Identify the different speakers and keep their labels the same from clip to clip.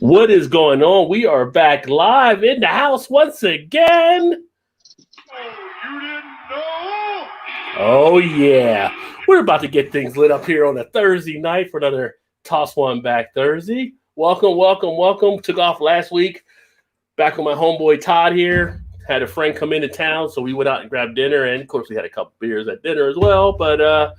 Speaker 1: What is going on? We are back live in the house once again.
Speaker 2: Oh, you didn't know?
Speaker 1: Oh, yeah. We're about to get things lit up here on a Thursday night for another Toss One Back Thursday. Welcome. Took off last week. Back with my homeboy Todd here. Had a friend come into town, so we went out and grabbed dinner. And, of course, we had a couple beers at dinner as well. But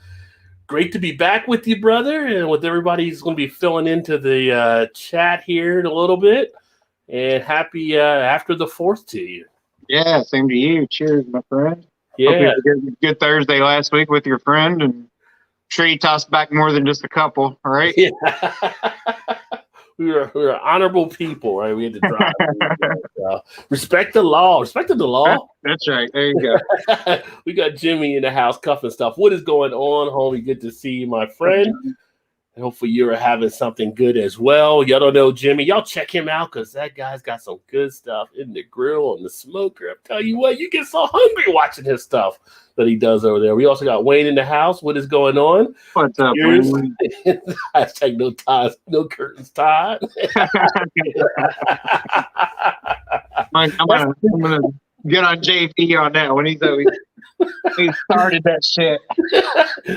Speaker 1: great to be back with you, brother, and with everybody who's going to be filling into the chat here in a little bit. And happy after the 4th to you.
Speaker 2: Yeah, same to you. Cheers, my friend.
Speaker 1: Yeah.
Speaker 2: Hope you had a good Thursday last week with your friend, and I'm sure you tossed back more than just a couple, all right?
Speaker 1: Yeah. we were honorable people, right? We had to drive. Respect the law. Respected the law.
Speaker 2: That's right. There you go.
Speaker 1: We got Jimmy in the house cuffing stuff. What is going on, homie? Good to see you, my friend. And hopefully you're having something good as well. Y'all don't know Jimmy. Y'all check him out because that guy's got some good stuff in the grill and the smoker. I tell you what, you get so hungry watching his stuff that he does over there. We also got Wayne in the house. What is going on?
Speaker 2: What's up, Wayne?
Speaker 1: Hashtag no ties, no curtains tied.
Speaker 2: I'm gonna get on JP on that when he started that shit.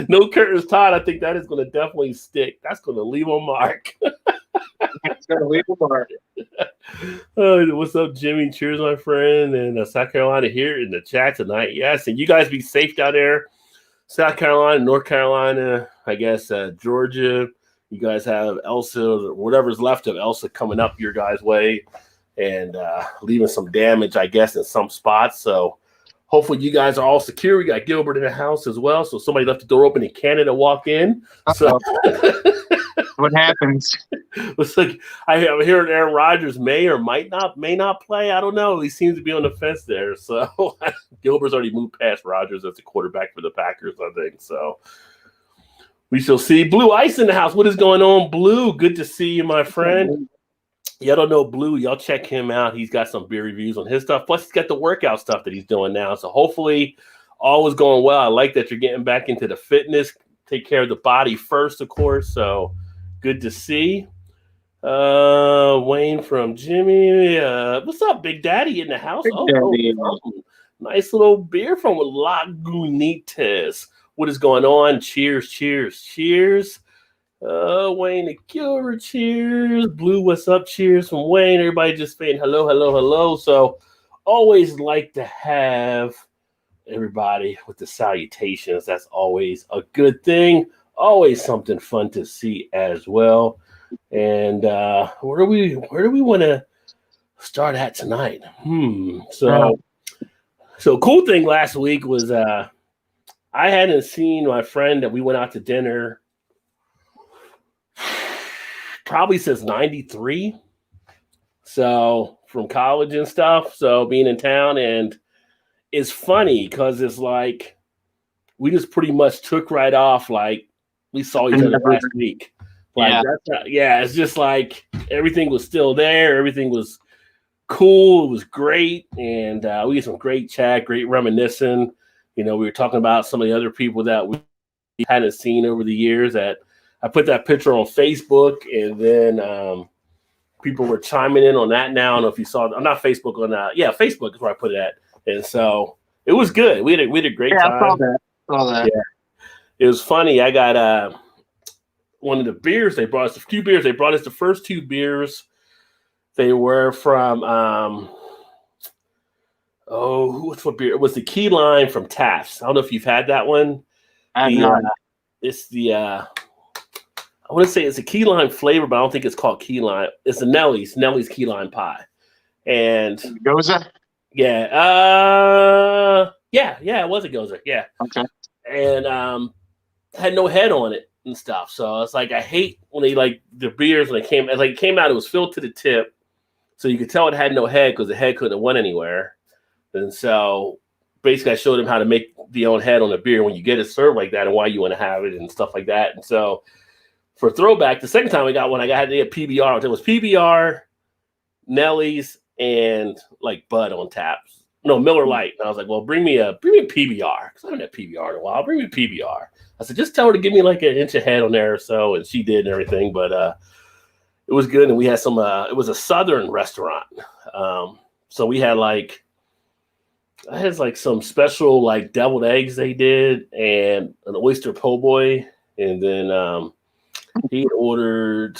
Speaker 1: No curtains tied. I think that is going to definitely stick. That's going to leave a mark.
Speaker 2: It's gonna leave a mark.
Speaker 1: What's up, Jimmy? Cheers, my friend. And South Carolina here in the chat tonight. Yes, and you guys be safe down there. South Carolina, North Carolina, I guess Georgia. You guys have Elsa, or whatever's left of Elsa coming up your guys' way and leaving some damage, I guess, in some spots. So hopefully you guys are all secure. We got Gilbert in the house as well. So somebody left the door open in Canada walk in. So
Speaker 2: what happens?
Speaker 1: Looks like I'm hearing Aaron Rodgers may not play. I don't know. He seems to be on the fence there. So Gilbert's already moved past Rodgers as the quarterback for the Packers, I think. So we shall see. Blue Ice in the house. What is going on, Blue? Good to see you, my friend. Y'all don't know Blue. Y'all check him out. He's got some beer reviews on his stuff. Plus, he's got the workout stuff that he's doing now. So hopefully all is going well. I like that you're getting back into the fitness. Take care of the body first, of course. So good to see. Wayne from Jimmy. What's up, Big Daddy in the house? Nice little beer from Lagunitas. What is going on? Cheers. Wayne the Cure, cheers. Blue, what's up? Cheers from Wayne. Everybody just saying hello. So always like to have everybody with the salutations. That's always a good thing. Always something fun to see as well. And where do we want to start at tonight? So cool thing last week was I hadn't seen my friend that we went out to dinner probably since 93. So from college and stuff. So being in town, and it's funny because it's like we just pretty much took right off like we saw each other last week. Like it's just like everything was still there. Everything was cool. It was great. And we had some great chat, great reminiscing. You know, we were talking about some of the other people that we hadn't seen over the years. That I put that picture on Facebook, and then people were chiming in on that now. I don't know if you saw. I'm not Facebook on Facebook is where I put it at. And so it was good. We had a great time.
Speaker 2: I saw that.
Speaker 1: Yeah. It was funny. I got one of the beers. They brought us a few beers. They brought us the first 2 beers. They were from what beer? It was the Key Lime from Taft's. I don't know if you've had that one. It's the I want to say it's a key lime flavor, but I don't think it's called key lime. It's the Nellie's key lime pie. And
Speaker 2: Goza?
Speaker 1: Yeah. It was a Goza. Yeah.
Speaker 2: Okay.
Speaker 1: And had no head on it and stuff. So it's like I hate when they like the beers when it came out, it was filled to the tip. So you could tell it had no head because the head couldn't have went anywhere. And so basically I showed him how to make the own head on a beer when you get it served like that and why you want to have it and stuff like that. And so for throwback, the second time I got one, I had PBR. It was PBR, Nellie's, and like Bud on tap. No, Miller Lite. And I was like, well, bring me a PBR because I haven't had PBR in a while. Bring me PBR. I said, just tell her to give me like an inch of head on there or so, and she did and everything. But it was good. And we had some, it was a Southern restaurant. So we had like, I had like some special like deviled eggs they did and an oyster po' boy. And then he ordered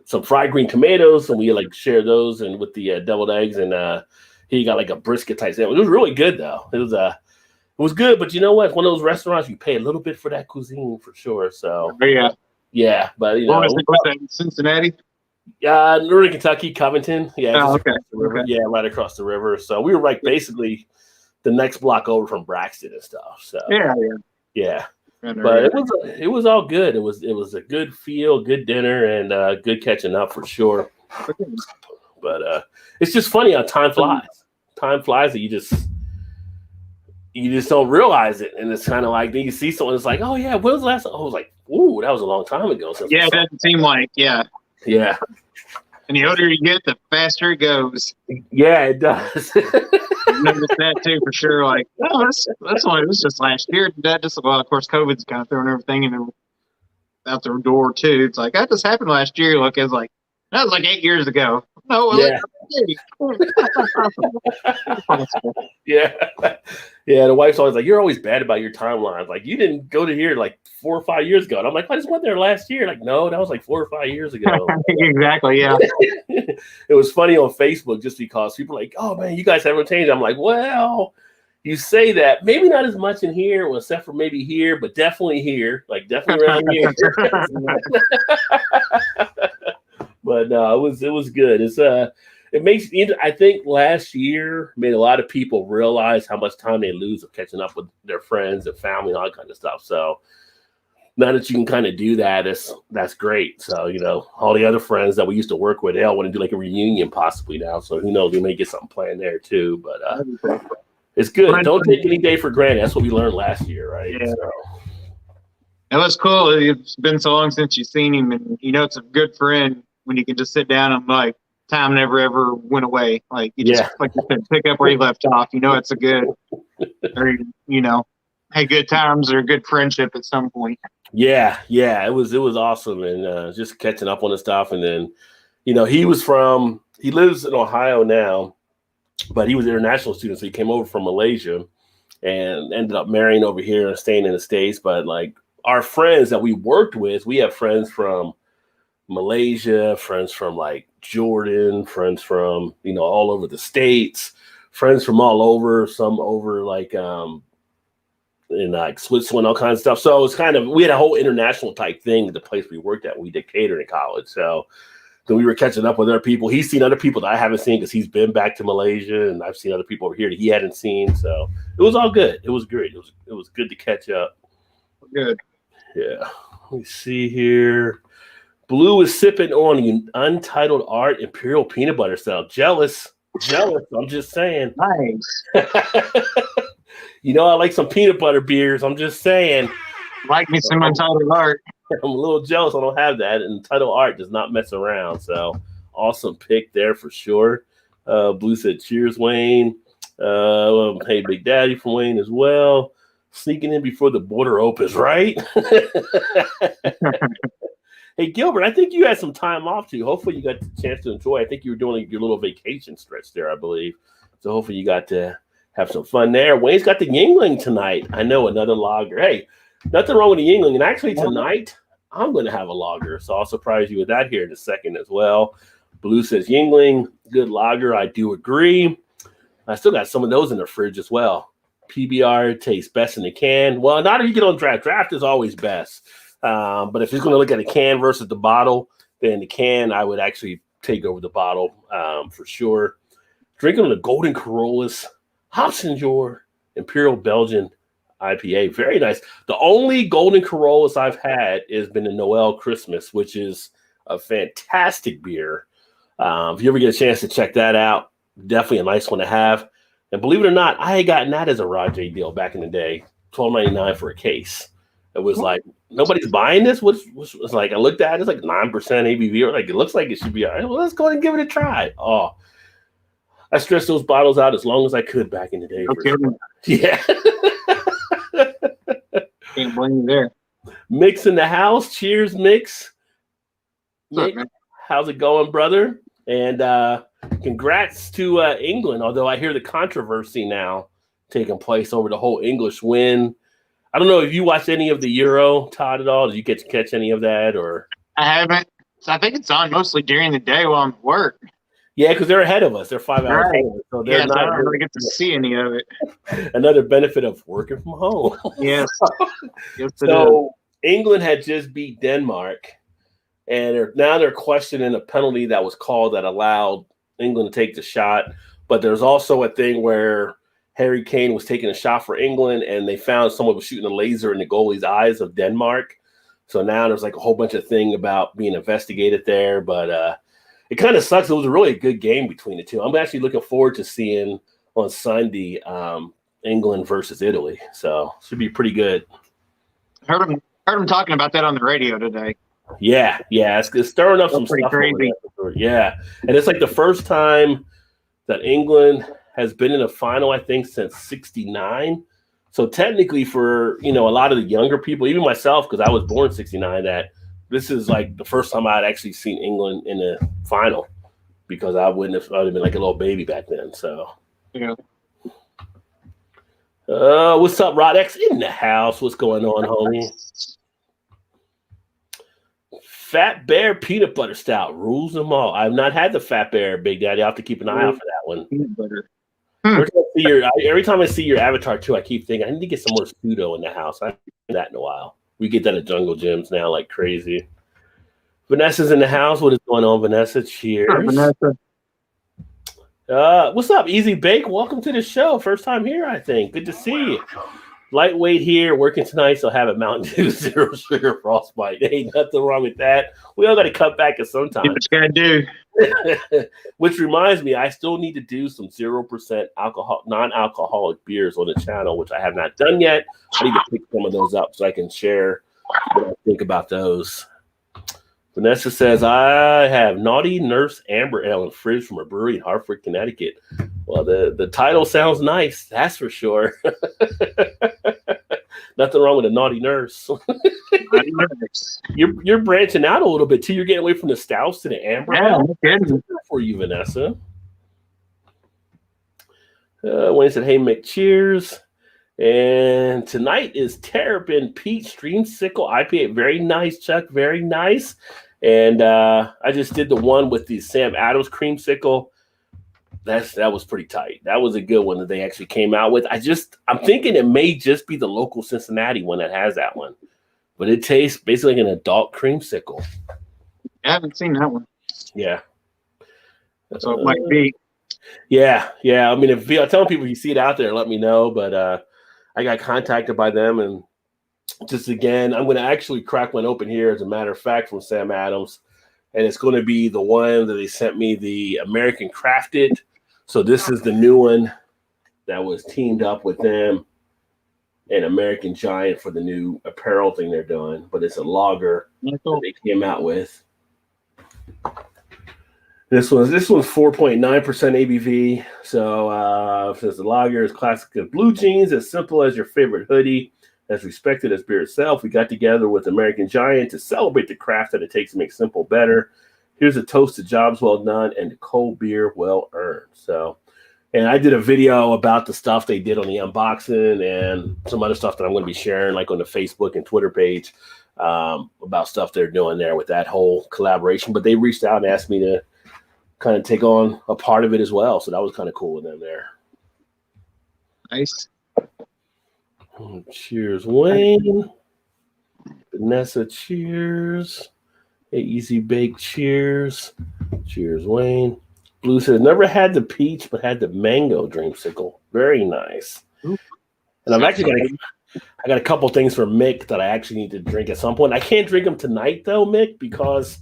Speaker 1: some fried green tomatoes, and we like shared those and with the deviled eggs. And he got like a brisket type sandwich. It was really good though. It was good, but you know what? It's one of those restaurants you pay a little bit for that cuisine for sure. So yeah, but you know,
Speaker 2: was that in Cincinnati?
Speaker 1: Northern Kentucky, Covington. Yeah,
Speaker 2: okay.
Speaker 1: Yeah, right across the river. So we were like basically the next block over from Braxton and stuff. So yeah. But it was all good. It was a good feel, good dinner, and good catching up for sure. But it's just funny how time flies. Time flies that you just don't realize it, and it's kind of like then you see someone. It's like, oh yeah, when was the last time? I was like, ooh, that was a long time ago.
Speaker 2: Yeah, it doesn't seem like
Speaker 1: yeah.
Speaker 2: And the older you get, the faster it goes.
Speaker 1: Yeah, it does.
Speaker 2: Noticed that too for sure. Like, oh, that's only it was just last year. That just of course COVID's kind of throwing everything out the door too. It's like that just happened last year. Look, it's like that was like 8 years ago. No,
Speaker 1: yeah. Yeah. The wife's always like, "You're always bad about your timeline. Like, you didn't go to here like 4 or 5 years ago." And I'm like, "I just went there last year." Like, no, that was like 4 or 5 years ago.
Speaker 2: Exactly. Yeah.
Speaker 1: It was funny on Facebook just because people are like, "Oh man, you guys haven't changed." I'm like, "Well, you say that. Maybe not as much in here, well, except for maybe here, but definitely here. Like, definitely around here." But no, it was good. It makes, I think last year made a lot of people realize how much time they lose of catching up with their friends and family and all that kind of stuff. So now that you can kind of do that, that's great. So, you know, all the other friends that we used to work with, they all want to do like a reunion possibly now. So who knows, we may get something planned there too. But it's good. Don't take any day for granted. That's what we learned last year, right?
Speaker 2: Yeah.
Speaker 1: So.
Speaker 2: It was cool. It's been so long since you've seen him, and you know it's a good friend when you can just sit down and like time never ever went away. Like you just like you said, pick up where you left off. You know it's a good, or you know, hey, good times or good friendship at some point.
Speaker 1: Yeah, it was awesome, and just catching up on the stuff. And then, you know, he lives in Ohio now, but he was an international student, so he came over from Malaysia and ended up marrying over here and staying in the States. But like our friends that we worked with, we have friends from Malaysia, friends from like Jordan, friends from, you know, all over the States, friends from all over, some over like in like Switzerland, all kinds of stuff. So it's kind of, we had a whole international type thing at the place we worked at. We did catering in college. So then we were catching up with other people. He's seen other people that I haven't seen because he's been back to Malaysia, and I've seen other people over here that he hadn't seen. So it was all good. It was great. It was good to catch up.
Speaker 2: Good.
Speaker 1: Yeah. Let me see here. Blue is sipping on Untitled Art Imperial Peanut Butter Stout. Jealous. I'm just saying.
Speaker 2: Nice.
Speaker 1: You know, I like some peanut butter beers. I'm just saying.
Speaker 2: Like me some Untitled Art.
Speaker 1: I'm a little jealous I don't have that. Untitled Art does not mess around. So awesome pick there for sure. Blue said, cheers, Wayne. Hey, Big Daddy from Wayne as well. Sneaking in before the border opens, right? Hey, Gilbert, I think you had some time off too. Hopefully you got the chance to enjoy. I think you were doing your little vacation stretch there, I believe. So hopefully you got to have some fun there. Wayne's got the Yingling tonight. I know, another lager. Hey, nothing wrong with the Yingling. And actually tonight, I'm going to have a lager. So I'll surprise you with that here in a second as well. Blue says Yingling, good lager. I do agree. I still got some of those in the fridge as well. PBR tastes best in the can. Well, not if you get on draft. Draft is always best. But if you're going to look at a can versus the bottle, then the can, I would actually take over the bottle for sure. Drinking on the Golden Corollas Hopsengeur Imperial Belgian IPA. Very nice. The only Golden Corollas I've had has been the Noel Christmas, which is a fantastic beer. If you ever get a chance to check that out, definitely a nice one to have. And believe it or not, I had gotten that as a Rajay deal back in the day, $12.99 for a case. It was like, nobody's buying this. Which was like, I looked at it, it's like 9% ABV. Or like, it looks like it should be all right. Well, let's go ahead and give it a try. Oh, I stretched those bottles out as long as I could back in the day.
Speaker 2: Okay.
Speaker 1: Yeah.
Speaker 2: Can't blame you there.
Speaker 1: Mix in the house. Cheers, Mix. Mix. How's it going, brother? And congrats to England, although I hear the controversy now taking place over the whole English win. I don't know if you watched any of the Euro, Todd, at all. Did you get to catch any of that? Or
Speaker 2: I haven't. So I think it's on mostly during the day while I'm at work.
Speaker 1: Yeah, because they're ahead of us. They're 5 hours ahead of us. So they're not
Speaker 2: I don't really get to see any of it.
Speaker 1: Another benefit of working from home.
Speaker 2: Yes.
Speaker 1: So England had just beat Denmark, and now they're questioning a penalty that was called that allowed England to take the shot. But there's also a thing where Harry Kane was taking a shot for England, and they found someone was shooting a laser in the goalie's eyes of Denmark. So now there's like a whole bunch of thing about being investigated there. But it kind of sucks. It was a really good game between the two. I'm actually looking forward to seeing on Sunday England versus Italy. So it should be pretty good.
Speaker 2: Heard him talking about that on the radio today.
Speaker 1: Yeah, it's stirring up some stuff.
Speaker 2: Crazy.
Speaker 1: Yeah, and it's like the first time that England has been in a final, I think, since '69. So technically, for a lot of the younger people, even myself, because I was born in '69, that this is like the first time I'd actually seen England in a final, because I would have been like a little baby back then. So
Speaker 2: yeah.
Speaker 1: What's up, Rod X in the house? What's going on, homie? Fat Bear Peanut Butter Stout rules them all. I've not had the Fat Bear, Big Daddy. I'll have to keep an eye out for that one.
Speaker 2: Peanut butter.
Speaker 1: Every time I see your avatar too, I keep thinking I need to get some more pseudo in the house. I haven't done that in a while. We get that at Jungle Gyms now like crazy. Vanessa's in the house. What is going on, Vanessa? Cheers.
Speaker 2: Hi, Vanessa.
Speaker 1: What's up, Easy Bake? Welcome to the show. First time here, I think. Good to see you. Lightweight here, working tonight, so have a Mountain Dew 0 sugar frostbite. Ain't nothing wrong with that. We all got to cut back at some time.
Speaker 2: What you got to
Speaker 1: do. Which reminds me, I still need to do some 0% non-alcoholic beers on the channel, which I have not done yet. I need to pick some of those up so I can share what I think about those. Vanessa says, I have Naughty Nurse Amber Ale in the fridge from a brewery in Hartford, Connecticut. Well, the title sounds nice, that's for sure. Nothing wrong with a naughty nurse. You're branching out a little bit too. You're getting away from the stouts to the amber.
Speaker 2: Yeah, good
Speaker 1: for you, Vanessa. Wayne said, "Hey Mick, cheers." And tonight is Terrapin Peach Dreamsicle IPA. Very nice, Chuck. Very nice. And I just did the one with the Sam Adams Creamsicle. That was pretty tight. That was a good one that they actually came out with. I'm thinking it may just be the local Cincinnati one that has that one, but it tastes basically like an adult creamsicle.
Speaker 2: I haven't seen that one.
Speaker 1: Yeah,
Speaker 2: so it might be.
Speaker 1: Yeah. I mean, I'm telling people if you see it out there, let me know. But I got contacted by them, and just again, I'm going to actually crack one open here, as a matter of fact, from Sam Adams, and it's going to be the one that they sent me, the American Crafted. So this is the new one that was teamed up with them and American Giant for the new apparel thing they're doing. But it's a lager that they came out with. This one's 4.9% ABV. So says the lager is classic as blue jeans, as simple as your favorite hoodie, as respected as beer itself. We got together with American Giant to celebrate the craft that it takes to make simple better. Here's a toast to jobs well done and to cold beer well earned. So, and I did a video about the stuff they did on the unboxing and some other stuff that I'm going to be sharing, like on the Facebook and Twitter page, about stuff they're doing there with that whole collaboration. But they reached out and asked me to kind of take on a part of it as well. So that was kind of cool with them there.
Speaker 2: Nice.
Speaker 1: Cheers, Wayne. Vanessa, cheers. Hey, Easy Bake, cheers. Cheers, Wayne. Blue says, never had the peach, but had the mango dreamsicle. Very nice. Ooh. And I've actually got a couple things for Mick that I actually need to drink at some point. I can't drink them tonight, though, Mick, because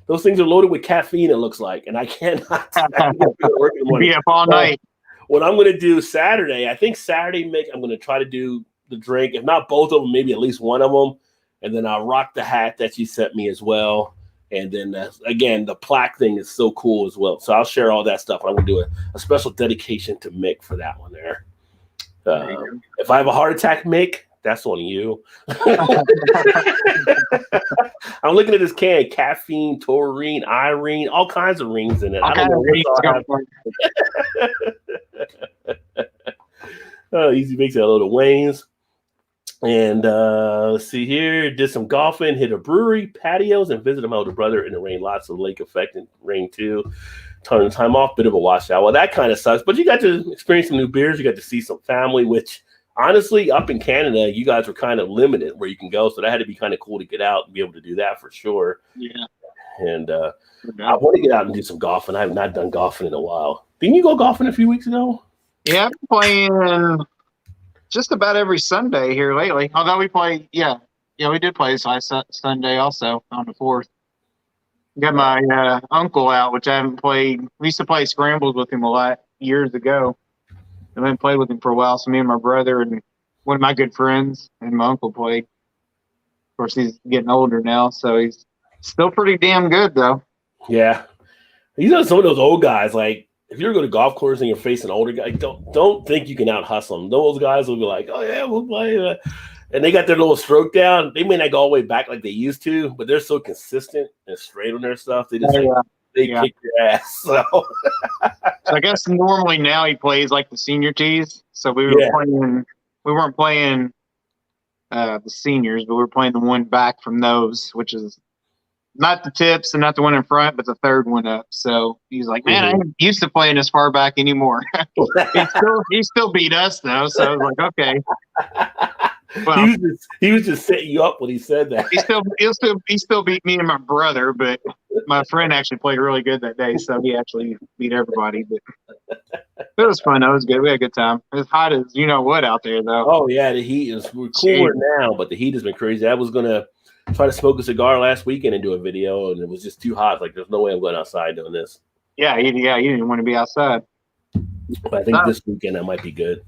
Speaker 1: those things are loaded with caffeine, it looks like, and I cannot.
Speaker 2: Be up all night.
Speaker 1: What I'm going to do Saturday, I think Saturday, Mick, I'm going to try to do the drink, if not both of them, maybe at least one of them, and then I'll rock the hat that you sent me as well. And then, again, the plaque thing is so cool as well. So I'll share all that stuff. I'm going to do a special dedication to Mick for that one there. If I have a heart attack, Mick, That's on you. I'm looking at this can: caffeine, taurine, irene, all kinds of rings in it. I don't know what's all Easy makes that load of Wayne's. And let's see here. Did some golfing, hit a brewery, patios, and visited my older brother in the rain. Lots of lake effect and rain too. Ton of time off, bit of a washout. Well, that kind of sucks. But you got to experience some new beers. You got to see some family, which honestly, up in Canada, you guys were kind of limited where you can go. So that had to be kind of cool to get out and be able to do that for sure.
Speaker 2: Yeah.
Speaker 1: And I want to get out and do some golfing. I have not done golfing in a while. Didn't you go golfing a few weeks ago?
Speaker 2: Yeah, I've been playing just about every Sunday here lately. Although we play, we did play this Sunday also on the 4th. Got my uncle out, which I haven't played. We used to play scrambles with him a lot years ago. I haven't played with him for a while. So me and my brother and one of my good friends and my uncle played. Of course, he's getting older now, so he's still pretty damn good, though.
Speaker 1: Yeah. You know, some of those old guys, like, if you ever go to golf course and you're facing older guys, don't think you can out hustle them. Those guys will be like, oh, yeah, we'll play. And they got their little stroke down. They may not go all the way back like they used to, but they're so consistent and straight on their stuff. They just kick your ass. So.
Speaker 2: So I guess normally now he plays like the senior tees. So we were playing. We weren't playing the seniors, but we were playing the one back from those, which is not the tips and not the one in front, but the third one up. So he's like, man, I ain't used to playing this far back anymore. he still beat us though. So I was like, okay. Well,
Speaker 1: he was just setting you up when he said that.
Speaker 2: He still beat me and my brother, but my friend actually played really good that day, so he actually beat everybody. But it was fun. It was good. We had a good time. It's hot as you know what out there, though.
Speaker 1: Oh yeah, the heat is. We're cooler now, but the heat has been crazy. I was gonna try to smoke a cigar last weekend and do a video, and it was just too hot. Like, there's no way I'm going outside doing this.
Speaker 2: Yeah, you didn't want to be outside.
Speaker 1: But I think this weekend that might be good.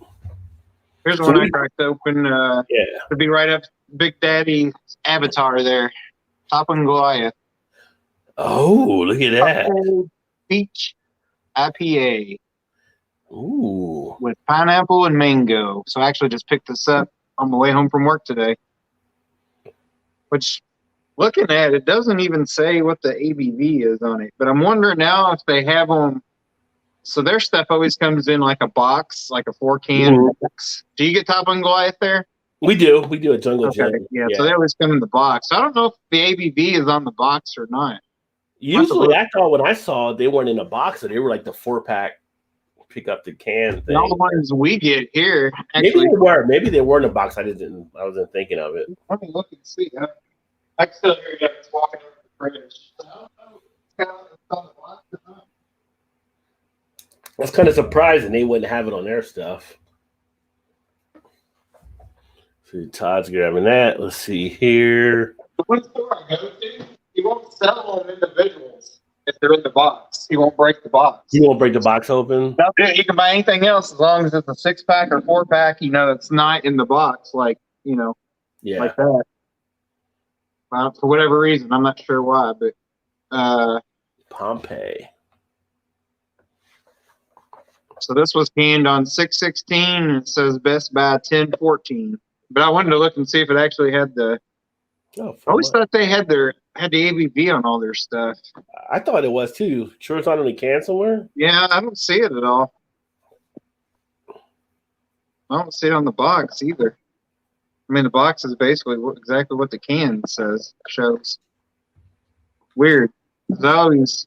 Speaker 2: Here's one I cracked open. To be right up Big Daddy's avatar there. Toppling Goliath.
Speaker 1: Oh, look at that.
Speaker 2: Peach IPA.
Speaker 1: Ooh.
Speaker 2: With pineapple and mango. So I actually just picked this up on my way home from work today. Which, looking at it, doesn't even say what the ABV is on it. But I'm wondering now if they have them. So their stuff always comes in like a box, like a 4-can box. Do you get Toppling Goliath there?
Speaker 1: We do a Jungle Gin.
Speaker 2: Yeah, so they always come in the box. I don't know if the ABV is on the box or not.
Speaker 1: Usually, I thought when I saw it, they weren't in a box, they were like the 4-pack. Pick up the can thing.
Speaker 2: All the ones we get here,
Speaker 1: actually, maybe they were in a box. I wasn't thinking of it.
Speaker 2: Let me look and see. I can still hear you guys walking over the fridge. I don't know. It's on the box or not.
Speaker 1: That's kind of surprising they wouldn't have it on their stuff. See, Todd's grabbing that. Let's see here.
Speaker 2: The one store I go to, he won't sell them individuals if they're in the box. He won't break the box.
Speaker 1: He won't break the box open?
Speaker 2: No, you can buy anything else as long as it's a 6-pack or 4-pack, that's not in the box, like that. For whatever reason. I'm not sure why, but
Speaker 1: Pompeii.
Speaker 2: So this was canned on 6/16. It says Best Buy 10/14. But I wanted to look and see if it actually had the. I always thought they had the ABV on all their stuff.
Speaker 1: I thought it was too. Sure, it's not on the can somewhere.
Speaker 2: Yeah, I don't see it at all. I don't see it on the box either. I mean, the box is basically exactly what the can shows. Weird. It's always.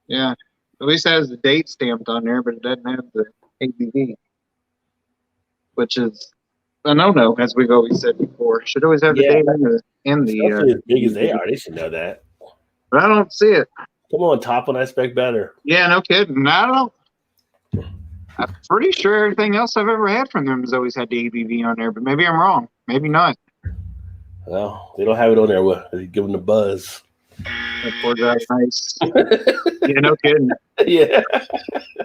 Speaker 2: Yeah, at least it has the date stamped on there, but it doesn't have the ABV, which is a no-no, as we've always said before. Should always have the date in the.
Speaker 1: Especially as big as they are, they should know that.
Speaker 2: But I don't see it.
Speaker 1: Come on, Toppling, I expect better.
Speaker 2: Yeah, no kidding. I'm pretty sure everything else I've ever had from them has always had the ABV on there, but maybe I'm wrong. Maybe not.
Speaker 1: Well, they don't have it on there. They give them the buzz.
Speaker 2: That poor guy's nice. Yeah, no kidding.
Speaker 1: Yeah.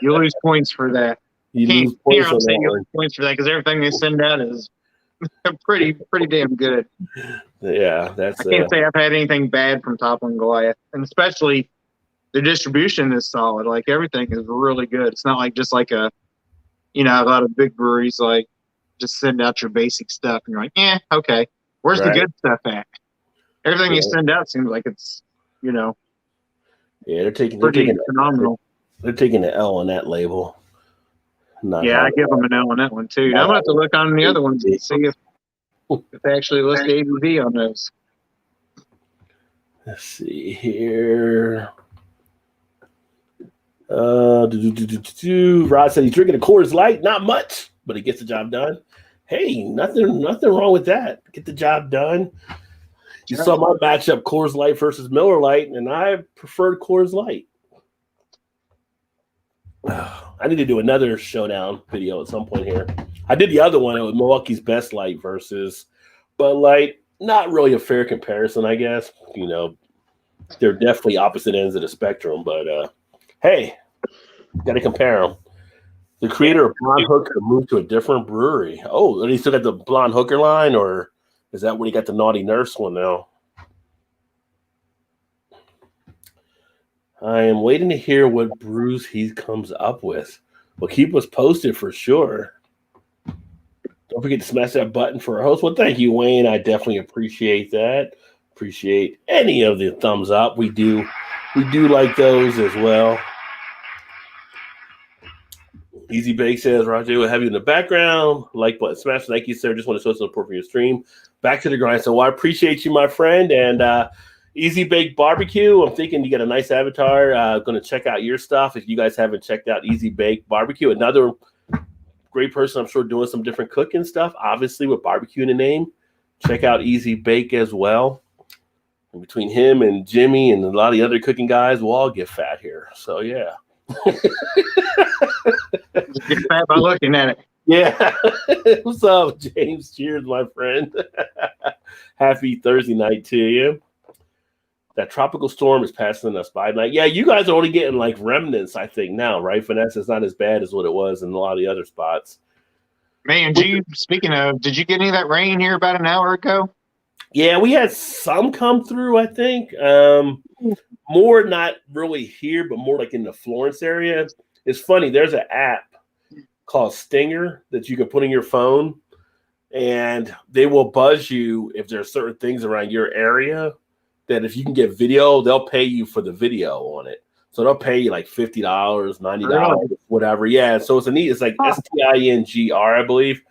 Speaker 2: You lose points for that.
Speaker 1: You lose points
Speaker 2: for that because everything they send out is pretty damn good.
Speaker 1: Yeah, I
Speaker 2: can't say I've had anything bad from Toppling Goliath, and especially the distribution is solid. Like everything is really good. It's not like just like a you know, a lot of big breweries like just send out your basic stuff, and you're like, yeah, okay. Where's the good stuff at? Everything you send out seems like it's, you know,
Speaker 1: they're taking
Speaker 2: phenomenal.
Speaker 1: They're taking the L on that label.
Speaker 2: I give them an L on that one too. Now I'm gonna have to look on the other ones and see if they actually list the ABV on those.
Speaker 1: Let's see here. Rod said he's drinking a Coors Light, not much, but he gets the job done. Hey, nothing wrong with that. Get the job done. You saw my matchup, Coors Light versus Miller Lite, and I preferred Coors Light. I need to do another showdown video at some point here. I did the other one. It was Milwaukee's Best Light versus Bud Light. Not really a fair comparison, I guess. You know, they're definitely opposite ends of the spectrum, but hey, got to compare them. The creator of Blonde Hooker moved to a different brewery. Oh, and he still got the Blonde Hooker line, or is that when he got the Naughty Nurse one now? I am waiting to hear what brews he comes up with. Well, keep us posted for sure. Don't forget to smash that button for our host. Well, thank you, Wayne. I definitely appreciate that. Appreciate any of the thumbs up. We do like those as well. Easy Bake says, Roger, we'll have you in the background. Like button smash. Thank you, sir. Just want to show some support for your stream. Back to the grind. So I appreciate you, my friend. And Easy Bake Barbecue. I'm thinking you got a nice avatar. Going to check out your stuff. If you guys haven't checked out Easy Bake Barbecue, another great person, I'm sure, doing some different cooking stuff, obviously with barbecue in the name. Check out Easy Bake as well. And between him and Jimmy and a lot of the other cooking guys, we'll all get fat here. So, yeah.
Speaker 2: Get fat by looking at it.
Speaker 1: Yeah. What's up, James? Cheers, my friend. Happy Thursday night to you. That tropical storm is passing us by tonight. Yeah, you guys are only getting like remnants, I think, now, right? Finesse is not as bad as what it was in a lot of the other spots.
Speaker 2: Man, speaking of, did you get any of that rain here about an hour ago?
Speaker 1: Yeah, we had some come through, I think. More not really here, but more like in the Florence area. It's funny. There's an app called Stinger that you can put in your phone, and they will buzz you if there are certain things around your area that if you can get video, they'll pay you for the video on it. So they'll pay you like $50, $90, whatever. Yeah, so it's like Stinger, I believe.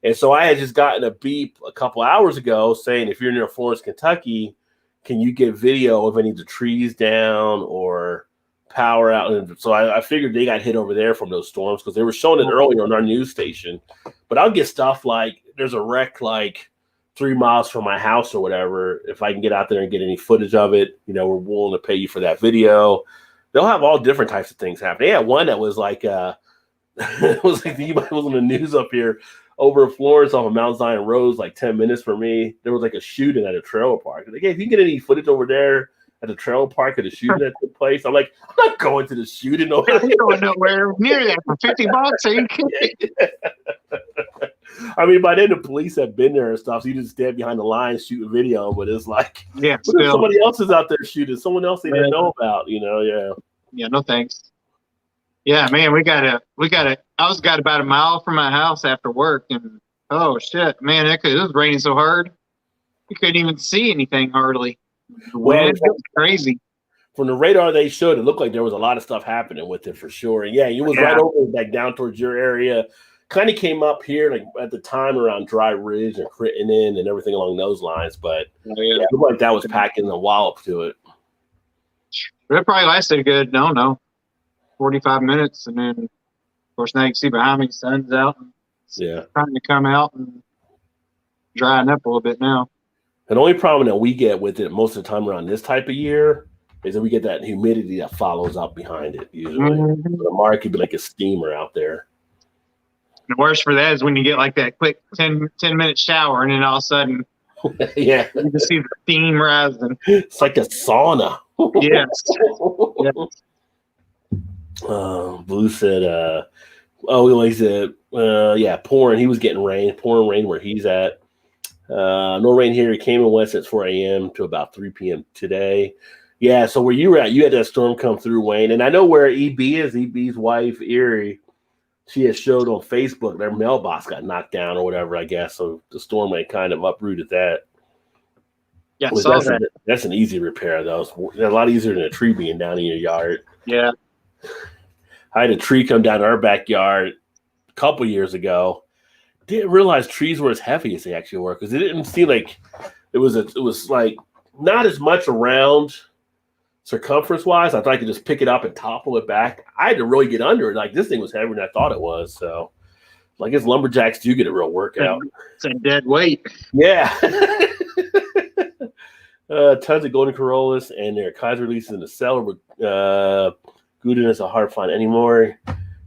Speaker 1: And so I had just gotten a beep a couple hours ago saying if you're near Florence, Kentucky, can you get video of any of the trees down or power out? And so I figured they got hit over there from those storms because they were showing it earlier on our news station. But I'll get stuff like there's a wreck like 3 miles from my house or whatever. If I can get out there and get any footage of it, you know, we're willing to pay you for that video. They'll have all different types of things happen. They had one that was like, it was like you might was on the news up here over in Florence off of Mount Zion Road, like 10 minutes from me. There was like a shooting at a trailer park. Like, hey, if you get any footage over there at the trailer park of the shooting that took place, I'm like, I'm not going to the shooting.
Speaker 2: I'm going nowhere near that for $50. Are you kidding?
Speaker 1: I mean, by then the police have been there and stuff, so you just stand behind the line shooting video. But it's like, somebody else is out there shooting, someone else they didn't know about, you know? Yeah.
Speaker 2: Yeah, no thanks. Yeah, man, we got I was about a mile from my house after work, and oh shit, man, it was raining so hard, you couldn't even see anything hardly. Well, it was crazy.
Speaker 1: From the radar they showed, it looked like there was a lot of stuff happening with it for sure. And yeah, it was right over like down towards your area. Kind of came up here like at the time around Dry Ridge and Crittenden and everything along those lines, but it looked like that was packing a wallop to it.
Speaker 2: It probably lasted a good, 45 minutes, and then of course now you can see behind me the sun's out. And trying to come out and drying up a little bit now.
Speaker 1: And the only problem that we get with it most of the time around this type of year is that we get that humidity that follows up behind it usually. Mm-hmm. So the mark could be like a steamer out there.
Speaker 2: The worst for that is when you get like that quick 10-minute shower, and then all of a sudden,
Speaker 1: you
Speaker 2: can see the steam rising.
Speaker 1: It's like a sauna.
Speaker 2: Yes.
Speaker 1: Blue said, he said, pouring. He was getting pouring rain where he's at. No rain here. It came in west at 4 a.m. to about 3 p.m. today. Yeah, so where you were at, you had that storm come through, Wayne. And I know where EB is, EB's wife, Erie. she had showed on Facebook their mailbox got knocked down or whatever, I guess. So the storm had kind of uprooted that.
Speaker 2: Yeah, saw that.
Speaker 1: That's an easy repair, though. It's a lot easier than a tree being down in your yard.
Speaker 2: Yeah.
Speaker 1: I had a tree come down our backyard a couple years ago. Didn't realize trees were as heavy as they actually were, because it didn't seem like it was like not as much around circumference wise. I thought I could just pick it up and topple it back. I had to really get under it. Like, this thing was heavier than I thought it was. So, I guess lumberjacks do get a real workout.
Speaker 2: It's a dead weight.
Speaker 1: Yeah. Tons of golden corollas and their Kaiser releases in the cellar. Guden is a hard find anymore.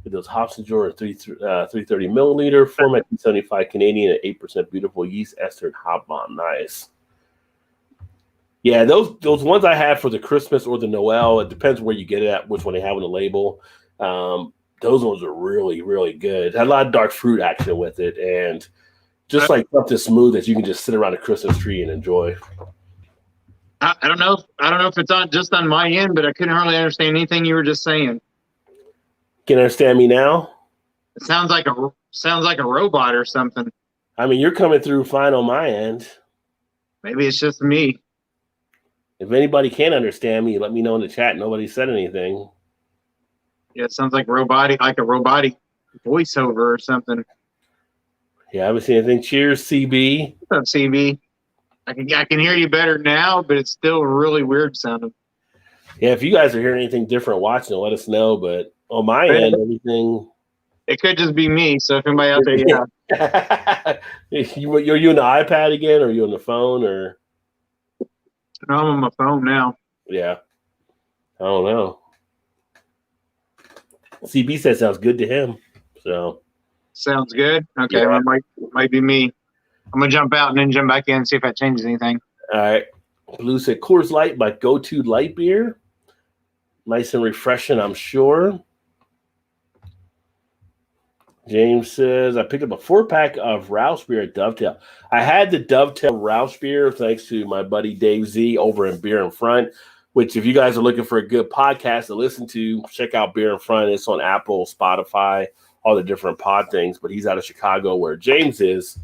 Speaker 1: With those Hopsinger 330 milliliter format, 275 Canadian at 8% beautiful yeast ester and hop bomb. Nice. Yeah, those ones I have for the Christmas or the Noel. It depends where you get it at, which one they have on the label. Those ones are really, really good. Had a lot of dark fruit action with it, and just like something smooth that you can just sit around a Christmas tree and enjoy.
Speaker 2: I don't know if it's just on my end, but I couldn't hardly understand anything you were just saying.
Speaker 1: Can you understand me now?
Speaker 2: It sounds like a robot or something.
Speaker 1: I mean, you're coming through fine on my end.
Speaker 2: Maybe it's just me.
Speaker 1: If anybody can understand me, let me know in the chat. Nobody said anything.
Speaker 2: Yeah, it sounds like a robotic voiceover or something.
Speaker 1: Yeah, I haven't seen anything. Cheers, CB.
Speaker 2: What's up, CB? I can hear you better now, but it's still really weird sounding.
Speaker 1: Yeah, if you guys are hearing anything different watching, let us know. But on my end, everything.
Speaker 2: It could just be me. So if anybody out there,
Speaker 1: yeah. You're you on the iPad again, or are you on the phone, or?
Speaker 2: No, I'm on my phone now.
Speaker 1: Yeah. I don't know. CB said sounds good to him. So.
Speaker 2: Sounds good. Okay,
Speaker 1: yeah.
Speaker 2: Well, might be me. I'm gonna jump out and then jump back in and see if that changes anything.
Speaker 1: All right. Blue said Coors Light, my go-to light beer. Nice and refreshing, I'm sure. James says, I picked up a 4-pack of Rouse beer at Dovetail. I had the Dovetail Rouse beer thanks to my buddy Dave Z over in Beer in Front, which if you guys are looking for a good podcast to listen to, check out Beer in Front. It's on Apple, Spotify, all the different pod things. But he's out of Chicago where James is.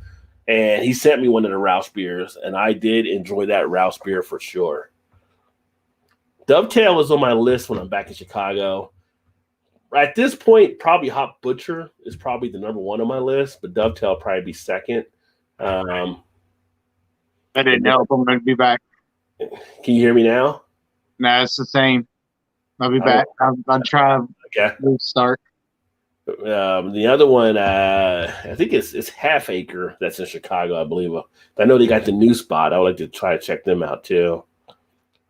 Speaker 1: And he sent me one of the Rouse beers, and I did enjoy that Rouse beer for sure. Dovetail is on my list when I'm back in Chicago. At this point, probably Hop Butcher is probably the number one on my list, but Dovetail will probably be second.
Speaker 2: I didn't know if I'm going to be back.
Speaker 1: Can you hear me now?
Speaker 2: No, it's the same. I'll be back. I'll try
Speaker 1: to
Speaker 2: restart.
Speaker 1: The other one, I think it's Half Acre that's in Chicago, I believe. I know they got the new spot. I would like to try to check them out too,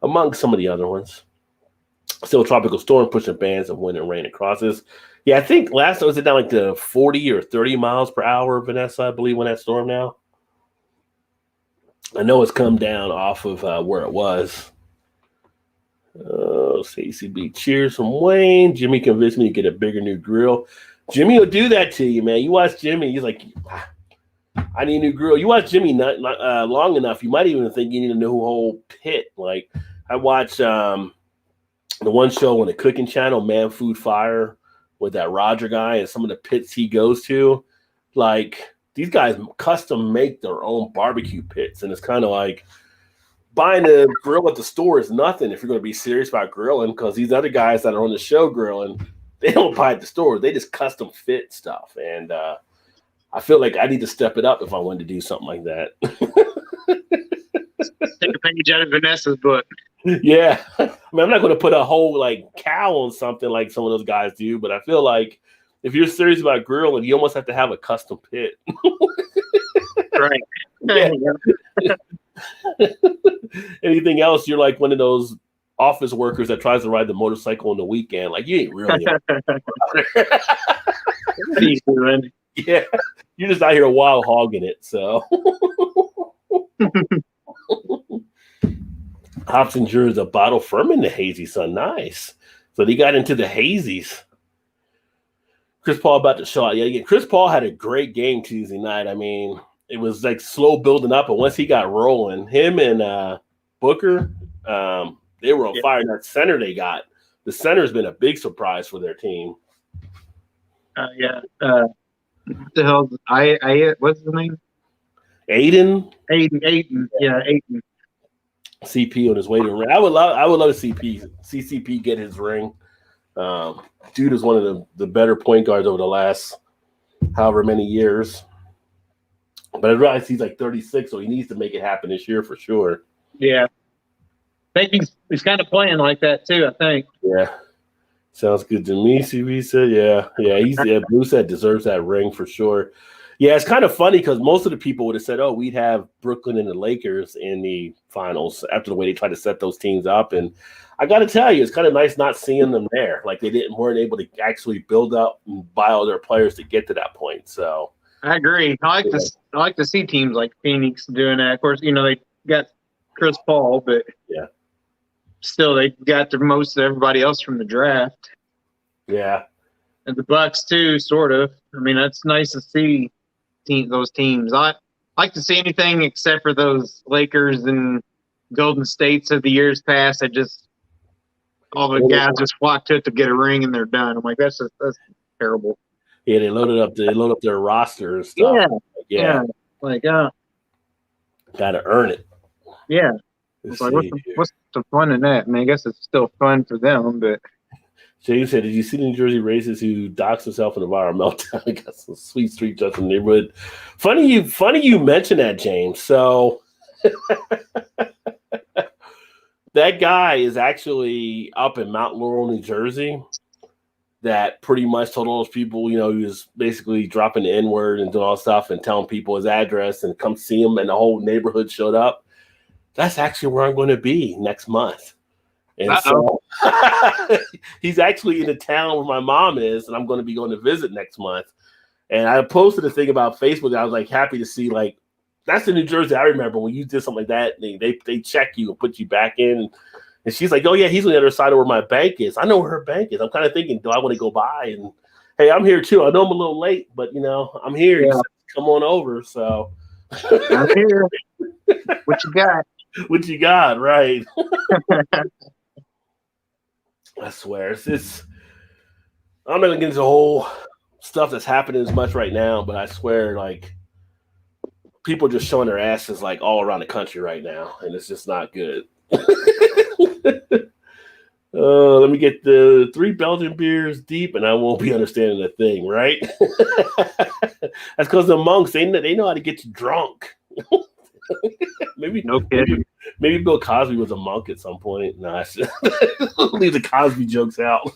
Speaker 1: among some of the other ones. Still tropical storm pushing bands of wind and rain across us. Yeah, I think last was it down like to 40 or 30 miles per hour, Vanessa, I believe, when that storm now. I know it's come down off of where it was. CCB, cheers from Wayne. Jimmy convinced me to get a bigger new grill. Jimmy will do that to you, man. You watch Jimmy, he's like, I need a new grill. You watch Jimmy not long enough, you might even think you need a new whole pit. Like, I watch the one show on the cooking channel, Man Food Fire, with that Roger guy and some of the pits he goes to. Like, these guys custom make their own barbecue pits, and it's kind of like buying a grill at the store is nothing if you're going to be serious about grilling, because these other guys that are on the show grilling, they don't buy at the store. They just custom fit stuff. And I feel like I need to step it up if I wanted to do something like that.
Speaker 2: Take a page out of Vanessa's book.
Speaker 1: Yeah. I mean, I'm not going to put a whole like cow on something like some of those guys do, but I feel like if you're serious about grilling, you almost have to have a custom pit.
Speaker 2: Right.
Speaker 1: Yeah. Anything else, you're like one of those office workers that tries to ride the motorcycle on the weekend. Like, you ain't really. Yeah, you're just out here wild hogging it. So, Hopsinger is a bottle firm in the hazy sun. Nice. So they got into the hazies. Chris Paul about to show out. Yeah, again, Chris Paul had a great game Tuesday night. I mean, it was like slow building up, and once he got rolling, him and Booker, they were on fire. That center they got, the center's been a big surprise for their team.
Speaker 2: Yeah. What the hell? What's his name?
Speaker 1: Aiden.
Speaker 2: Aiden. Yeah, Aiden.
Speaker 1: CP on his way to the ring. I would love to see CCP get his ring. Dude is one of the better point guards over the last however many years. But I realize he's like 36, so he needs to make it happen this year for sure.
Speaker 2: Yeah. I think he's kind of playing like that too, I think.
Speaker 1: Yeah. Sounds good to me, CB said. Yeah. Blue said deserves that ring for sure. Yeah, it's kind of funny because most of the people would have said, oh, we'd have Brooklyn and the Lakers in the finals after the way they tried to set those teams up. And I got to tell you, it's kind of nice not seeing them there. Like they weren't able to actually build up and buy all their players to get to that point. So
Speaker 2: I agree. I like to see teams like Phoenix doing that. Of course, they got Chris Paul, but
Speaker 1: yeah,
Speaker 2: still they got the most of everybody else from the draft.
Speaker 1: Yeah.
Speaker 2: And the Bucks too, sort of. I mean, that's nice to see those teams. I like to see anything except for those Lakers and Golden States of the years past. All the guys just flock to it to get a ring and they're done. I'm like, that's terrible.
Speaker 1: Yeah, they load up their roster and stuff.
Speaker 2: Yeah. Like,
Speaker 1: gotta earn it.
Speaker 2: Yeah. It's like, what's the fun in that? I mean, I guess it's still fun for them, but.
Speaker 1: James said, did you see the New Jersey racist who docks himself in a viral meltdown? I got some sweet street just in the neighborhood. Funny you mentioned that, James. So that guy is actually up in Mount Laurel, New Jersey, that pretty much told all those people, he was basically dropping the N-word and doing all stuff and telling people his address and come see him, and the whole neighborhood showed up. That's actually where I'm going to be next month. And so he's actually in the town where my mom is, and I'm going to be going to visit next month. And I posted a thing about Facebook. I was like happy to see, like, that's the New Jersey I remember when you did something like that. They check you and put you back in. And she's like, oh, yeah, he's on the other side of where my bank is. I know where her bank is. I'm kind of thinking, do I want to go by? And, hey, I'm here, too. I know I'm a little late, but, I'm here. Yeah. Come on over. So
Speaker 2: I'm here. What you got?
Speaker 1: What you got, right? I swear, I'm not gonna get into the whole stuff that's happening as much right now, but I swear, like, people are just showing their asses like all around the country right now, and it's just not good. Let me get the 3 Belgian beers deep, and I won't be understanding a thing, right? That's because the monks they know how to get you drunk. Maybe
Speaker 2: no kidding.
Speaker 1: Maybe Bill Cosby was a monk at some point. No, leave the Cosby jokes out.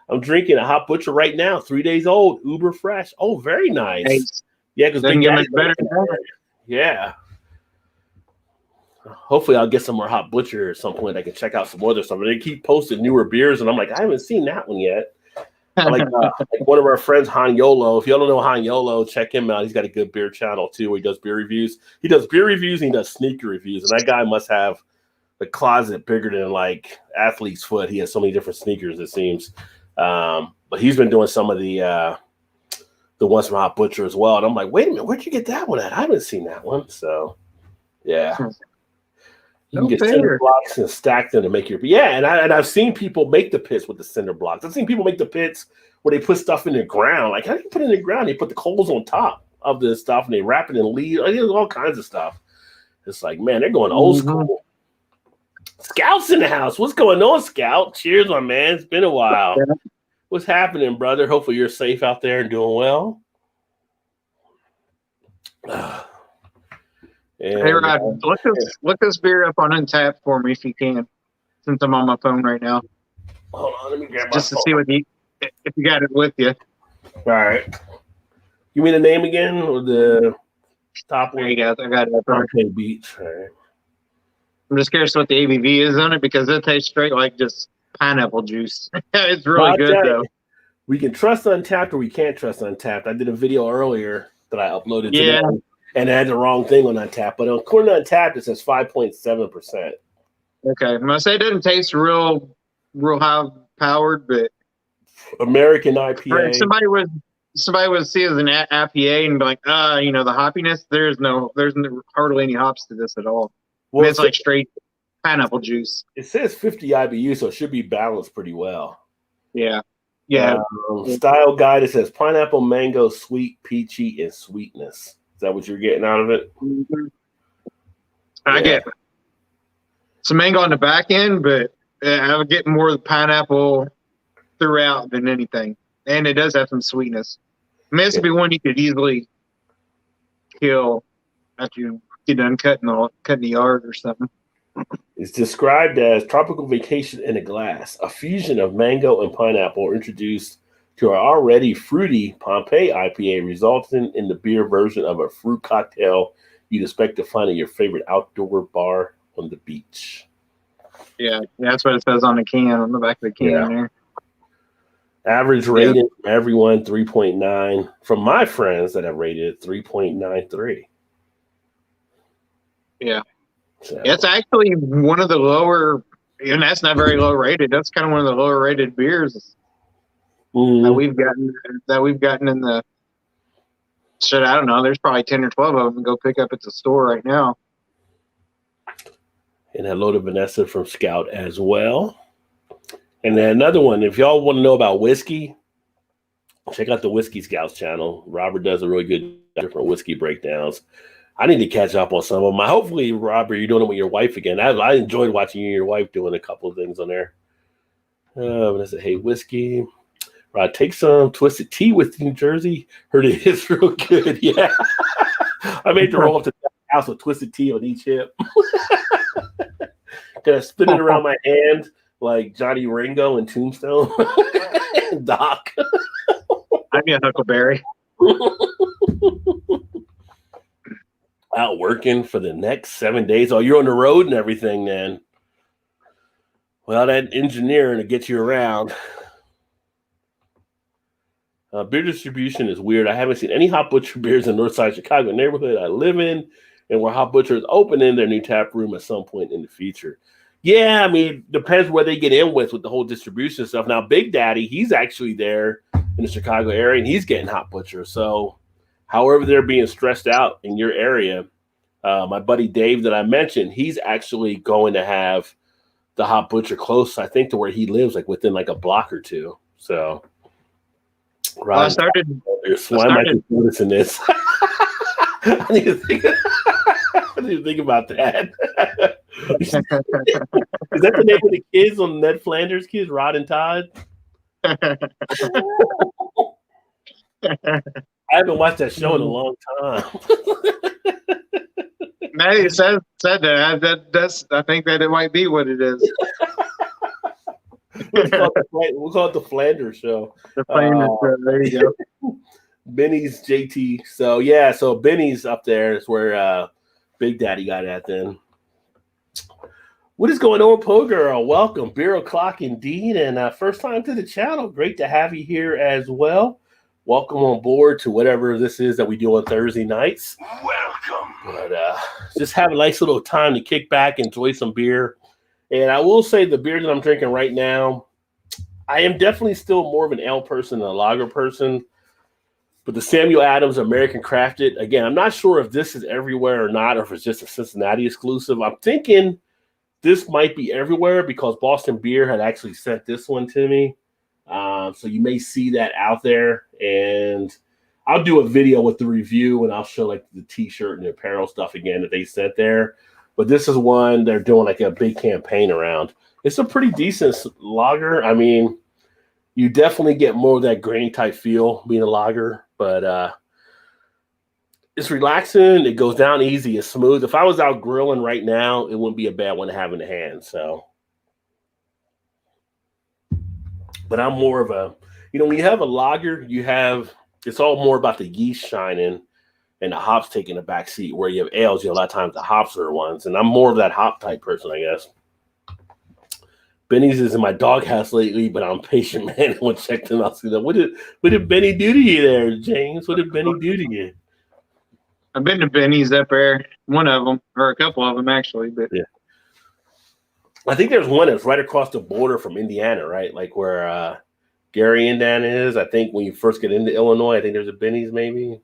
Speaker 1: I'm drinking a hot butcher right now, 3 days old, uber fresh. Oh, very nice. Yeah, because
Speaker 2: Big Daddy's better.
Speaker 1: Yeah. Hopefully, I'll get some more hot butcher at some point. I can check out some other stuff. They keep posting newer beers, and I'm like, I haven't seen that one yet. Like one of our friends, Han Yolo. If y'all don't know Han Yolo, check him out. He's got a good beer channel too, where he does beer reviews. He does beer reviews and he does sneaker reviews. And that guy must have the closet bigger than like athlete's foot. He has so many different sneakers, it seems. But he's been doing some of the ones from Hot Butcher as well. And I'm like, wait a minute, where'd you get that one at? I haven't seen that one. So yeah. You can get cinder blocks and stack them to make your and I've seen people make the pits with the cinder blocks. I've seen people make the pits where they put stuff in the ground. Like, how do you put it in the ground? They put the coals on top of the stuff and they wrap it in leaves. Like, there's all kinds of stuff. It's like, man, they're going old school. Scout's in the house. What's going on, Scout? Cheers, my man. It's been a while. What's happening, brother? Hopefully you're safe out there and doing well.
Speaker 2: Hey, Rod, look this beer up on Untappd for me if you can, since I'm on my phone right now.
Speaker 1: Hold on, let me grab my
Speaker 2: just to see if you got it with you.
Speaker 1: All right. Give me the name again or the top one.
Speaker 2: There you go. I got it up there.
Speaker 1: Okay, Beach. All right.
Speaker 2: I'm just curious what the ABV is on it because it tastes straight like just pineapple juice. It's really good, though.
Speaker 1: We can trust Untappd or we can't trust Untappd. I did a video earlier that I uploaded today. And it had the wrong thing on Untappd. But according to Untappd, it says 5.7%.
Speaker 2: Okay. I'm going to say it doesn't taste real high powered, but
Speaker 1: American IPA.
Speaker 2: If somebody would see it as an IPA and be like, the hoppiness, there's hardly any hops to this at all. Well, it's like straight pineapple juice.
Speaker 1: It says 50 IBU, so it should be balanced pretty well.
Speaker 2: Yeah.
Speaker 1: Style guide, it says pineapple, mango, sweet, peachy, and sweetness. Is that what you're getting out of it?
Speaker 2: Mm-hmm. I get some mango on the back end, but I would get more of the pineapple throughout than anything. And it does have some sweetness. I mean, this would be one you could easily kill after you get done cutting the yard or something.
Speaker 1: It's described as tropical vacation in a glass. A fusion of mango and pineapple are introduced to our already fruity Pompeii IPA, resulting in the beer version of a fruit cocktail you'd expect to find at your favorite outdoor bar on the beach.
Speaker 2: Yeah, that's what it says on the can, on the back of the can there.
Speaker 1: Average rating from everyone, 3.9. From my friends that have rated it, 3.93.
Speaker 2: Yeah. So. It's actually one of the lower, and that's not very low rated. That's kind of one of the lower rated beers that we've gotten in the shit. I don't know. There's probably 10 or 12 of them to go pick up at the store right now.
Speaker 1: And hello to Vanessa from Scout as well. And then another one, if y'all want to know about whiskey, check out the Whiskey Scouts channel. Robert does a really good different whiskey breakdowns. I need to catch up on some of them. Hopefully, Robert, you're doing it with your wife again. I enjoyed watching you and your wife doing a couple of things on there. Vanessa, hey, whiskey. Rod, take some twisted tea with New Jersey. Heard it is real good. Yeah. I made the roll up to the house with twisted tea on each hip. Can I spin it around my hand like Johnny Ringo and Tombstone? Doc.
Speaker 2: I'm your Huckleberry.
Speaker 1: Out working for the next 7 days. Oh, you're on the road and everything then. Well, that engineering to get you around. Beer distribution is weird. I haven't seen any Hop Butcher beers in Northside Chicago neighborhood I live in, and where Hop Butcher is opening their new tap room at some point in the future. Yeah, I mean, depends where they get in with the whole distribution stuff. Now, Big Daddy, he's actually there in the Chicago area, and he's getting Hop Butcher. So, however they're being stressed out in your area, my buddy Dave that I mentioned, he's actually going to have the Hop Butcher close, I think, to where he lives, like within like a block or two. So,
Speaker 2: well, I started
Speaker 1: noticing this. I need to think about that. Is that the name of the kids on Ned Flanders' kids, Rod and Todd? I haven't watched that show in a long time.
Speaker 2: Maddie said that. That's. I think that it might be what it is.
Speaker 1: We'll call it the Flanders show.
Speaker 2: The Flanders show. There you go.
Speaker 1: Benny's JT. So yeah, so Benny's up there is where Big Daddy got at then. What is going on, Po Girl? Welcome, Beer O'Clock indeed, and first time to the channel. Great to have you here as well. Welcome on board to whatever this is that we do on Thursday nights. Welcome. But just have a nice little time to kick back, enjoy some beer. And I will say the beer that I'm drinking right now, I am definitely still more of an ale person than a lager person. But the Samuel Adams American Crafted, again, I'm not sure if this is everywhere or not, or if it's just a Cincinnati exclusive. I'm thinking this might be everywhere because Boston Beer had actually sent this one to me. So you may see that out there. And I'll do a video with the review, and I'll show like the T-shirt and the apparel stuff again that they sent there. But this is one they're doing like a big campaign around. It's a pretty decent lager. I mean, you definitely get more of that grainy type feel being a lager, but it's relaxing. It goes down easy. It's smooth. If I was out grilling right now, it wouldn't be a bad one to have in the hand. So, but I'm more of a, when you have a lager, it's all more about the yeast shining and the hops taking a back seat. Where you have ales, a lot of times the hops are the ones, and I'm more of that hop type person, I guess. Benny's is in my doghouse lately, but I'm patient, man. I want to check them out. What did Benny do to you there, James? What did Benny do to you?
Speaker 2: I've been to Benny's up there, one of them, or a couple of them actually. But
Speaker 1: yeah, I think there's one that's right across the border from Indiana, right? Like where Gary, Indiana is. I think when you first get into Illinois, I think there's a Benny's maybe.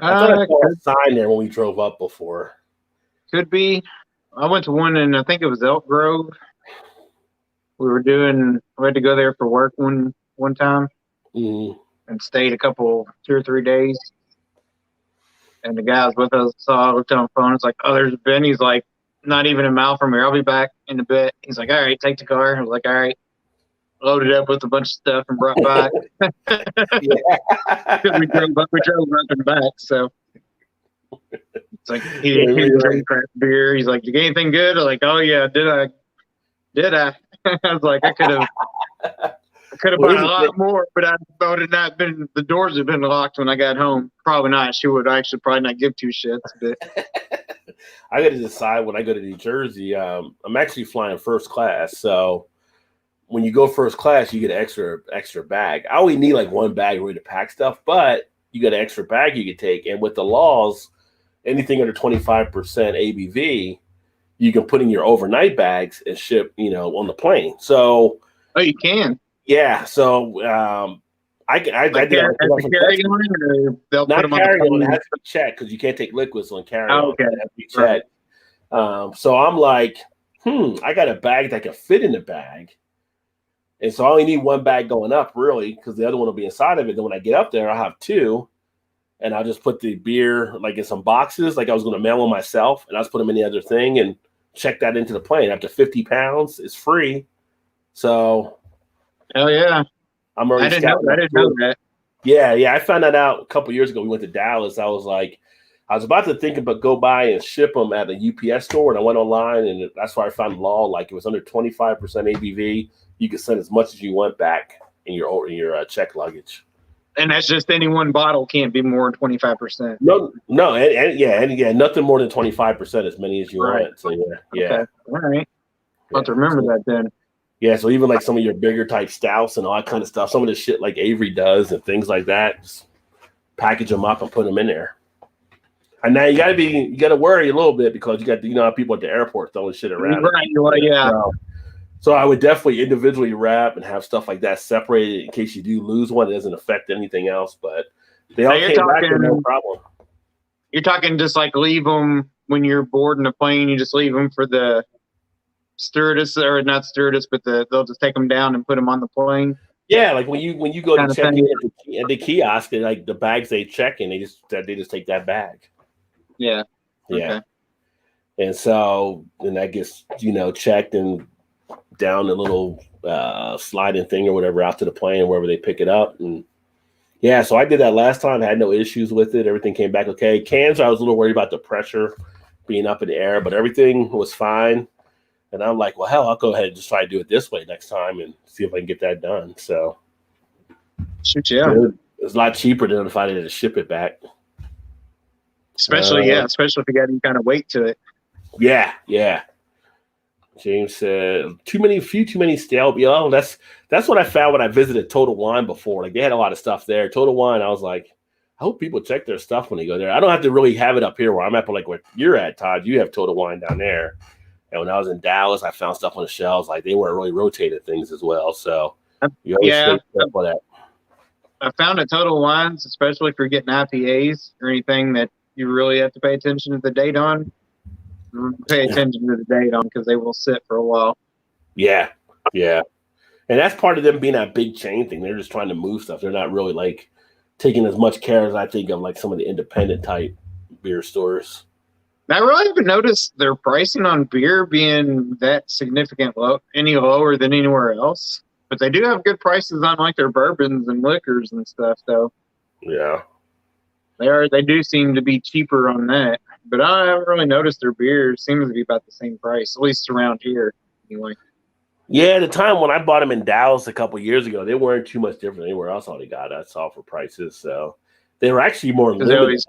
Speaker 1: I thought I saw a sign there when we drove up before.
Speaker 2: Could be. I went to one in, I think it was Elk Grove. We had to go there for work one time and stayed a couple, 2 or 3 days. And the guy was with us, so I looked on the phone. It's like, oh, there's Ben. He's like, not even a mile from here. I'll be back in a bit. He's like, all right, take the car. I was like, all right. Loaded up with a bunch of stuff and brought back. we drove up and back. So it's like he didn't drink craft beer. He's like, you get anything good? I'm like, oh yeah, did I? I was like, I could have bought a lot more, but I thought it not been the doors had been locked when I got home. Probably not. She would actually probably not give two shits. But
Speaker 1: I got to decide when I go to New Jersey. I'm actually flying first class, so when you go first class, you get an extra bag. I only need like one bag ready to pack stuff, but you get an extra bag you can take. And with the laws, anything under 25% ABV, you can put in your overnight bags and ship, on the plane. So,
Speaker 2: you can.
Speaker 1: Yeah. So I did
Speaker 2: not carry
Speaker 1: on. It has to be checked because you can't take liquids on carry on.
Speaker 2: Okay.
Speaker 1: It has to be checked. Right. So I'm like, I got a bag that can fit in the bag. And so I only need one bag going up, really, because the other one will be inside of it. Then when I get up there, I'll have two, and I'll just put the beer like in some boxes, like I was going to mail them myself, and I'll just put them in the other thing and check that into the plane. Up to 50 pounds, it's free. So,
Speaker 2: hell yeah,
Speaker 1: I'm already.
Speaker 2: I didn't know that.
Speaker 1: Yeah. I found that out a couple years ago. We went to Dallas. I was about to think about go by and ship them at a UPS store, and I went online, and that's where I found the law. Like it was under 25% ABV. You can send as much as you want back in your check luggage.
Speaker 2: And that's just any one bottle can't be more than 25%.
Speaker 1: No, and nothing more than 25%, as many as you want. So yeah.
Speaker 2: Okay. All right. I'll have to remember that then.
Speaker 1: Yeah, so even like some of your bigger type stouts and all that kind of stuff, some of the shit like Avery does and things like that, just package them up and put them in there. And now you gotta worry a little bit because you got people at the airport throwing shit around.
Speaker 2: Right. Yeah.
Speaker 1: So I would definitely individually wrap and have stuff like that separated in case you do lose one. It doesn't affect anything else, but they all came back with no problem.
Speaker 2: You're talking just like leave them when you're boarding a plane. You just leave them for the stewardess, or not stewardess, but they'll just take them down and put them on the plane.
Speaker 1: Yeah, like when you go to check in at the kiosk, like the bags they check in, they just take that bag.
Speaker 2: Yeah.
Speaker 1: Yeah. Okay. And so then that gets checked and down the little sliding thing or whatever out to the plane wherever they pick it up. And yeah, so I did that last time. I had no issues with it. Everything came back okay. Cans, I was a little worried about the pressure being up in the air, but everything was fine. And I'm like, well, hell, I'll go ahead and just try to do it this way next time and see if I can get that done. So
Speaker 2: shoot, yeah.
Speaker 1: It's a lot cheaper than if I had to ship it back.
Speaker 2: Especially if you got any kind of weight to it.
Speaker 1: Yeah. James said, too many stale. That's what I found when I visited Total Wine before. Like they had a lot of stuff there. Total Wine, I was like, I hope people check their stuff when they go there. I don't have to really have it up here where I'm at, but like where you're at, Todd, you have Total Wine down there. And when I was in Dallas, I found stuff on the shelves. Like they weren't really rotated things as well. So
Speaker 2: yeah, I found at Total Wines, especially if you're getting IPAs or anything that you really have to pay attention to the date on. Pay attention to the date on because they will sit for a while.
Speaker 1: Yeah. And that's part of them being that big chain thing. They're just trying to move stuff. They're not really like taking as much care as I think of like some of the independent type beer stores.
Speaker 2: I really haven't noticed their pricing on beer being that significant any lower than anywhere else. But they do have good prices on like their bourbons and liquors and stuff, though.
Speaker 1: Yeah.
Speaker 2: They do seem to be cheaper on that. But I haven't really noticed their beer seems to be about the same price, at least around here, anyway.
Speaker 1: Yeah, at the time when I bought them in Dallas a couple years ago, they weren't too much different than anywhere else. All they got, I saw for prices. So they were actually more limited.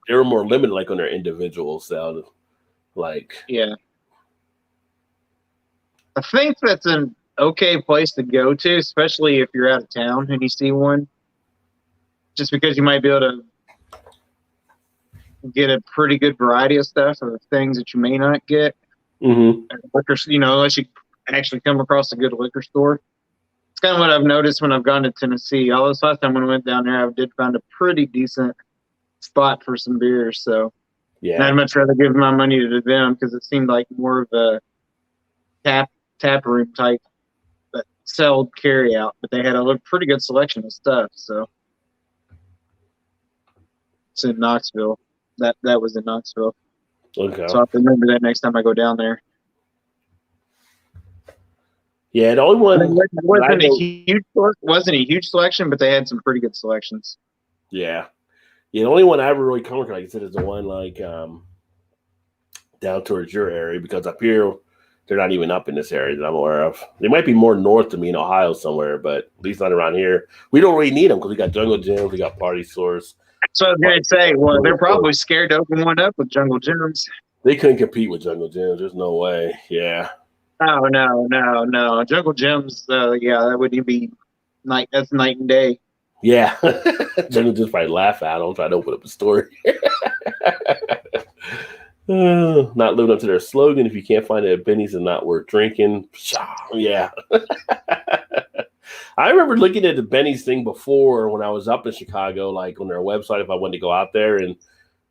Speaker 1: They were more limited, like on their individuals. So, like,
Speaker 2: yeah, I think that's an okay place to go to, especially if you're out of town and you see one. Just because you might be able to get a pretty good variety of stuff or things that you may not get.
Speaker 1: Mm-hmm.
Speaker 2: Unless you actually come across a good liquor store. It's kind of what I've noticed when I've gone to Tennessee. Although this last time when I went down there, I did find a pretty decent spot for some beers. So
Speaker 1: Yeah.
Speaker 2: And I'd much rather give my money to them because it seemed like more of a tap room type that sold carry out, but they had a pretty good selection of stuff. So it's in Knoxville. That was in Knoxville.
Speaker 1: Okay.
Speaker 2: So I'll remember that next time I go down there.
Speaker 1: Yeah, the only one
Speaker 2: wasn't a huge selection, but they had some pretty good selections.
Speaker 1: Yeah. Yeah, the only one I ever really come across, like I said, is the one like down towards your area, because up here they're not even up in this area that I'm aware of. They might be more north to me in Ohio somewhere, but at least not around here. We don't really need them because we got jungle gyms, we got party stores.
Speaker 2: So I was going to say, well, they're probably scared to open one up with jungle gyms.
Speaker 1: They couldn't compete with jungle gyms. There's no way. Yeah.
Speaker 2: Oh, no. Jungle gyms, yeah, that wouldn't be that's night and day.
Speaker 1: Yeah. Jungle gyms probably laugh at them, try to open up a store. Not living up to their slogan. If you can't find it at Benny's and not worth drinking. Yeah. I remember looking at the Benny's thing before when I was up in Chicago, like on their website, if I wanted to go out there. And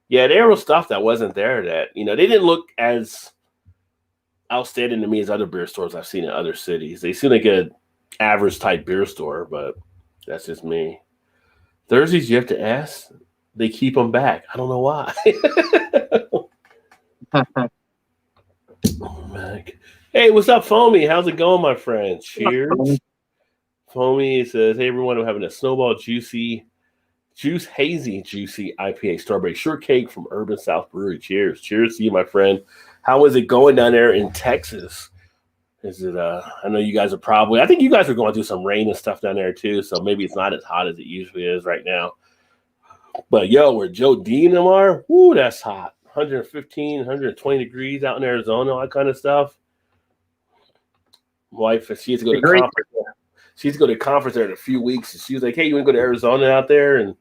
Speaker 1: yeah, there was stuff that wasn't there that, they didn't look as outstanding to me as other beer stores I've seen in other cities. They seem like an average type beer store, but that's just me. Thursdays, you have to ask. They keep them back. I don't know why. Hey, what's up, Foamy? How's it going, my friend? Cheers. Foamy says, hey, everyone, I'm having a Snowball Hazy Juicy IPA Strawberry Shortcake from Urban South Brewery. Cheers. Cheers to you, my friend. How is it going down there in Texas? Is it, I know you guys I think you guys are going through some rain and stuff down there too, so maybe it's not as hot as it usually is right now. But yo, where Joe D and them are, woo, that's hot. 115, 120 degrees out in Arizona, all that kind of stuff. Wife, she has to go to conference. She has to go to a conference there in a few weeks. And she was like, hey, you want to go to Arizona out there? And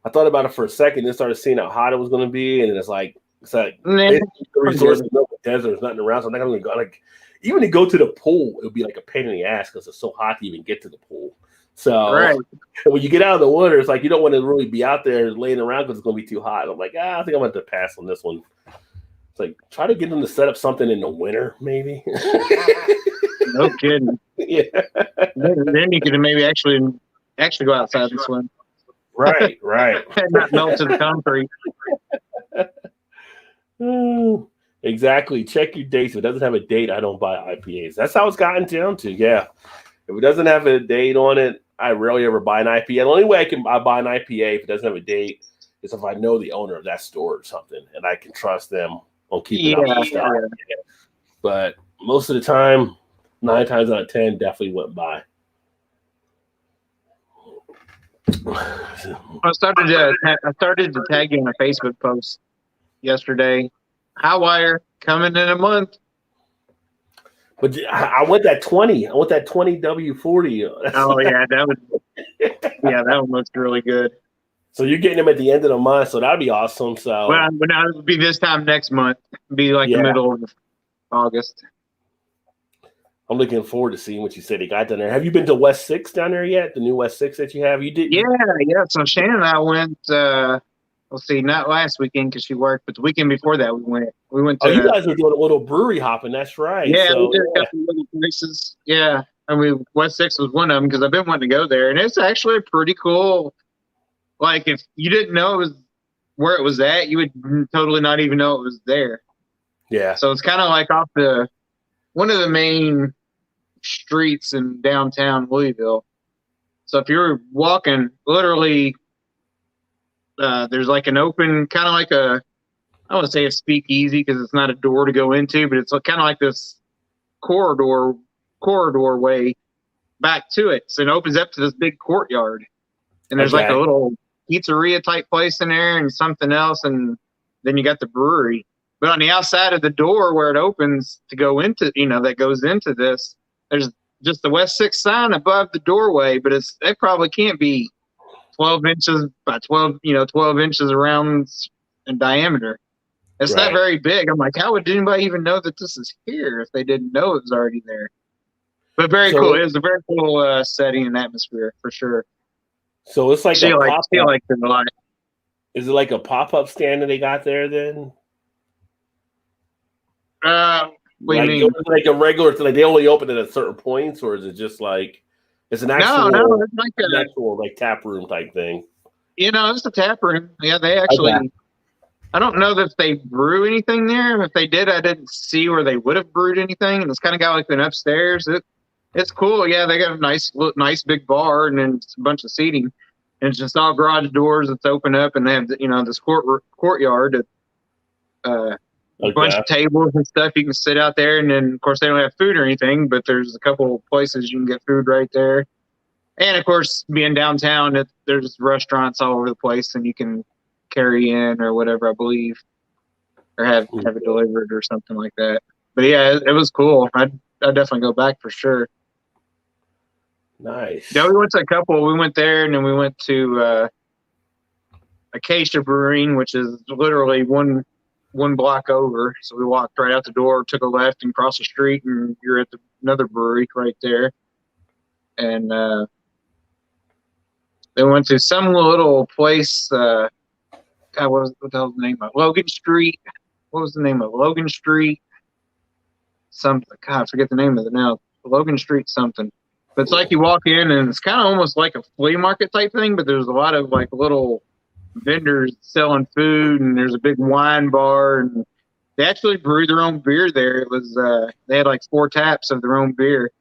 Speaker 1: I thought about it for a second, then started seeing how hot it was going to be. And it's like resources, no desert, there's nothing around. So I'm not going to go. Like, even to go to the pool, it would be like a pain in the ass because it's so hot to even get to the pool. So when you get out of the water, it's like you don't want to really be out there laying around because it's going to be too hot. And I'm like, I think I'm going to pass on this one. It's like, try to get them to set up something in the winter, maybe.
Speaker 2: No kidding.
Speaker 1: Yeah.
Speaker 2: Then you could maybe actually go outside and swim.
Speaker 1: Right.
Speaker 2: And not melt to the concrete.
Speaker 1: Exactly. Check your dates. If it doesn't have a date, I don't buy IPAs. That's how it's gotten down to. Yeah. If it doesn't have a date on it, I rarely ever buy an IPA. The only way I buy an IPA if it doesn't have a date is if I know the owner of that store or something and I can trust them on keeping up with stuff. Yeah. But most of the time, 9 times out of 10, definitely went by.
Speaker 2: I started to tag you on a Facebook post yesterday. Highwire coming in a month.
Speaker 1: But I want that 20. I want that 20 W40.
Speaker 2: Oh yeah, that one looks really good.
Speaker 1: So you're getting them at the end of the month, so that'd be awesome. So
Speaker 2: well, it would be this time next month. It'd be like the middle of August.
Speaker 1: I'm looking forward to seeing what you said he got down there. Have you been to West 6 down there yet? The new West 6 that you have? You did?
Speaker 2: Yeah. So Shannon and I went, let's see, not last weekend because she worked, but the weekend before that we went to.
Speaker 1: Oh, you guys were doing a little brewery hopping. That's right.
Speaker 2: Yeah, we did a couple little places. Yeah. I mean, West 6 was one of them because I've been wanting to go there. And it's actually pretty cool. Like, if you didn't know it was where it was at, you would totally not even know it was there.
Speaker 1: Yeah.
Speaker 2: So it's kind of like off one of the main streets in downtown Louisville. So if you're walking, literally, there's like an open, kind of like I don't want to say a speakeasy because it's not a door to go into, but it's kind of like this corridor way back to it. So it opens up to this big courtyard. And there's like a little pizzeria type place in there and something else. And then you got the brewery. But on the outside of the door where it opens to go into, that goes into this, there's just the West 6 sign above the doorway, but it probably can't be 12 inches by 12 inches around in diameter. It's not very big. I'm like, how would anybody even know that this is here if they didn't know it was already there? But very cool. It was a very cool setting and atmosphere for sure.
Speaker 1: So it's like
Speaker 2: a pop-up.
Speaker 1: Is it like a pop-up stand that they got there then?
Speaker 2: What do you mean?
Speaker 1: Like a regular thing, like they only open it at certain points, or is it just like it's an actual,
Speaker 2: it's like
Speaker 1: an actual like tap room type thing?
Speaker 2: It's a tap room. Yeah, they actually. Okay. I don't know that they brew anything there. If they did, I didn't see where they would have brewed anything. And it's kind of got like an upstairs. It's cool. Yeah, they got a nice big bar and then a bunch of seating. And it's just all garage doors that's open up, and they have this courtyard. A bunch of tables and stuff you can sit out there. And then of course they don't have food or anything, but there's a couple places you can get food right there. And of course, being downtown, there's restaurants all over the place, and you can carry in or whatever, I believe, or have it delivered or something like that. But yeah, it was cool. I'd definitely go back for sure.
Speaker 1: Nice.
Speaker 2: Yeah, we went to a couple. We went there, and then we went to Acacia Brewing, which is literally one block over. So we walked right out the door, took a left, and crossed the street, and you're at another brewery right there. And then went to some little place. What the hell was the name of Logan Street? What was the name of Logan Street? Something. God, I forget the name of it now. Logan Street something. But it's like you walk in and it's kind of almost like a flea market type thing, but there's a lot of like little vendors selling food, and there's a big wine bar, and they actually brew their own beer there. It was they had like 4 taps of their own beer,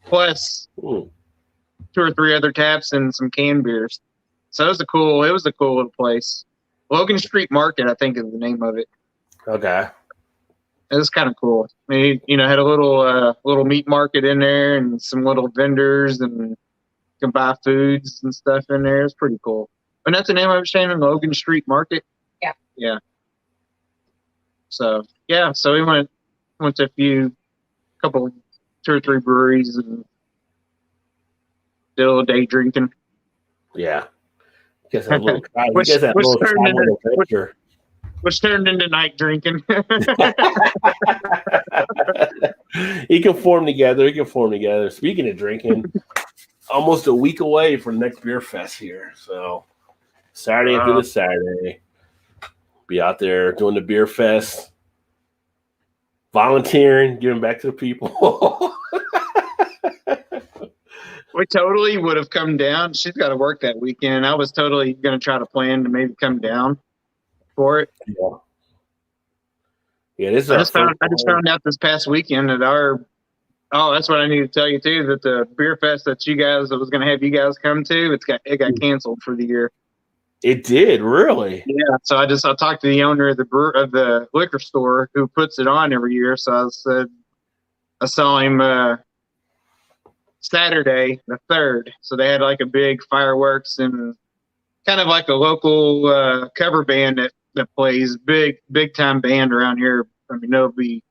Speaker 2: plus 2 or 3 other taps and some canned beers. So it was a cool little place. Logan Street Market, I think, is the name of it.
Speaker 1: Okay.
Speaker 2: It was kind of cool. I mean, had a little meat market in there and some little vendors, and you can buy foods and stuff in there. It's pretty cool. And that's the name of it, Shannon, Logan Street Market?
Speaker 3: Yeah.
Speaker 2: Yeah. So, yeah. So we went to couple, 2 or 3 breweries and did a little day drinking.
Speaker 1: Yeah. Which
Speaker 2: turned into night drinking.
Speaker 1: You can form together. Speaking of drinking, almost a week away for the next beer fest here. So Saturday after this Saturday, be out there doing the beer fest, volunteering, giving back to the people.
Speaker 2: We totally would have come down. She's got to work that weekend. I was totally going to try to plan to maybe come down for it.
Speaker 1: Yeah.
Speaker 2: I just found out this past weekend that that's what I need to tell you too, that the beer fest that I was going to have you guys come to, it got canceled for the year.
Speaker 1: It did, really?
Speaker 2: Yeah. So I talked to the owner of the liquor store who puts it on every year. So I saw him Saturday the 3rd. So they had like a big fireworks and kind of like a local cover band that plays, big time band around here. I mean, there'll be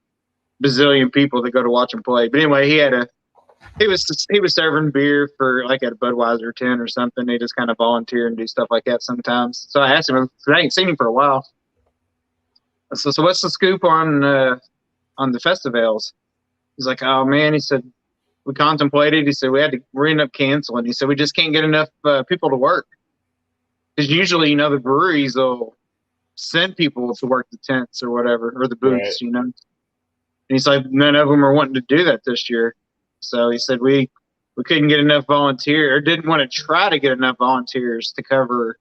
Speaker 2: bazillion people that go to watch him play. But anyway, he was serving beer for like at a Budweiser 10 or something. They just kind of volunteer and do stuff like that sometimes. So I asked him, I ain't seen him for a while. So what's the scoop on the festivals? He's like, oh man, he said, we contemplated. He said, we ended up canceling. He said, we just can't get enough people to work. Because usually, the breweries will send people to work the tents or whatever, or the booths, right. And he's like, none of them are wanting to do that this year. So he said, we couldn't get enough volunteers, or didn't want to try to get enough volunteers to cover,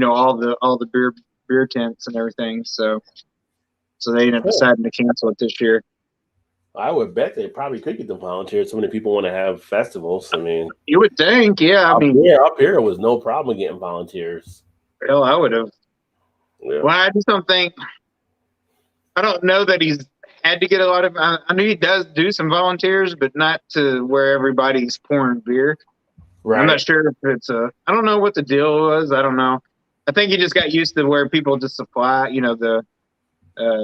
Speaker 2: all the beer tents and everything. So they ended up deciding to cancel it this year.
Speaker 1: I would bet they probably could get the volunteers. So many people want to have festivals. I mean,
Speaker 2: you would think, yeah.
Speaker 1: Up here it was no problem getting volunteers.
Speaker 2: Hell, I would have. Yeah. Well, I just don't think. I don't know that he's had to get a lot of. I know he does do some volunteers, but not to where everybody's pouring beer. Right. I'm not sure if it's I don't know what the deal was. I don't know. I think he just got used to where people just supply, the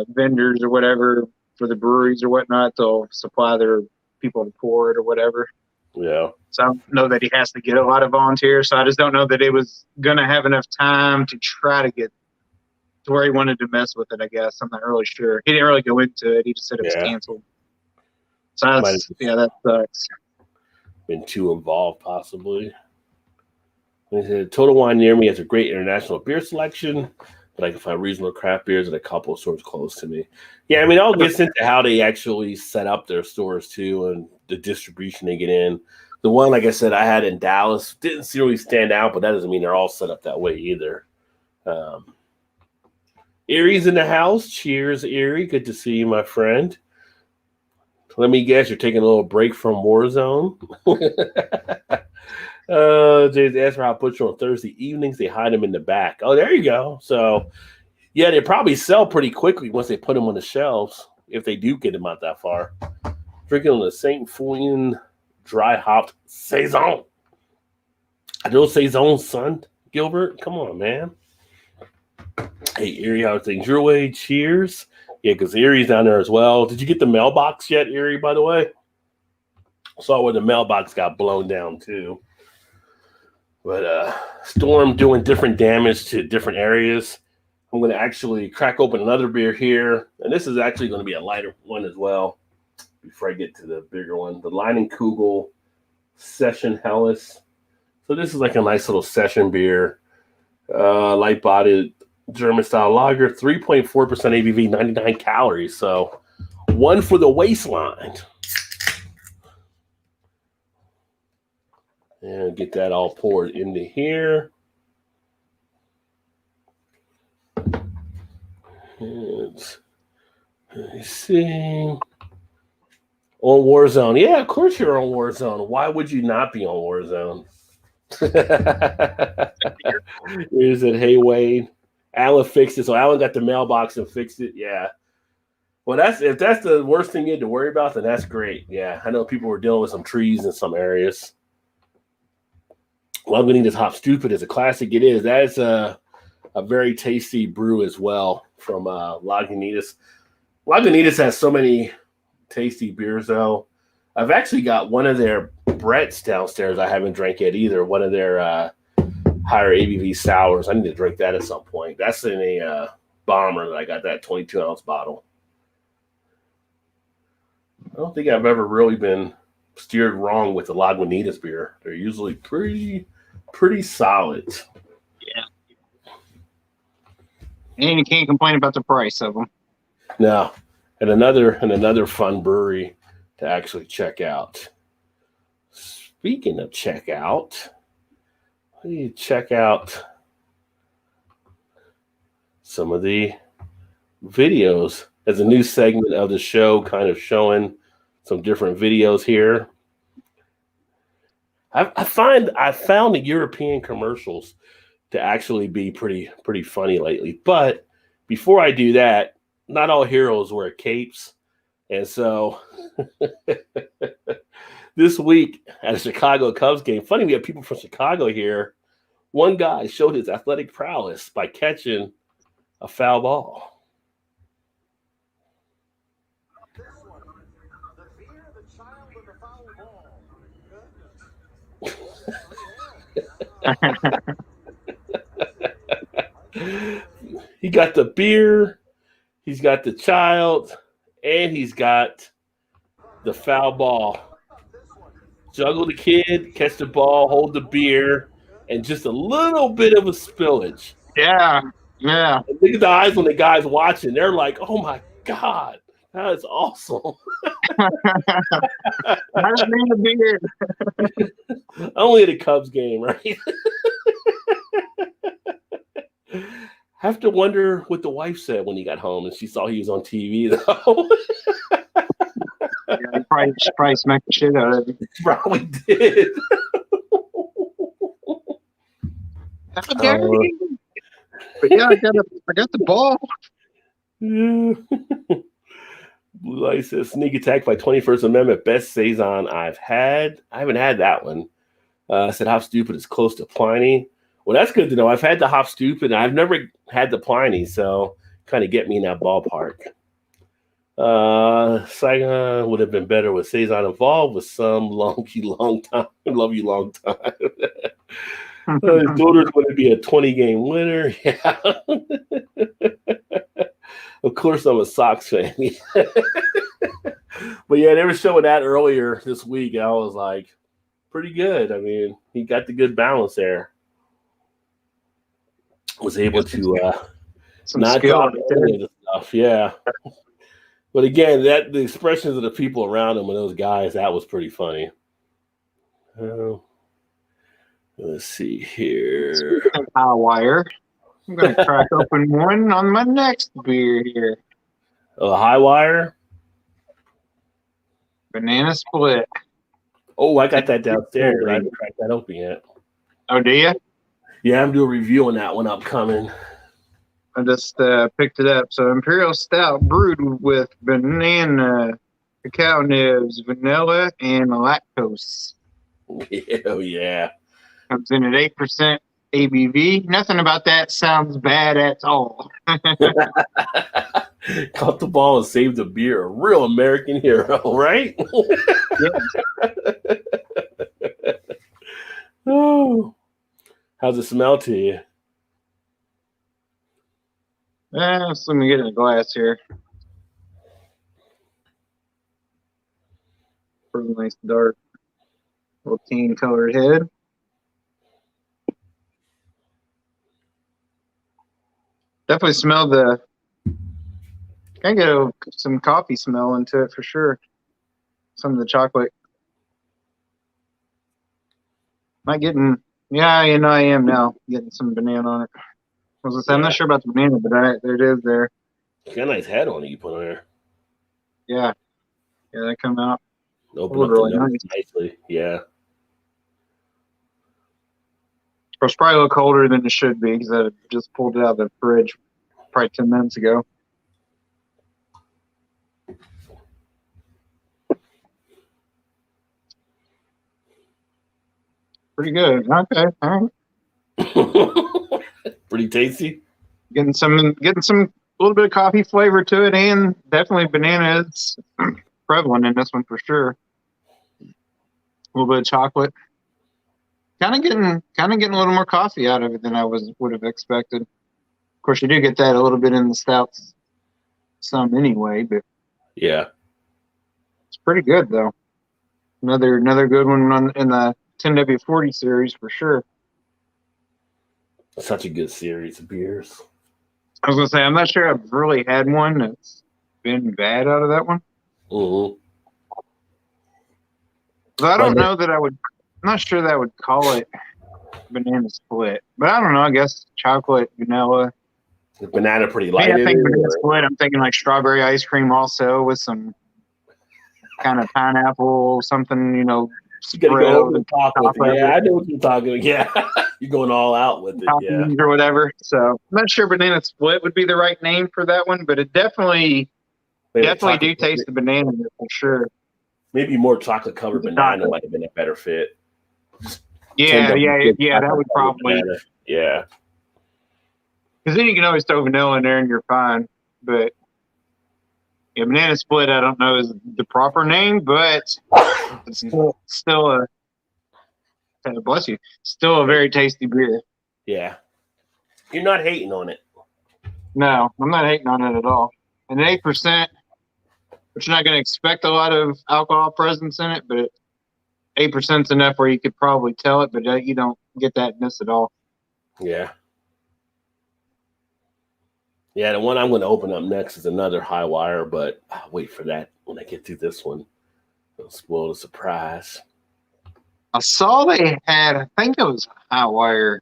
Speaker 2: vendors or whatever. For the breweries or whatnot, they'll supply their people to pour it or whatever.
Speaker 1: Yeah.
Speaker 2: So I don't know that he has to get a lot of volunteers. So I just don't know that it was going to have enough time to try to get to where he wanted to mess with it, I guess. I'm not really sure. He didn't really go into it. He just said it was canceled. So that sucks.
Speaker 1: Been too involved, possibly. He said, Total Wine near me has a great international beer selection. but I can find reasonable craft beers at a couple of stores close to me. Yeah, I mean, it all gets into how they actually set up their stores too, and the distribution they get in. The one, like I said, I had in Dallas didn't really stand out, but that doesn't mean they're all set up that way either. Erie's in the house. Cheers, Erie. Good to see you, my friend. Let me guess, you're taking a little break from Warzone. Jay's asked for how I put you on Thursday evenings. They hide them in the back. Oh, there you go. So, yeah, they probably sell pretty quickly once they put them on the shelves, if they do get them out that far. Drinking on the St. Fouin dry hopped Saison. I know Saison, son. Gilbert, come on, man. Hey, Erie, how are things your way? Cheers. Yeah, because Erie's down there as well. Did you get the mailbox yet, Erie, by the way? Saw where the mailbox got blown down, too. But storm doing different damage to different areas. I'm going to actually crack open another beer here. And this is actually going to be a lighter one as well before I get to the bigger one. The Leinenkugel Session Helles. So this is like a nice little session beer. Light-bodied German-style lager. 3.4% ABV, 99 calories. So one for the waistline. And get that all poured into here. Let me see. On Warzone. Yeah, of course you're on Warzone. Why would you not be on Warzone? Is it, hey, Wade? Alan fixed it. So Alan got the mailbox and fixed it. Yeah. Well, if that's the worst thing you had to worry about, then that's great. Yeah. I know people were dealing with some trees in some areas. Lagunitas Hop Stupid is a classic. It is. That is a very tasty brew as well from Lagunitas. Lagunitas has so many tasty beers, though. I've actually got one of their Brett's downstairs. I haven't drank yet either. One of their higher ABV sours. I need to drink that at some point. That's in a bomber that I got, that 22-ounce bottle. I don't think I've ever really been steered wrong with the Lagunitas beer. They're usually pretty solid.
Speaker 2: Yeah. And you can't complain about the price of them.
Speaker 1: No. And another fun brewery to actually check out. Speaking of check out, you check out some of the videos as a new segment of the show, kind of showing some different videos here. I found the European commercials to actually be pretty funny lately. But before I do that, not all heroes wear capes. And so this week at a Chicago Cubs game, funny, we have people from Chicago here. One guy showed his athletic prowess by catching a foul ball. He got the beer, he's got the child, and he's got the foul ball. Juggle the kid, catch the ball, hold the beer, and just a little bit of a spillage.
Speaker 2: Yeah.
Speaker 1: And look at the eyes when the guy's watching. They're like, oh my God, that is awesome.
Speaker 2: I don't mean the beer.
Speaker 1: Only at a Cubs game, right? Have to wonder what the wife said when he got home and she saw he was on TV, though.
Speaker 2: Yeah, he probably smacked the shit out of him.
Speaker 1: Probably did.
Speaker 2: But yeah, I got the ball.
Speaker 1: Yeah. Blue Light says sneak attack by 21st Amendment, best Saison I've had. I haven't had that one. Said Hop Stupid is close to Pliny. Well, that's good to know. I've had the Hop Stupid. I've never had the Pliny, so kind of get me in that ballpark. Saigon would have been better with Saison involved with some long time. Love you long time. His daughter's going to be a 20-game winner. Yeah. Of course, I'm a Sox fan. But yeah, they were showing that earlier this week. And I was like, pretty good. I mean, he got the good balance there. Was able to
Speaker 2: Some
Speaker 1: not
Speaker 2: skill.
Speaker 1: dropping any of the stuff. Yeah. But again, the expressions of the people around him and those guys, that was pretty funny. Let's see here.
Speaker 2: Speaking of high wire, I'm going to crack open one on my next beer here.
Speaker 1: A high wire?
Speaker 2: Banana Split.
Speaker 1: Oh, I got that downstairs. I haven't cracked that open yet.
Speaker 2: Oh, do you?
Speaker 1: Yeah, I'm doing a review on that one upcoming.
Speaker 2: I just picked it up. So Imperial Stout brewed with banana, cacao nibs, vanilla, and lactose.
Speaker 1: Oh, yeah.
Speaker 2: Comes in at 8% ABV. Nothing about that sounds bad at all.
Speaker 1: Caught the ball and saved the beer. A real American hero, right?
Speaker 2: Yeah.
Speaker 1: Oh, how's it smell to you?
Speaker 2: So let me get in a glass here. Pretty nice dark, little tan colored head. Definitely smell the. Can get some coffee smell into it for sure. Some of the chocolate. Not getting. Yeah, you know I am now getting some banana on it. I'm not sure about the banana, but there it is there.
Speaker 1: Got a nice head on it you put on there.
Speaker 2: Yeah. Yeah, that come out.
Speaker 1: Open up the nose nicely. Yeah.
Speaker 2: It's probably a little colder than it should be because I just pulled it out of the fridge probably 10 minutes ago. Pretty good. Okay. All
Speaker 1: right. Pretty tasty.
Speaker 2: Getting some a little bit of coffee flavor to it, and definitely banana is prevalent in this one for sure. A little bit of chocolate. Kind of getting a little more coffee out of it than I would have expected. Of course, you do get that a little bit in the stouts, some anyway, but
Speaker 1: yeah,
Speaker 2: it's pretty good though. Another good one in the 10W40 series for sure.
Speaker 1: Such a good series of beers.
Speaker 2: I was gonna say I'm not sure I've really had one that's been bad out of that one.
Speaker 1: Mm-hmm.
Speaker 2: But I don't know that I would. I'm not sure that I would call it banana split, but I don't know. I guess chocolate, vanilla.
Speaker 1: The banana pretty light.
Speaker 2: Yeah, I think banana split. I'm thinking like strawberry ice cream also with some kind of pineapple, something, you know.
Speaker 1: You gotta go over the top with it. Yeah, I know what you're talking about. Yeah, you're going all out with it. Yeah,
Speaker 2: or whatever. So I'm not sure banana split would be the right name for that one, but it definitely do taste the banana for sure.
Speaker 1: Maybe more chocolate covered banana might have been a better fit.
Speaker 2: Yeah, that would probably.
Speaker 1: Banana. Yeah.
Speaker 2: Because then you can always throw vanilla in there and you're fine. But yeah, banana split, I don't know is the proper name, but it's still a bless you. Still a very tasty beer.
Speaker 1: Yeah. You're not hating on it.
Speaker 2: No, I'm not hating on it at all. And 8%, but you're not going to expect a lot of alcohol presence in it, but 8% is enough where you could probably tell it, but you don't get that in this at all.
Speaker 1: Yeah. Yeah, the one I'm going to open up next is another high wire, but I'll wait for that when I get through this one. It'll spoil the surprise.
Speaker 2: I saw they had, I think it was high wire.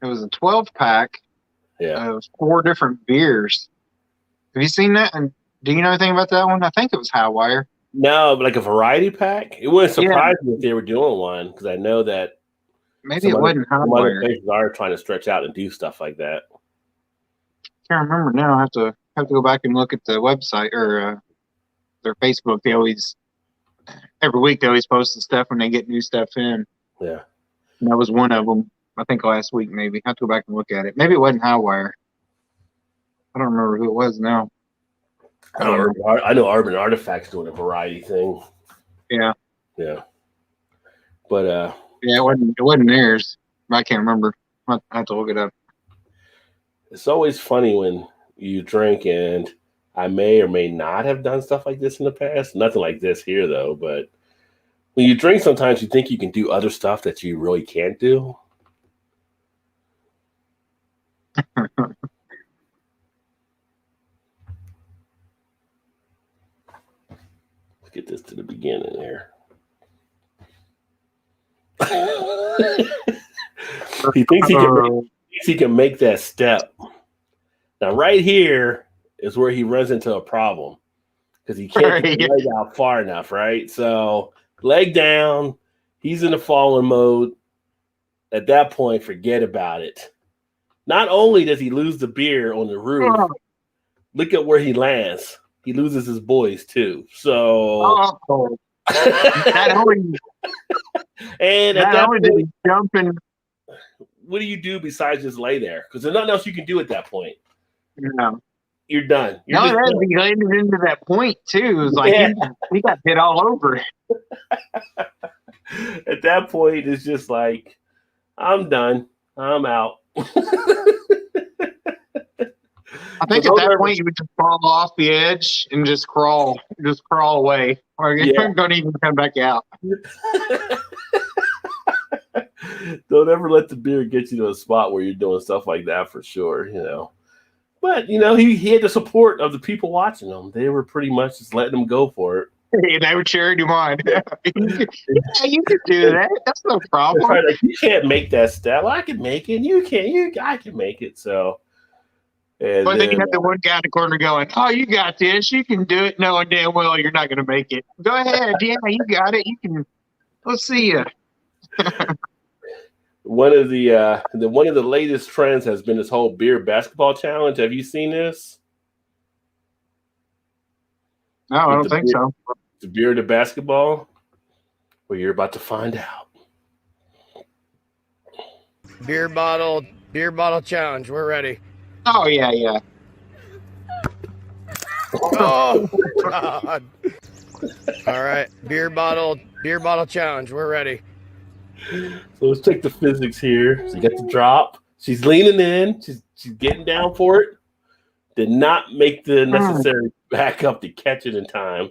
Speaker 2: It was a 12-pack of 4 different beers. Have you seen that? And do you know anything about that one? I think it was high wire.
Speaker 1: No, but like a variety pack. It wouldn't surprise me if they were doing one because I know that
Speaker 2: maybe it wasn't high wire.
Speaker 1: Other places are trying to stretch out and do stuff like that.
Speaker 2: Can't remember now. I have to go back and look at the website or their Facebook. They always every week they always post the stuff when they get new stuff in.
Speaker 1: Yeah,
Speaker 2: and that was one of them. I think last week maybe. I have to go back and look at it. Maybe it wasn't high wire. I don't remember who it was now.
Speaker 1: I know Urban Artifacts doing a variety thing.
Speaker 2: Yeah.
Speaker 1: But
Speaker 2: yeah, it wasn't theirs. I can't remember. I have to look it up.
Speaker 1: It's always funny when you drink, and I may or may not have done stuff like this in the past. Nothing like this here, though. But when you drink, sometimes you think you can do other stuff that you really can't do. get this to the beginning here. He thinks he can make that step. Now, right here is where he runs into a problem because he can't get the leg out far enough, right? So, leg down, he's in the falling mode. At that point, forget about it. Not only does he lose the beer on the roof, look at where he lands. He loses his boys too. So,
Speaker 2: not only
Speaker 1: and at that point,
Speaker 2: did he jump in.
Speaker 1: What do you do besides just lay there? Because there's nothing else you can do at that point.
Speaker 2: No.
Speaker 1: You're done.
Speaker 2: He landed into that point too. It was like he got hit all over.
Speaker 1: At that point, it's just like, I'm done. I'm out.
Speaker 2: I think at that point you would just fall off the edge and just crawl away, or you don't even come back out.
Speaker 1: Don't ever let the beer get you to a spot where you're doing stuff like that for sure, But he had the support of the people watching him. They were pretty much just letting him go for it.
Speaker 2: Hey, they were cheering him on. You can do that. That's no problem.
Speaker 1: Like, you can't make that step. Well, I can make it. You can't. I can make it. So.
Speaker 2: But then you have the one guy in the corner going, "Oh, you got this. You can do it." Knowing damn well you're not going to make it. Go ahead. Yeah, you got it. You can. We'll see you.
Speaker 1: One of the latest trends has been this whole beer basketball challenge. Have you seen this?
Speaker 2: No, I don't think so.
Speaker 1: The beer to basketball? Well, you're about to find out.
Speaker 3: Beer bottle challenge. We're ready.
Speaker 2: Oh yeah.
Speaker 3: Oh God! All right, beer bottle challenge. We're ready.
Speaker 1: So let's take the physics here. So you got the drop. She's leaning in. She's getting down for it. Did not make the necessary backup to catch it in time.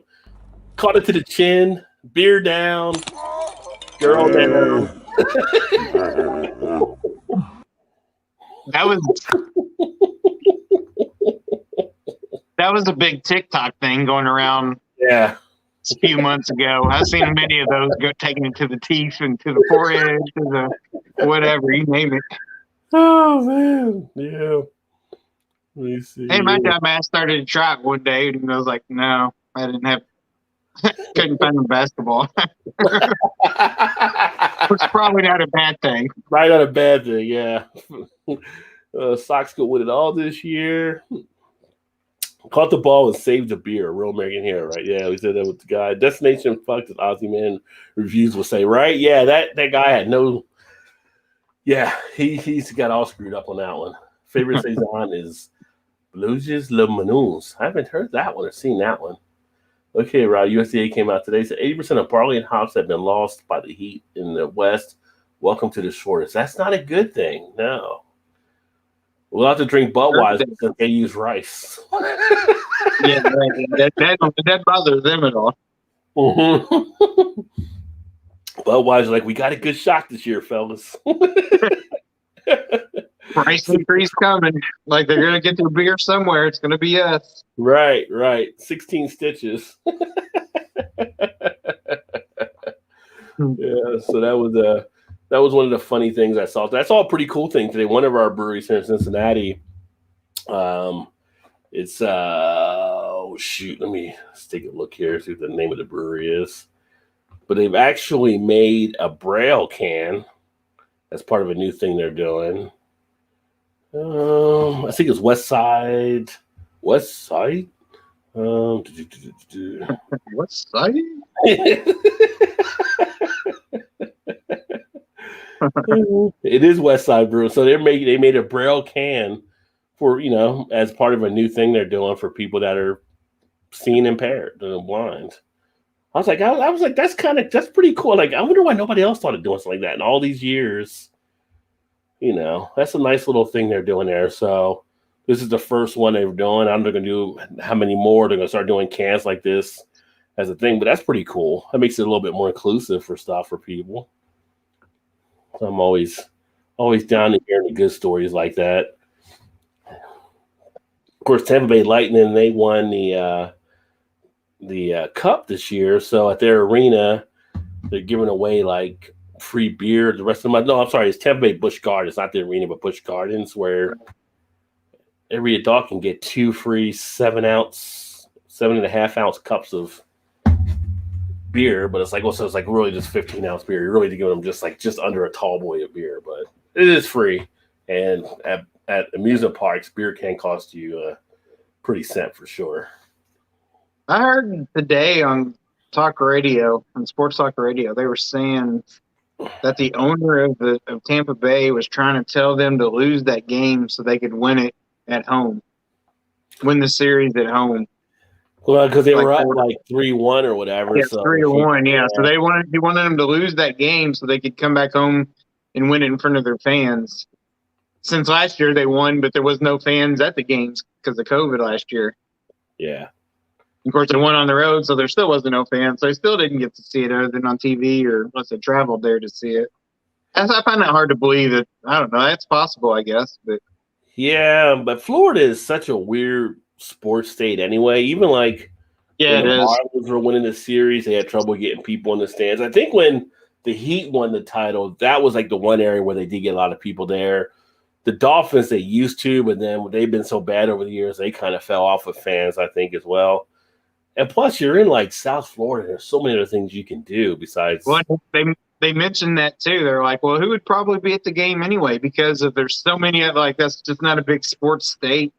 Speaker 1: Caught it to the chin. Beer down. Girl down.
Speaker 2: That was a big TikTok thing going around.
Speaker 1: Yeah.
Speaker 2: A few months ago. I've seen many of those taken into the teeth and to the forehead, to the whatever, you name it.
Speaker 1: Oh, man. Yeah. Let me see.
Speaker 2: Hey, my dumbass started a track one day, and I was like, no, I didn't have, couldn't find the basketball. It's probably not a bad thing.
Speaker 1: Right, not a bad thing, yeah. Sox go win it all this year. Caught the ball and saved the beer. Real American hero, right? Yeah, we said that with the guy. Destination fucked, as Aussie Man reviews will say, right? Yeah, that guy had no. Yeah, he's got all screwed up on that one. Favorite saison is Blues Le Manous. I haven't heard that one or seen that one. Okay, Rod. USDA came out today. Said 80% of barley and hops have been lost by the heat in the West. Welcome to the shortest. That's not a good thing. No. We'll have to drink Budweiser since they use rice.
Speaker 2: Yeah, that bothers them at all.
Speaker 1: Mm-hmm. Budweiser, like, we got a good shot this year, fellas.
Speaker 2: Price increase coming. Like, they're going to get their beer somewhere. It's going to be us.
Speaker 1: Right. 16 stitches. Yeah, so that was one of the funny things I saw. That's all a pretty cool thing today. One of our breweries here in Cincinnati, it's let's take a look here, see what the name of the brewery is. But they've actually made a Braille can as part of a new thing they're doing. I think it's West Side. West Side. It is West Side Brew. So they made a Braille can for, as part of a new thing they're doing for people that are seeing impaired and blind. I was like, that's pretty cool. Like, I wonder why nobody else thought of doing something like that in all these years. That's a nice little thing they're doing there. So this is the first one they're doing. I don't know they're going to do how many more. They're going to start doing cans like this as a thing, but that's pretty cool. That makes it a little bit more inclusive for people. So I'm always down to hearing the good stories like that. Of course, Tampa Bay Lightning, they won the cup this year. So at their arena, they're giving away like free beer the rest of the month. No, I'm sorry, it's Tampa Bay Busch Gardens, not the arena, but Busch Gardens, where every adult can get 2 free 7.5 ounce cups of beer. But it's like also it's like really just 15-ounce beer. You're really giving them just under a tall boy of beer, but it is free. And at amusement parks, beer can cost you a pretty cent for sure.
Speaker 2: I heard today on sports talk radio, they were saying that the owner of Tampa Bay was trying to tell them to lose that game so they could win it at home, win the series at home.
Speaker 1: Well, because they were up like 3-1 or whatever.
Speaker 2: Yeah, 3-1. Yeah, so he wanted them to lose that game so they could come back home and win it in front of their fans. Since last year they won, but there was no fans at the games because of COVID last year.
Speaker 1: Yeah.
Speaker 2: Of course, they won on the road, so there still wasn't no fans. So they still didn't get to see it other than on TV or unless they traveled there to see it. I find that hard to believe that. I don't know. That's possible, I guess. But
Speaker 1: yeah, but Florida is such a weird sports state anyway. Even like when the Marlins were winning the series, they had trouble getting people in the stands. I think when the Heat won the title, that was like the one area where they did get a lot of people there. The Dolphins, they used to, but then they've been so bad over the years, they kind of fell off with fans, I think, as well. And plus, you're in like South Florida. There's so many other things you can do besides.
Speaker 2: Well, they mentioned that too. They're like, well, who would probably be at the game anyway? Because there's so many that's just not a big sports state.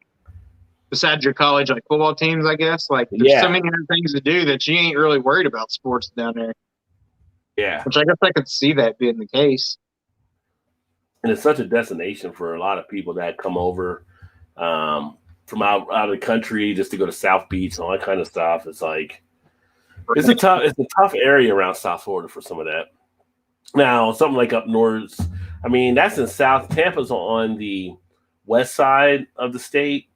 Speaker 2: Besides your college like football teams, I guess. Like there's so many other things to do that you ain't really worried about sports down there.
Speaker 1: Yeah,
Speaker 2: which I guess I could see that being the case.
Speaker 1: And it's such a destination for a lot of people that come over from out of the country just to go to South Beach and all that kind of stuff. It's like it's a tough area around South Florida for some of that. Now, something like up north, I mean, that's in South. Tampa's on the west side of the state.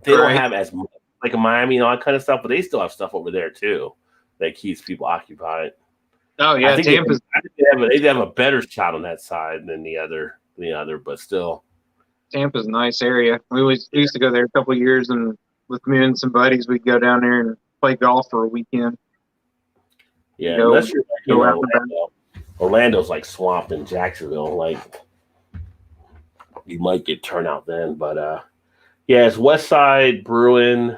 Speaker 1: They don't have as much like in Miami and all that kind of stuff, but they still have stuff over there too that keeps people occupied.
Speaker 2: Oh yeah, Tampa's.
Speaker 1: They have a better shot on that side than the other, but still.
Speaker 2: Tampa's a nice area. We used to go there a couple of years, and with me and some buddies, we'd go down there and play golf for a weekend.
Speaker 1: Yeah, unless you're Orlando's like swamped in Jacksonville. Like you might get turnout then, but yeah, it's West Side Brewing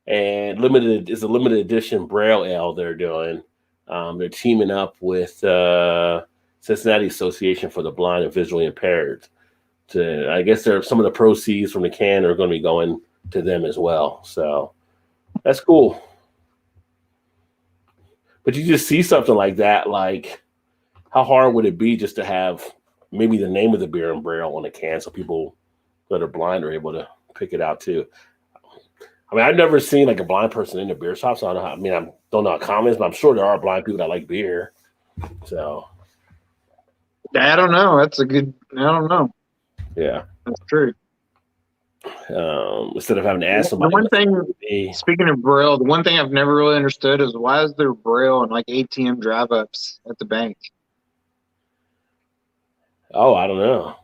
Speaker 1: and it's a limited edition Braille Ale they're doing. They're teaming up with Cincinnati Association for the Blind and Visually Impaired. I guess some of the proceeds from the can are going to be going to them as well. So that's cool. But you just see something like that, like how hard would it be just to have maybe the name of the beer in Braille on the can so people that are blind are able to pick it out too? I mean, I've never seen like a blind person in a beer shop, so I don't know. I don't know how common it is, but I'm sure there are blind people that like beer. So
Speaker 2: I don't know. I don't know.
Speaker 1: Yeah,
Speaker 2: that's true.
Speaker 1: Instead of having to ask somebody.
Speaker 2: The one thing, speaking of Braille, the one thing I've never really understood is why is there Braille and like ATM drive-ups at the bank?
Speaker 1: Oh, I don't know.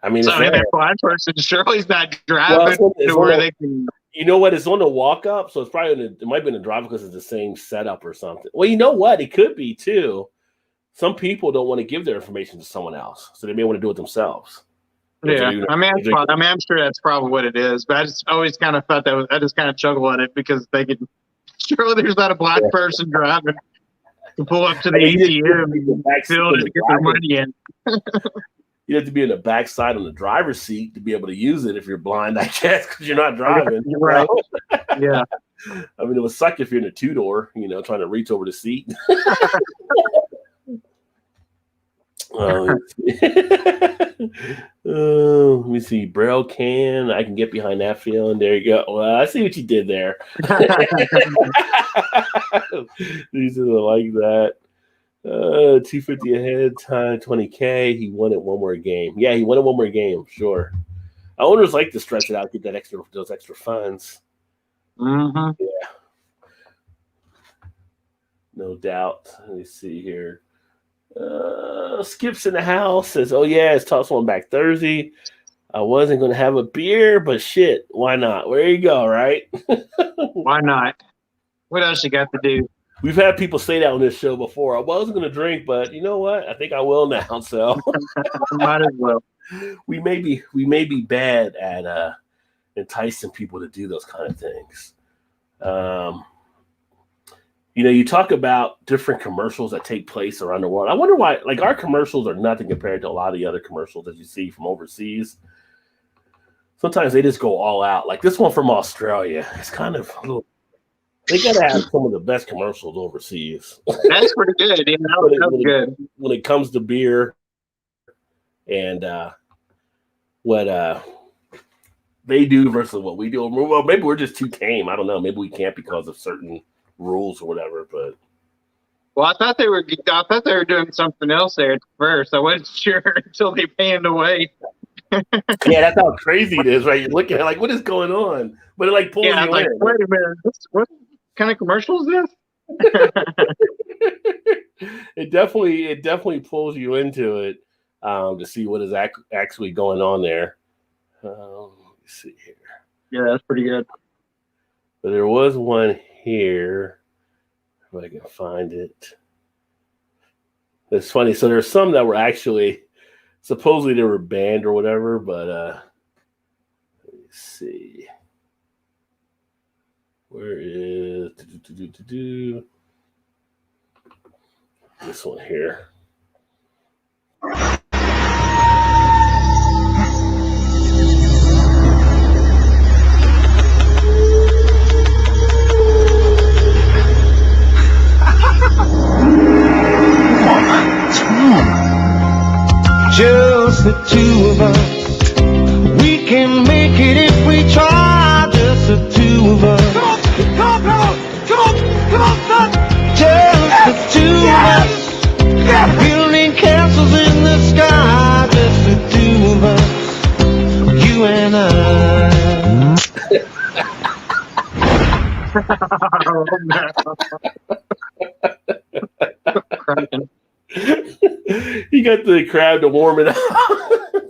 Speaker 1: I mean,
Speaker 2: that blind person surely is not driving to where they can.
Speaker 1: You know what? It's on the walk up, so it's probably it might be in the drive because it's the same setup or something. Well, you know what? It could be too. Some people don't want to give their information to someone else, so they may want to do it themselves.
Speaker 2: Yeah, I'm sure that's probably what it is. But I just always kind of thought I just kind of chuckle at it because they could. Surely there's not a blind person driving to pull up to the ATM and fill to get their money in.
Speaker 1: You have to be in the back side on the driver's seat to be able to use it if you're blind, I guess, because you're not driving.
Speaker 2: Right. Yeah.
Speaker 1: I mean, it would suck if you're in a two-door, trying to reach over the seat. Let me see. Braille can. I can get behind that feeling. There you go. Well, I see what you did there. These are like that. 250 ahead, time 20K. He won it one more game. Yeah, he won it one more game. Sure. Owners like to stretch it out, get those extra funds.
Speaker 2: Mm-hmm.
Speaker 1: Yeah. No doubt. Let me see here. Skip's in the house says, "Oh yeah, it's toss one back Thursday. I wasn't going to have a beer, but shit, why not? Where you go, right?
Speaker 2: Why not? What else you got to do?
Speaker 1: We've had people say that on this show before. I wasn't going to drink, but you know what? I think I will now. So
Speaker 2: might as well.
Speaker 1: We may be bad at enticing people to do those kind of things. You talk about different commercials that take place around the world. I wonder why, like, our commercials are nothing compared to a lot of the other commercials that you see from overseas. Sometimes they just go all out. Like this one from Australia. It's kind of they got to have some of the best commercials overseas.
Speaker 2: That's pretty good. Yeah, that was good.
Speaker 1: When it comes to beer and what they do versus what we do. Well, maybe we're just too tame. I don't know. Maybe we can't because of certain rules or whatever. But
Speaker 2: I thought they were doing something else there at first. I wasn't sure until they panned away.
Speaker 1: Yeah, that's how crazy it is, right? You're looking at like, what is going on? But it like pulls you in.
Speaker 2: Like, wait a minute, what kind of commercial is this?
Speaker 1: It definitely pulls you into it to see what is actually going on there. Let me see here.
Speaker 2: Yeah, that's pretty good.
Speaker 1: But there was one here, if I can find it. It's funny. So there's some that were actually supposedly they were banned or whatever, but let me see. Where is this one here?
Speaker 4: Just the two of us. We can make it if we try. Just the two of us. Come on, son. Just the two of us. Building castles in the sky. Just the two of us. You and I.
Speaker 1: You got the crab to warm it up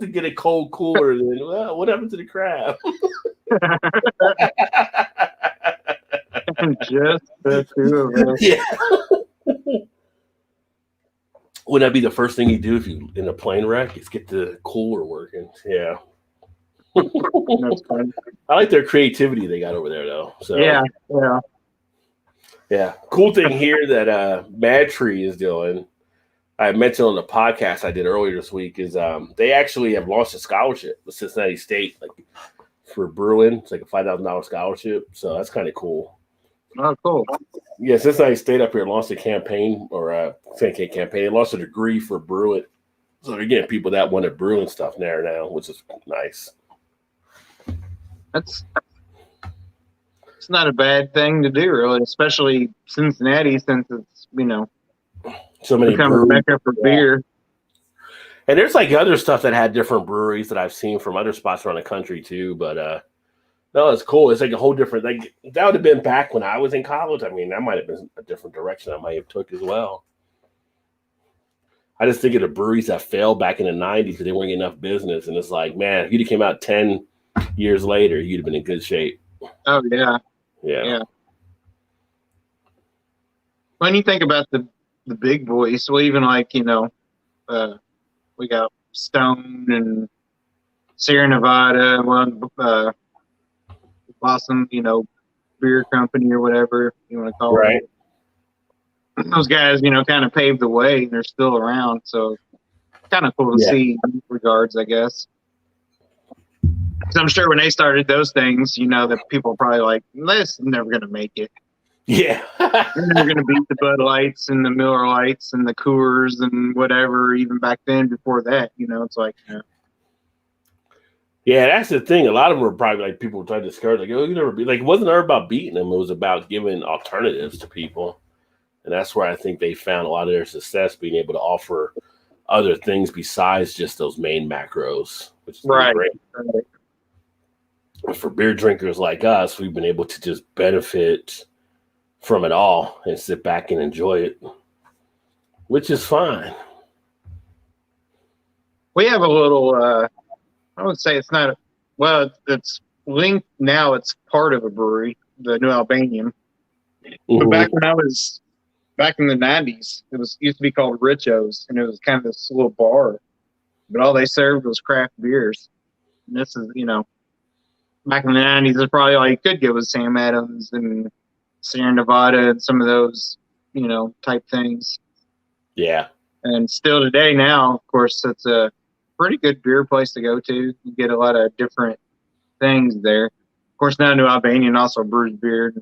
Speaker 1: to get it cold cooler. Then, well, what happened to the crab?
Speaker 2: Just the two of us.
Speaker 1: Yeah. Wouldn't that be the first thing you do if you in a plane wreck? Is get the cooler working. Yeah.
Speaker 2: That's fun.
Speaker 1: I like their creativity they got over there, though. So
Speaker 2: yeah.
Speaker 1: Cool thing here that Mad Tree is doing. I mentioned on the podcast I did earlier this week is they actually have launched a scholarship with Cincinnati State, like for brewing. It's like a $5,000 scholarship, so that's kind of cool.
Speaker 2: Oh, cool.
Speaker 1: Yeah, Cincinnati State up here launched a campaign, or campaign. They launched a degree for brewing, so they're getting people that want to brew and stuff there now, which is nice.
Speaker 2: It's not a bad thing to do, really, especially Cincinnati, since it's
Speaker 1: so many
Speaker 2: become Mecca for beer.
Speaker 1: And there's like other stuff that had different breweries that I've seen from other spots around the country too. But no, it's cool. It's like a whole different, like that would have been back when I was in college. I mean, that might have been a different direction I might have took as well. I just think of the breweries that failed back in the 90s because they weren't getting enough business. And it's like, man, if you'd have came out 10 years later, you'd have been in good shape.
Speaker 2: Oh, yeah.
Speaker 1: Yeah.
Speaker 2: When you think about the big boys, well, even like, we got Stone and Sierra Nevada, Blossom, beer company or whatever you want to call
Speaker 1: it.
Speaker 2: Those guys, kind of paved the way and they're still around. So kind of cool to see in these regards, I guess. So I'm sure when they started those things, that people are probably like, this is never going to make it.
Speaker 1: Yeah.
Speaker 2: They're never going to beat the Bud Lights and the Miller Lights and the Coors and whatever, even back then before that, it's like,
Speaker 1: Yeah, that's the thing. A lot of them were probably like people were trying to discourage, like, oh, you never be like, it wasn't ever about beating them. It was about giving alternatives to people. And that's where I think they found a lot of their success, being able to offer other things besides just those main macros, which is great.
Speaker 2: Right.
Speaker 1: For beer drinkers like us, we've been able to just benefit from it all and sit back and enjoy it, which is fine.
Speaker 2: We have a little, I would say it's not, it's linked now. It's part of a brewery, the New Albanian. But back in the 90s, it used to be called Richo's, and it was kind of this little bar. But all they served was craft beers. And this is, back in the 90s, it's probably all you could get was Sam Adams and Sierra Nevada and some of those, type things.
Speaker 1: Yeah.
Speaker 2: And still today now, of course, it's a pretty good beer place to go to. You get a lot of different things there. Of course, now New Albanian also brews beer.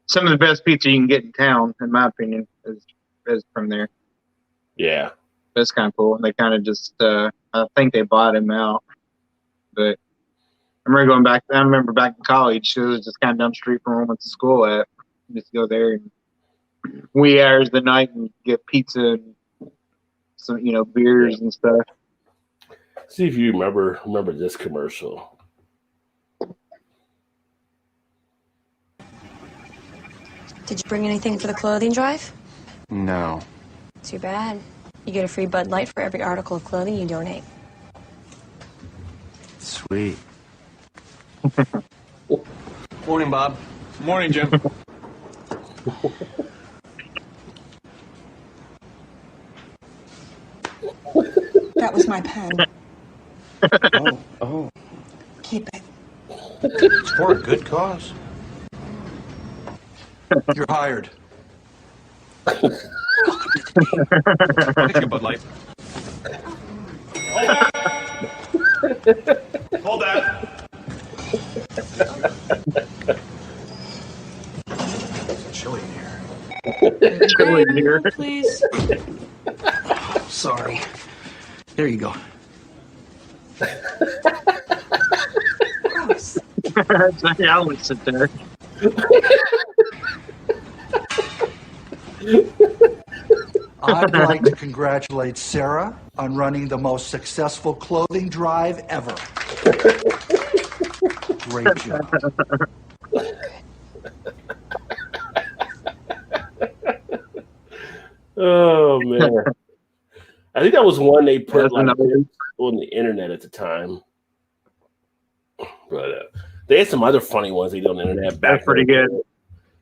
Speaker 2: Some of the best pizza you can get in town, in my opinion, is from there.
Speaker 1: Yeah.
Speaker 2: That's kind of cool. And they kind of just, I think they bought him out. But I remember back in college, it was just kind of down the street from where I went to school at. Just go there and wee hours of the night and get pizza and some, beers and stuff.
Speaker 1: See if you remember this commercial.
Speaker 5: Did you bring anything for the clothing drive?
Speaker 6: No.
Speaker 5: Too bad. You get a free Bud Light for every article of clothing you donate.
Speaker 6: Sweet.
Speaker 7: Morning, Bob.
Speaker 8: Morning, Jim.
Speaker 9: That was my pen.
Speaker 6: Oh.
Speaker 9: Keep it.
Speaker 7: It's for a good cause.
Speaker 8: You're hired.
Speaker 7: Thank you, Bud Light. Hold that. It's chilly in here.
Speaker 2: Chilly in here.
Speaker 9: Please.
Speaker 7: Sorry. There you go.
Speaker 9: Gross.
Speaker 2: I would sit there.
Speaker 10: I'd like to congratulate Sarah on running the most successful clothing drive ever. Great job.
Speaker 1: Oh man. I think that was one they put on the internet at the time. But they had some other funny ones they did on the internet back.
Speaker 2: That's pretty good.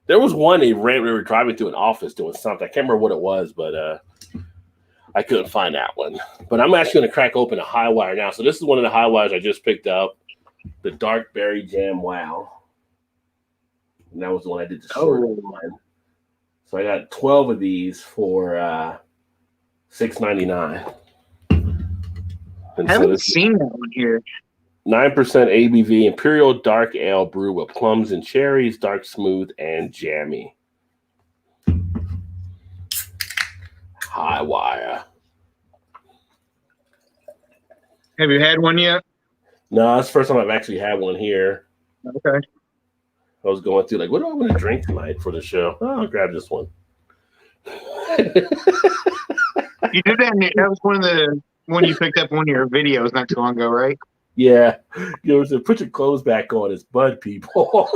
Speaker 1: There was one they were driving through an office doing something. I can't remember what it was, but I couldn't find that one. But I'm actually going to crack open a high wire now. So this is one of the high wires I just picked up, the Dark Berry Jam Wow. And that was the one I did the short one. So I got 12 of these for $6.99.
Speaker 2: I haven't seen that one here.
Speaker 1: 9% ABV Imperial Dark Ale brew with plums and cherries, dark, smooth, and jammy. High wire.
Speaker 2: Have you had one yet?
Speaker 1: No, that's the first time I've actually had one here.
Speaker 2: Okay.
Speaker 1: I was going through like, what do I want to drink tonight for the show? Oh, I'll grab this one.
Speaker 2: You did that. That was one you picked up in one of your videos not too long ago, right?
Speaker 1: Yeah. You know, put your clothes back on. It's Bud, people.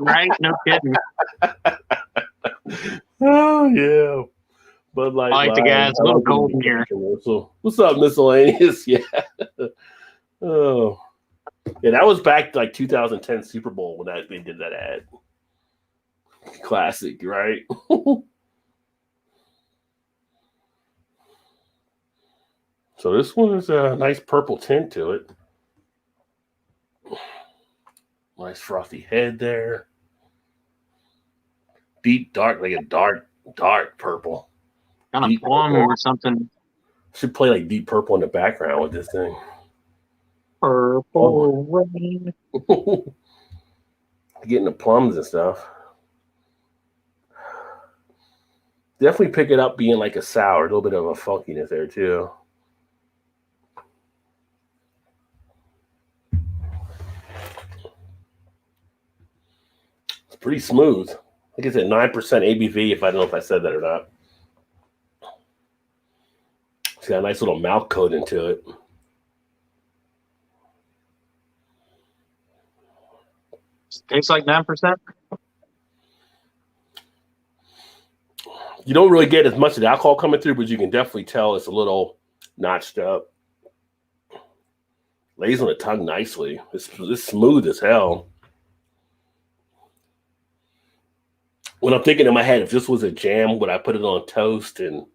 Speaker 2: Right? No kidding.
Speaker 1: Oh, yeah. Bud Light.
Speaker 2: I like the guys. A little cold in here.
Speaker 1: What's up, miscellaneous? Yeah. Oh. Yeah, that was back like 2010 Super Bowl when they did that ad. Classic, right? So this one is a nice purple tint to it. Nice frothy head there. Deep dark, like a dark purple.
Speaker 2: Kind of plum or something.
Speaker 1: Should play like Deep Purple in the background with this thing.
Speaker 2: Purple rain.
Speaker 1: Getting the plums and stuff. Definitely pick it up being like a sour, a little bit of a funkiness there too. It's pretty smooth. I think it's at 9% ABV, if I don't know if I said that or not. It's got a nice little mouth coating to it.
Speaker 2: Tastes like 9%.
Speaker 1: You don't really get as much of the alcohol coming through, but you can definitely tell it's a little notched up. Lays on the tongue nicely. It's smooth as hell. when I'm thinking in my head, if this was a jam, would I put it on toast? And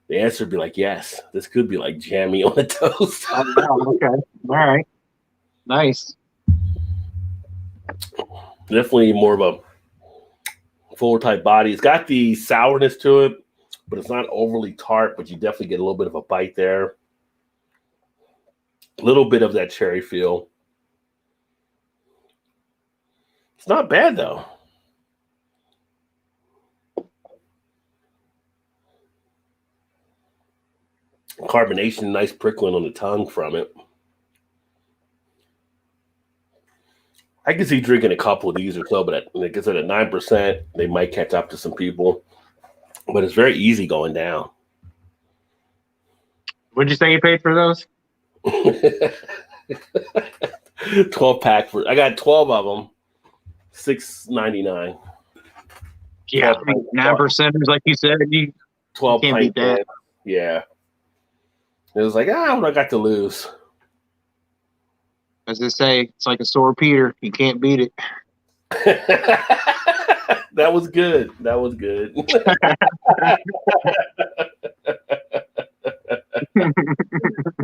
Speaker 1: the answer would be like, yes, this could be like jammy on a toast.
Speaker 2: Oh, wow. Okay. All right. Nice.
Speaker 1: Definitely more of a full type body. It's got the sourness to it, but it's not overly tart, but you definitely get a little bit of a bite there. A little bit of that cherry feel. It's not bad though. Carbonation, nice prickling on the tongue from it. I can see drinking a couple of these or so, but like I said, at 9%, they might catch up to some people. But it's very easy going down.
Speaker 2: What'd you say you paid for those?
Speaker 1: 12 pack for. I got 12 of them. $6.99.
Speaker 2: Yeah, 9%, like you said. You
Speaker 1: 12
Speaker 2: can't beat that.
Speaker 1: Yeah. It was like, what I got to lose.
Speaker 2: As they say, it's like a sore Peter. You can't beat it.
Speaker 1: That was good. That was good.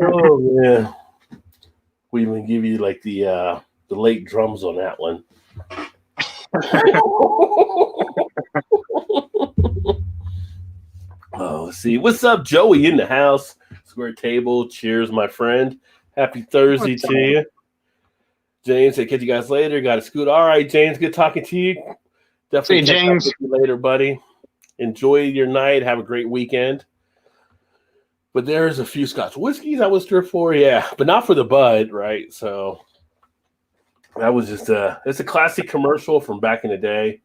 Speaker 1: Oh man. We even give you like the late drums on that one. Oh, let's see. What's up, Joey in the house? Square table. Cheers, my friend. Happy Thursday to you. James said, catch you guys later. Got to scoot. All right, James. Good talking to you. Definitely
Speaker 2: see you, James.
Speaker 1: You later, buddy. Enjoy your night. Have a great weekend. But there's a few Scotch whiskeys I was stir for, yeah, but not for the bud, right? So that was just it's a classic commercial from back in the day.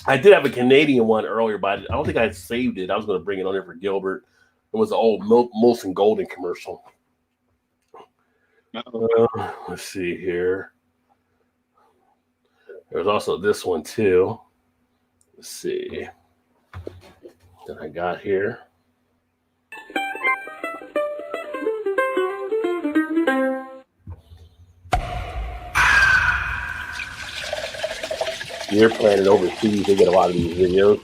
Speaker 1: I did have a Canadian one earlier, but I don't think I saved it. I was going to bring it on there for Gilbert. It was the old Molson Golden commercial. Let's see here. There's also this one too. Let's see that I got here. You're planning overseas. They get a lot of these videos.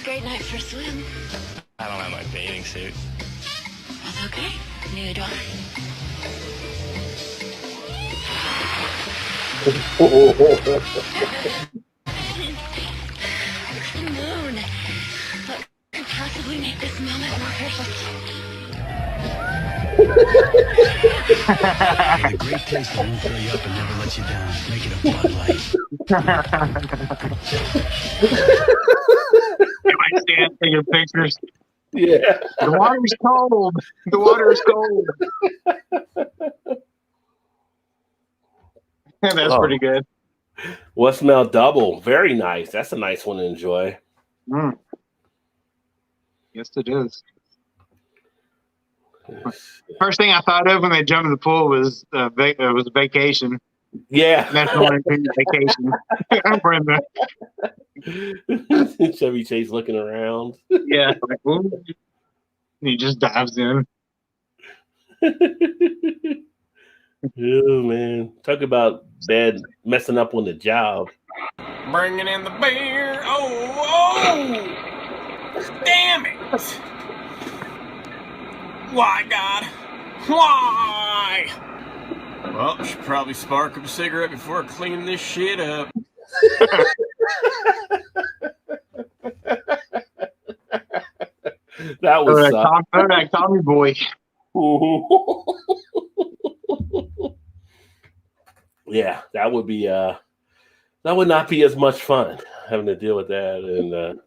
Speaker 5: Great night for a swim.
Speaker 3: I don't have my bathing suit.
Speaker 5: That's okay. Neither do I. The moon. What could possibly make this moment more perfect?
Speaker 7: A great taste that won't fill you up and never let you down. Make it a Bud Light.
Speaker 2: I stand taking pictures.
Speaker 1: Yeah.
Speaker 2: The water's cold. The water is cold. That's pretty good.
Speaker 1: Westmail Double. Very nice. That's a nice one to enjoy.
Speaker 2: Mm. Yes, it is. First thing I thought of when they jumped in the pool was vacation.
Speaker 1: Yeah.
Speaker 2: National Vacation. Brenda.
Speaker 1: Chevy Chase looking around.
Speaker 2: Yeah. Like, ooh. He just dives in.
Speaker 1: Oh, man. Talk about bad messing up on the job.
Speaker 3: Bringing in the beer. Oh! Damn it! Why, God? Why? Well, I should probably spark up a cigarette before I clean this shit up.
Speaker 1: That was
Speaker 2: Tommy boy.
Speaker 1: Yeah, that would be that would not be as much fun having to deal with that. And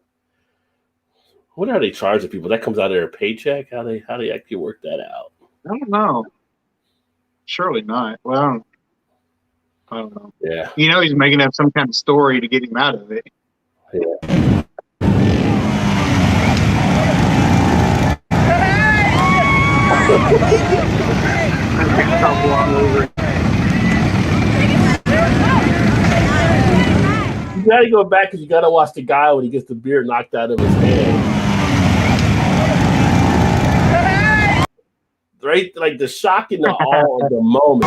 Speaker 1: what are they charging people? That comes out of their paycheck? How they actually work that out?
Speaker 2: I don't know. Surely not. Well, I don't know.
Speaker 1: Yeah.
Speaker 2: You know he's making up some kind of story to get him out of it.
Speaker 1: Yeah. You gotta go back because you gotta watch the guy when he gets the beer knocked out of his hand. Right? Like the shock and the awe of the moment.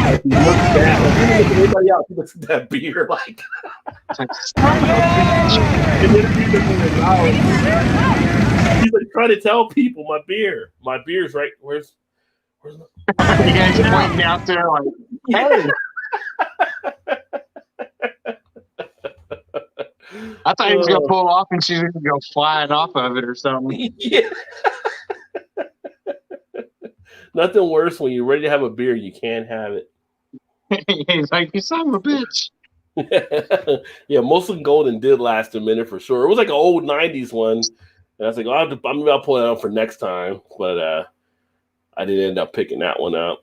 Speaker 1: He looks back. Like, he didn't look at anybody else. He looks at that beer like. And then he's like trying to tell people my beer's right. Where's
Speaker 2: you guys pointing out there like, hey. I thought he was gonna pull off and she's gonna go flying off of it or something.
Speaker 1: Yeah. Nothing worse when you're ready to have a beer, you can't have it.
Speaker 2: He's like, you son of a bitch.
Speaker 1: Yeah, Molson Golden did last a minute for sure. It was like an old 90s one. And I was like, I'm going to pull it out for next time. But I didn't end up picking that one up.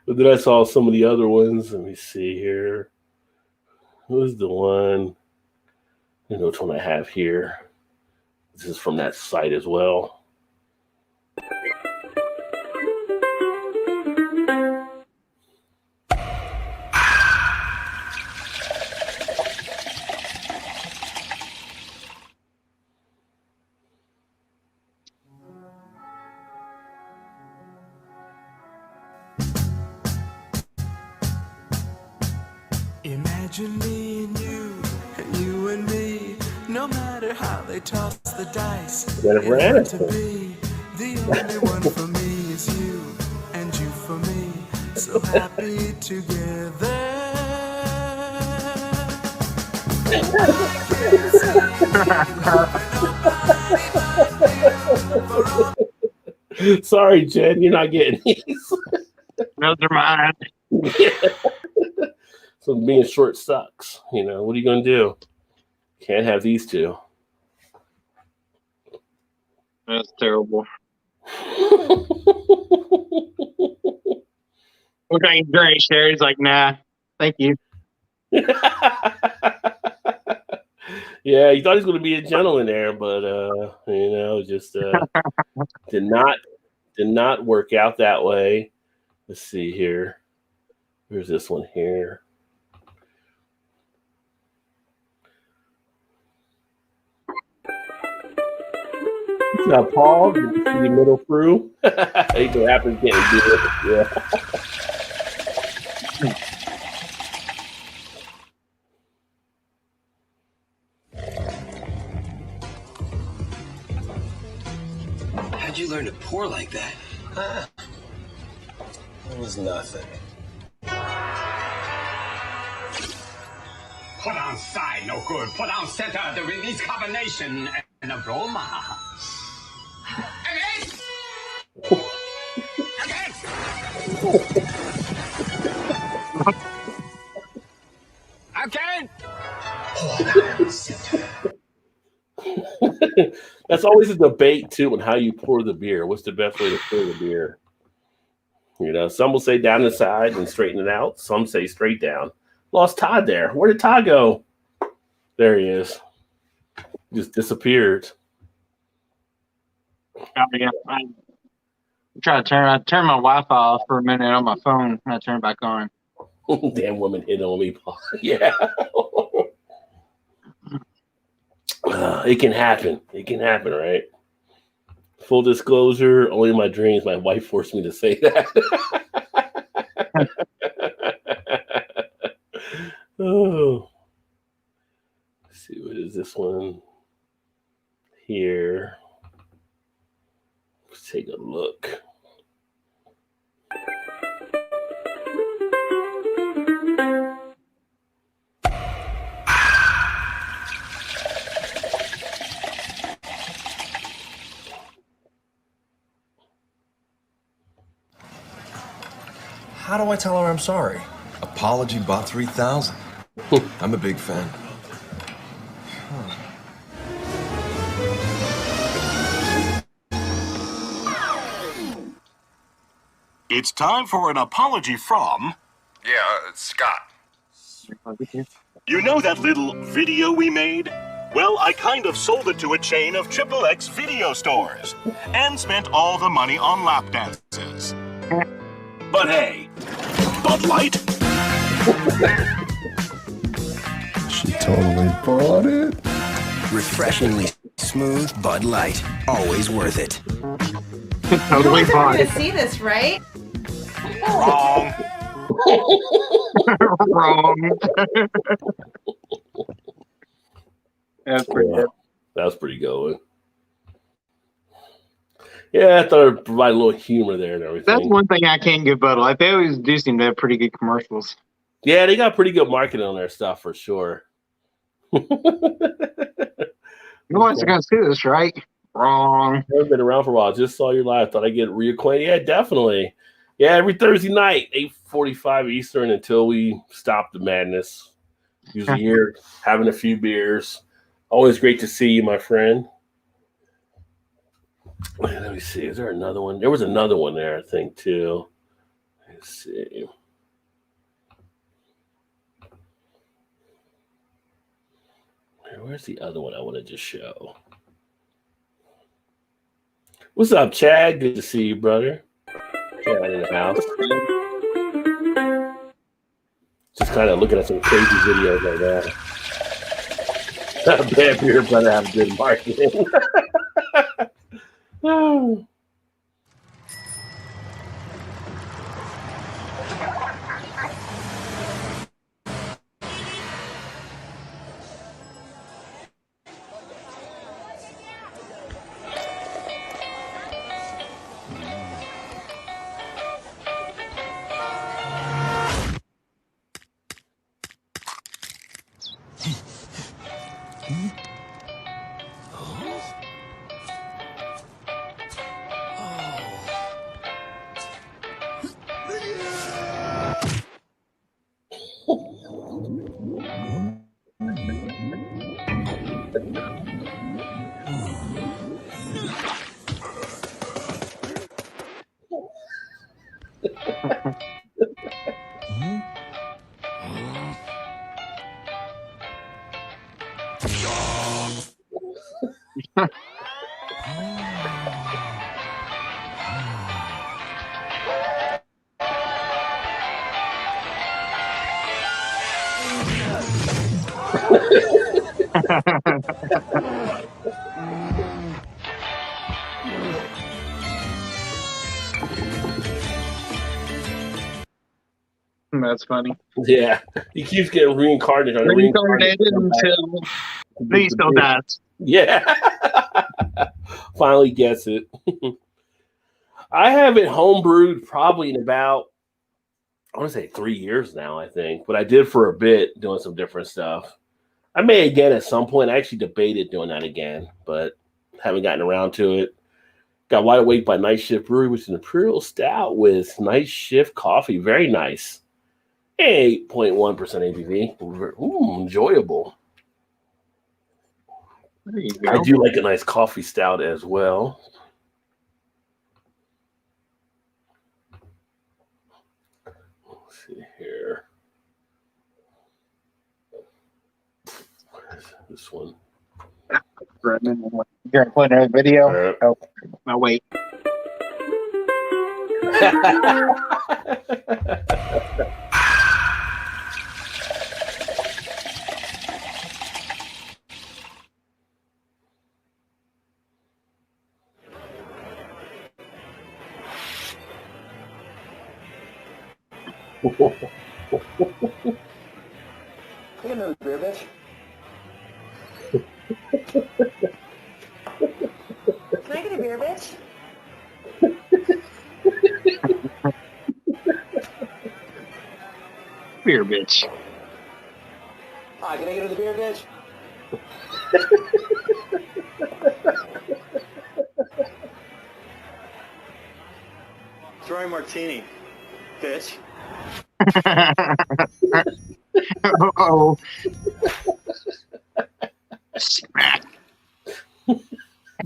Speaker 1: But then I saw some of the other ones. Let me see here. Who's the one? I know which one I have here. This is from that site as well.
Speaker 6: Imagine me and you and me, no matter how they toss the dice.
Speaker 1: Jennifer Aniston.
Speaker 6: The only one for me is you, and you for me, so happy together.
Speaker 1: Sorry, Jen, you're not getting these.
Speaker 2: Those are mine.
Speaker 1: Yeah. So being short sucks. You know, what are you going to do? Can't have these two.
Speaker 2: That's terrible. Look like gray Sherry's like, nah, thank you.
Speaker 1: Yeah, he thought he was going to be a gentleman there, but you know, just did not work out that way. Let's see here. Here's this one here. Paul, did you see the middle through? It could happen, can't do it. Yeah.
Speaker 7: How'd you learn to pour like that?
Speaker 3: It was nothing.
Speaker 8: Put on side, no good. Put on center, the release combination and aroma. Again! Again! Again!
Speaker 1: That's always a debate too on how you pour the beer. What's the best way to pour the beer? You know, some will say down the side and straighten it out. Some say straight down. Lost Todd there. Where did Todd go? There he is. Just disappeared.
Speaker 2: Oh, yeah. I try to turn my Wi-Fi off for a minute on my phone and I turn it back on.
Speaker 1: Damn woman hit on me. Yeah. It can happen. It can happen, right? Full disclosure, only in my dreams, my wife forced me to say that. Oh. Let's see, what is this one here? Let's take a look.
Speaker 11: How do I tell her I'm sorry? Apology bought 3,000. I'm a big fan.
Speaker 12: It's time for an apology from...
Speaker 13: Yeah, it's Scott.
Speaker 12: You know that little video we made? Well, I kind of sold it to a chain of XXX video stores and spent all the money on lap dances. But hey, Bud Light?
Speaker 14: She totally bought it.
Speaker 7: Refreshingly smooth Bud Light. Always worth it.
Speaker 2: Totally
Speaker 14: We're
Speaker 2: fine.
Speaker 14: going to see this, right?
Speaker 2: Wrong. Wrong. That's pretty good.
Speaker 1: That was pretty good. Yeah, I thought it'd provide a little humor there and everything.
Speaker 2: That's one thing I can't give Bud Light. They always do seem to have pretty good commercials.
Speaker 1: Yeah, they got pretty good marketing on their stuff for sure.
Speaker 2: You guys are going to see this, right? Wrong.
Speaker 1: I've been around for a while. Just saw your live. Thought I'd get reacquainted. Yeah, definitely. Yeah, every Thursday night, 8:45 Eastern until we stop the madness. Usually here, having a few beers. Always great to see you, my friend. Let me see. Is there another one? There was another one there, I think, too. Let's see. Where's the other one I want to just show? What's up, Chad? Good to see you, brother. Chad in the house. Just kind of looking at some crazy videos like that. Bad beer, brother, have good marketing. Oh.
Speaker 2: That's funny.
Speaker 1: Yeah, he keeps getting reincarnated.
Speaker 2: Reincarnated until he still dies.
Speaker 1: Yeah, finally gets it. I haven't homebrewed probably in about, I want to say 3 years now, I think, but I did for a bit doing some different stuff. I may again at some point. I actually debated doing that again, but haven't gotten around to it. Got Wide Awake by Night Shift Brewery, which is an Imperial Stout with Night Shift coffee. Very nice. 8.1% ABV. Ooh, enjoyable.
Speaker 2: There you go.
Speaker 1: I do like a nice coffee stout as well. Let's see here. Where's this one?
Speaker 2: You're going to play another video? Oh, no, wait.
Speaker 15: Can I get another beer, bitch?
Speaker 14: Can I get a beer, bitch?
Speaker 2: Beer, bitch.
Speaker 15: Hi, can I get another beer, bitch? Strawberry martini, bitch.
Speaker 2: Oh. Smack.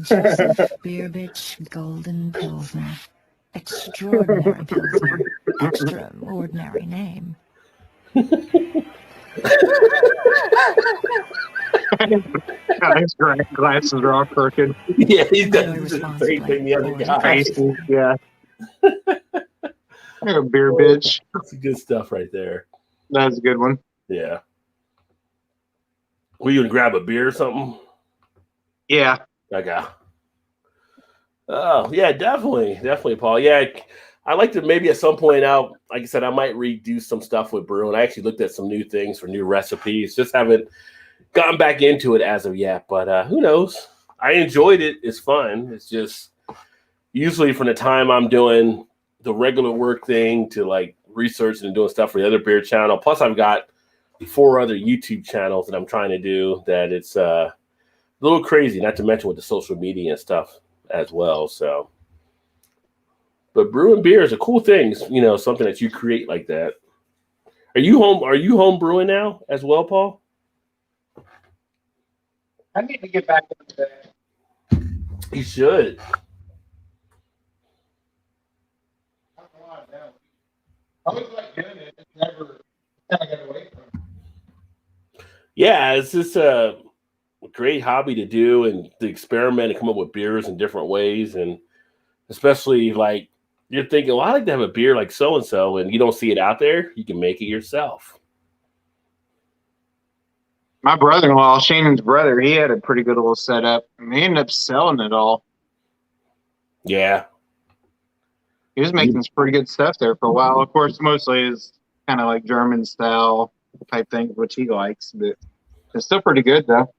Speaker 16: Joseph Beer Bitch Golden Pilsner. Extraordinary Pilsner. Extraordinary name.
Speaker 2: His glasses are all crooked.
Speaker 1: Yeah, he's got the same thing the other guy.
Speaker 2: Yeah. A beer, bitch.
Speaker 1: That's good stuff right there.
Speaker 2: That's a good one.
Speaker 1: Yeah. Were you gonna grab a beer or something?
Speaker 2: Yeah.
Speaker 1: Okay. Oh yeah, definitely, Paul. Yeah, I like to maybe at some point out. Like I said, I might redo some stuff with brewing. I actually looked at some new things for new recipes. Just haven't gotten back into it as of yet. But who knows? I enjoyed it. It's fun. It's just usually from the time I'm doing the regular work thing to like researching and doing stuff for the other beer channel. Plus, I've got 4 other YouTube channels that I'm trying to do. That it's a little crazy. Not to mention with the social media and stuff as well. So, but brewing beer is a cool thing. Something that you create like that. Are you home brewing now as well, Paul?
Speaker 2: I need to get back into that.
Speaker 1: You should.
Speaker 2: I always like doing it. It's never kind of got away from it.
Speaker 1: Yeah, it's just a great hobby to do and to experiment and come up with beers in different ways. And especially like you're thinking, well, I like to have a beer like so-and-so, and you don't see it out there, you can make it yourself.
Speaker 2: My brother-in-law, Shannon's brother, he had a pretty good little setup. And he ended up selling it all.
Speaker 1: Yeah.
Speaker 2: He was making some pretty good stuff there for a while. Of course, mostly is kind of like German style type thing, which he likes, but it's still pretty good though.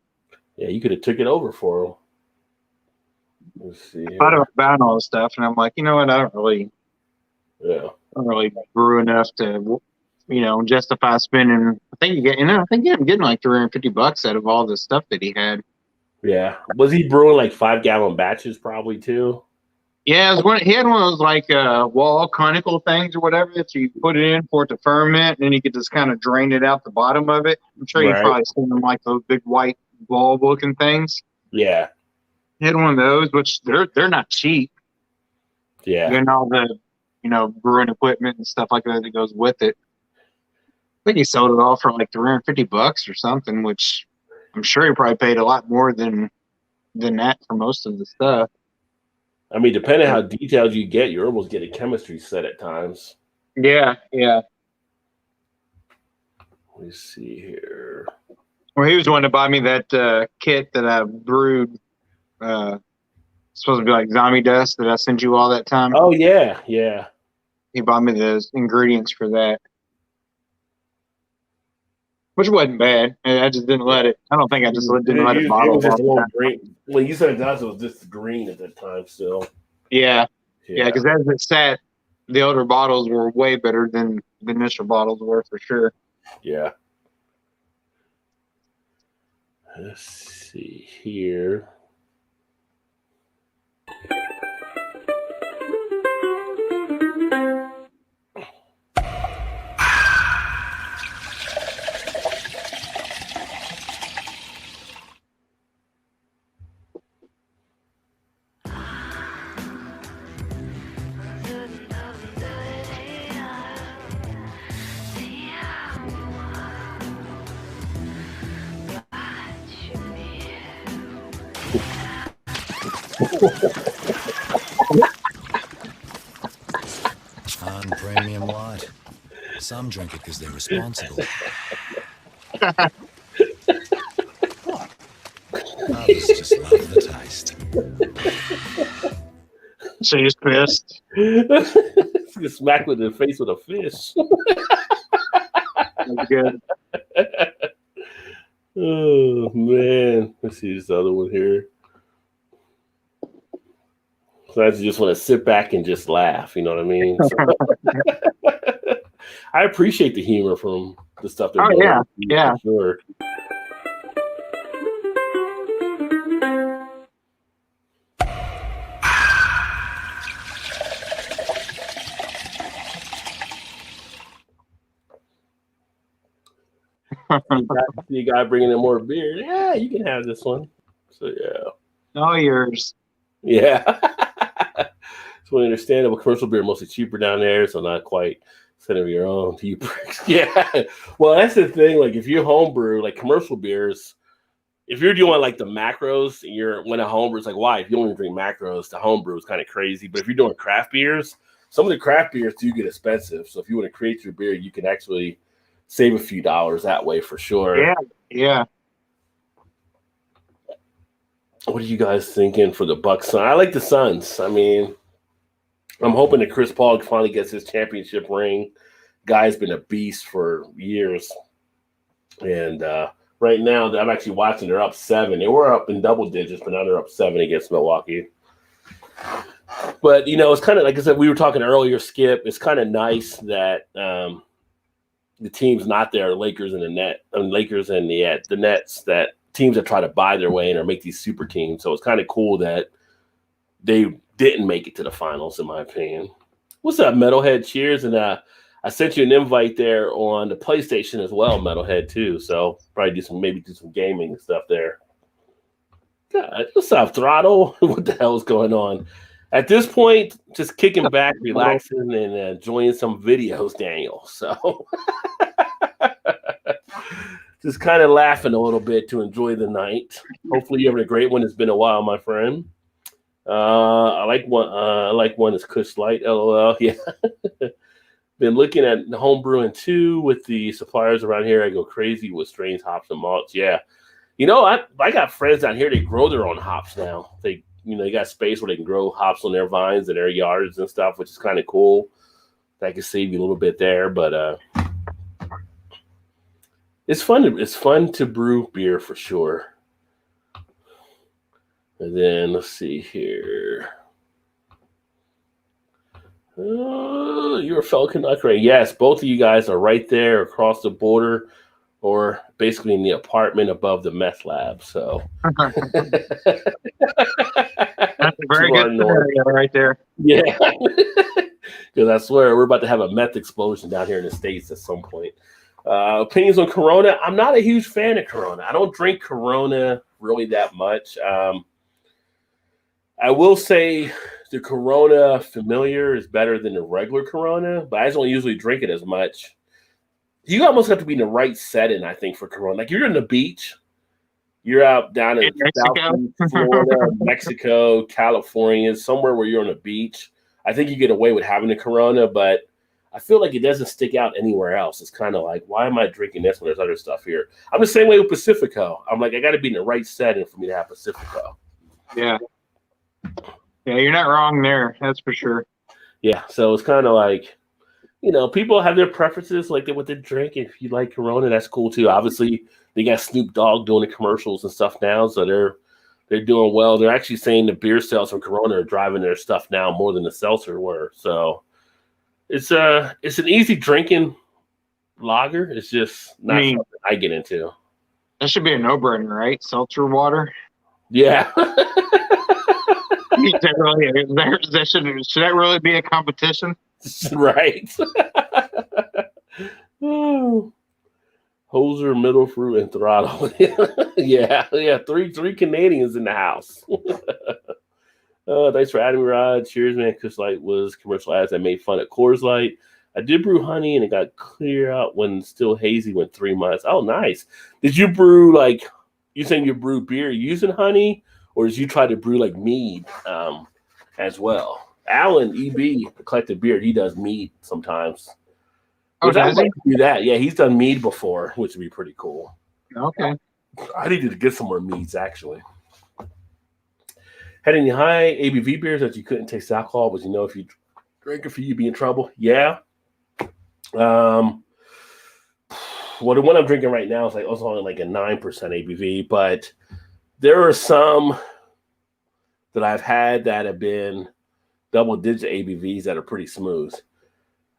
Speaker 1: Yeah, you could have took it over for him. Let's see.
Speaker 2: I thought about buying all this stuff, and I'm like, you know what? I don't really brew enough to, justify spending. I think you ended up getting like $350 out of all the stuff that he had.
Speaker 1: Yeah, was he brewing like 5-gallon batches probably too?
Speaker 2: Yeah, he had one of those like wall conical things or whatever that you put it in for it to ferment, and then you could just kind of drain it out the bottom of it. I'm sure you've probably seen them like those big white bulb looking things.
Speaker 1: Yeah.
Speaker 2: He had one of those, which they're not cheap.
Speaker 1: Yeah.
Speaker 2: And all the, brewing equipment and stuff like that goes with it. I think he sold it all for like $350 or something, which I'm sure he probably paid a lot more than that for most of the stuff.
Speaker 1: I mean, depending on how detailed you get, you almost get a chemistry set at times.
Speaker 2: Yeah.
Speaker 1: Let me see here.
Speaker 2: Well, he was the one to buy me that kit that I brewed. Supposed to be like zombie dust that I sent you all that time.
Speaker 1: Oh, yeah.
Speaker 2: He bought me the ingredients for that. Which wasn't bad. I just didn't let it. I don't think I just didn't let it bottle.
Speaker 1: It was just a little green. When you said it does, it was just green at that time still.
Speaker 2: Yeah, because as it sat, the older bottles were way better than the initial bottles were for sure.
Speaker 1: Yeah. Let's see here.
Speaker 7: On premium light. Some drink it because they're responsible. Others just love the taste.
Speaker 2: So you're pissed.
Speaker 1: Get smacked with the face with a fish.
Speaker 2: That's good.
Speaker 1: Oh man, let's see this other one here. So I just want to sit back and just laugh. You know what I mean? So, I appreciate the humor from the stuff they're doing.
Speaker 2: Yeah.
Speaker 1: For sure. You got bringing in more beer. Yeah, you can have this one. So yeah.
Speaker 2: All yours.
Speaker 1: Yeah. So understandable. Commercial beer mostly cheaper down there, so not quite set of your own. You pricks. Yeah. Well, that's the thing. Like if you homebrew, like commercial beers, if you're doing like the macros and you're when a homebrew, it's like why? If you only drink macros, the homebrew is kind of crazy. But if you're doing craft beers, some of the craft beers do get expensive. So if you want to create your beer, you can actually save a few dollars that way for sure.
Speaker 2: Yeah.
Speaker 1: What are you guys thinking for the Bucks? I like the Suns. I mean, I'm hoping that Chris Paul finally gets his championship ring. Guy's been a beast for years. And right now, I'm actually watching. They're up 7. They were up in double digits, but now they're up 7 against Milwaukee. But, it's kind of, like I said, we were talking earlier, Skip. It's kind of nice that the team's not there, Lakers and the Nets, that teams that try to buy their way in or make these super teams. So it's kind of cool that they didn't make it to the finals, in my opinion. What's up, Metalhead? Cheers. And I sent you an invite there on the PlayStation as well, Metalhead, too. So probably do some gaming and stuff there. God, what's up, Throttle? What the hell is going on? At this point, just kicking back, relaxing, and enjoying some videos, Daniel. So just kind of laughing a little bit to enjoy the night. Hopefully you're having a great one. It's been a while, my friend. I like one that's Kush Light, LOL. Yeah. Been looking at the home brewing too with the suppliers around here. I go crazy with strains, hops, and malts. Yeah. I got friends down here. They grow their own hops now. They got space where they can grow hops on their vines in their yards and stuff, which is kind of cool. That can save you a little bit there, but it's fun to brew beer for sure. And then let's see here. You're a fellow Canuck. Yes, both of you guys are right there across the border, or basically in the apartment above the meth lab. So
Speaker 2: that's a very good scenario right there.
Speaker 1: Yeah, because I swear we're about to have a meth explosion down here in the States at some point. Opinions on Corona? I'm not a huge fan of Corona. I don't drink Corona really that much. I will say the Corona Familiar is better than the regular Corona, but I just don't usually drink it as much. You almost have to be in the right setting, I think, for Corona. Like, you're in the beach, you're out down in South Florida, Mexico, California, somewhere where you're on a beach. I think you get away with having a Corona, but I feel like it doesn't stick out anywhere else. It's kind of like, why am I drinking this when there's other stuff here? I'm the same way with Pacifico. I'm like, I got to be in the right setting for me to have Pacifico.
Speaker 2: Yeah. Yeah, you're not wrong there. That's for sure.
Speaker 1: Yeah, so it's kind of like, people have their preferences, like what they drink. If you like Corona, that's cool too. Obviously, they got Snoop Dogg doing the commercials and stuff now, so they're doing well. They're actually saying the beer sales from Corona are driving their stuff now more than the seltzer were. So it's an easy drinking lager. It's just not something I get into.
Speaker 2: That should be a no-brainer, right? Seltzer water.
Speaker 1: Yeah.
Speaker 2: Should that really be a competition?
Speaker 1: Right. Oh. Hoser, Middle Fruit, and Throttle. yeah. Three Canadians in the house. Thanks for adding me, Rod. Cheers, man. Kush Light was commercial ads that made fun of Coors Light. I did brew honey, and it got clear out when still hazy when 3 months. Oh, nice. Did you brew, you saying you brew beer using honey? Or did you try to brew like mead as well? Alan, EB, Collective Beard, he does mead sometimes.
Speaker 2: Oh, does he?
Speaker 1: Do that. Yeah, he's done mead before, which would be pretty cool.
Speaker 2: Okay.
Speaker 1: I needed to get some more meads, actually. Had any high ABV beers that you couldn't taste alcohol, but if you drink it for you, be in trouble? Yeah. Well, the one I'm drinking right now is only like a 9% ABV, but there are some that I've had that have been double-digit ABVs that are pretty smooth.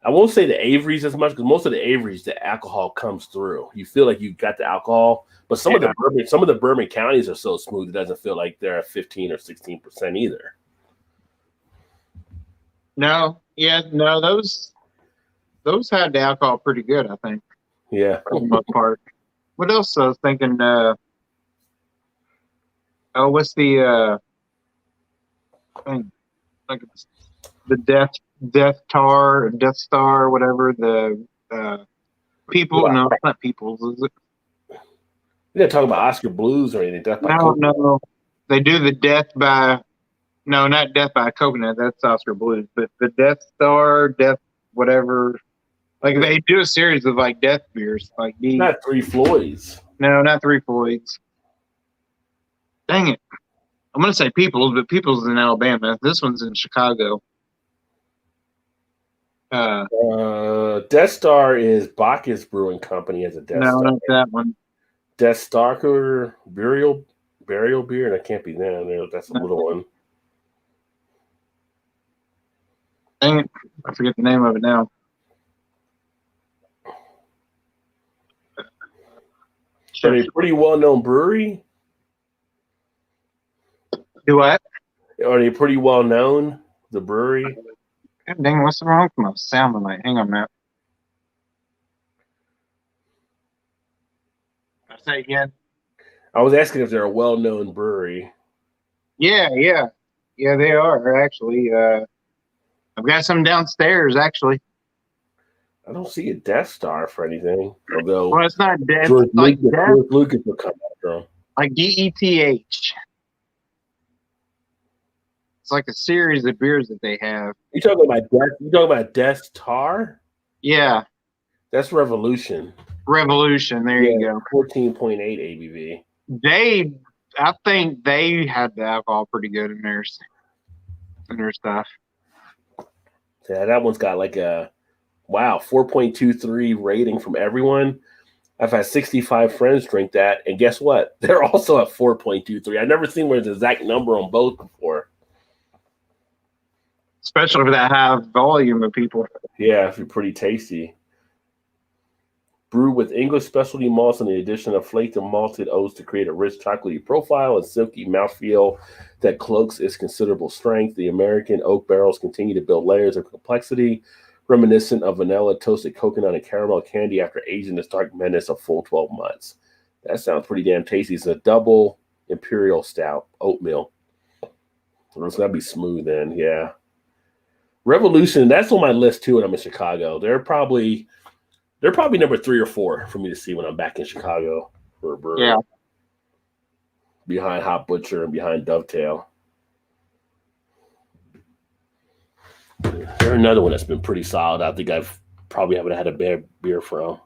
Speaker 1: I won't say the Avery's as much because most of the Avery's, the alcohol comes through. You feel like you've got the alcohol, but some of the bourbon counties are so smooth it doesn't feel like they're at 15 or 16% either.
Speaker 2: No, those had the alcohol pretty good, I think.
Speaker 1: Yeah,
Speaker 2: for the most part. What else? I was thinking. What's the thing? Like the Death Star, whatever. The people.
Speaker 1: Yeah.
Speaker 2: No, it's not Peoples. Is it?
Speaker 1: You didn't talk about Oscar Blues or anything.
Speaker 2: No. They do the Death by. No, not Death by Coconut. That's Oscar Blues. But the Death Star, Death whatever. Like they do a series of death beers,
Speaker 1: not Three Floyds.
Speaker 2: No, not Three Floyds. Dang it. I'm going to say Peoples, but Peoples is in Alabama. This one's in Chicago.
Speaker 1: Death Star is Bacchus Brewing Company as a Death
Speaker 2: No,
Speaker 1: Star.
Speaker 2: not that one.
Speaker 1: Death Stalker Burial Beer, and that can't be them. That's a little one.
Speaker 2: Dang it. I forget the name of it now.
Speaker 1: Are they a pretty well-known brewery?
Speaker 2: Do what?
Speaker 1: Are they pretty well-known, the brewery?
Speaker 2: God dang, what's wrong with my sound tonight? Hang on a minute. I'll say it again.
Speaker 1: I was asking if they're a well-known brewery.
Speaker 2: Yeah, they are actually. I've got some downstairs actually.
Speaker 1: I don't see a Death Star for anything. Although,
Speaker 2: well, it's not Death.
Speaker 1: George
Speaker 2: Like
Speaker 1: Lucas will come after them.
Speaker 2: Like DETH. It's like a series of beers that they have.
Speaker 1: You talking about Death Star?
Speaker 2: Yeah,
Speaker 1: that's Revolution.
Speaker 2: Revolution. There you go.
Speaker 1: 14.8 ABV.
Speaker 2: I think they had the alcohol pretty good in their stuff.
Speaker 1: Yeah, that one's got like a 4.23 rating from everyone. I've had 65 friends drink that, and guess what? They're also at 4.23. I've never seen where the exact number on both before.
Speaker 2: Especially for that high volume of people.
Speaker 1: Yeah, it's pretty tasty. Brewed with English specialty malts and the addition of flaked and malted oats to create a rich chocolatey profile and silky mouthfeel that cloaks its considerable strength. The American oak barrels continue to build layers of complexity, reminiscent of vanilla, toasted coconut, and caramel candy after aging this dark menace a full 12 months. That sounds pretty damn tasty. It's a double imperial stout, oatmeal. It's going to be smooth then, yeah. Revolution, that's on my list too when I'm in Chicago. They're probably number 3 or 4 for me to see when I'm back in Chicago for a brewery.
Speaker 2: Yeah.
Speaker 1: Behind Hot Butcher and behind Dovetail. They're another one that's been pretty solid. I think I've probably haven't had a bad beer from.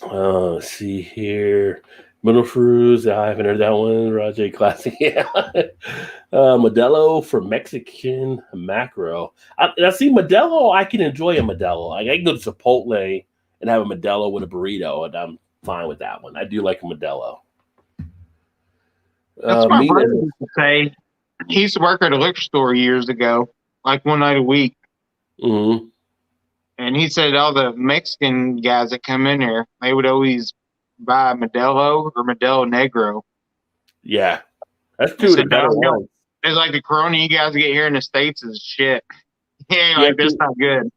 Speaker 1: Let's see here. Middle Fruits, I haven't heard that one. Rajay Classic, yeah. Modelo for Mexican macro. I see Modelo. I can enjoy a Modelo. I can go to Chipotle and have a Modelo with a burrito, and I'm fine with that one. I do like a Modelo.
Speaker 2: That's my brother used to say. He used to work at a liquor store years ago, like one night a week.
Speaker 1: Mm-hmm.
Speaker 2: And he said all the Mexican guys that come in there, they would always buy Modelo or Modelo Negro.
Speaker 1: Yeah. That's two of the better ones.
Speaker 2: It's like the Corona you guys get here in the States is shit. Yeah, like that's not good.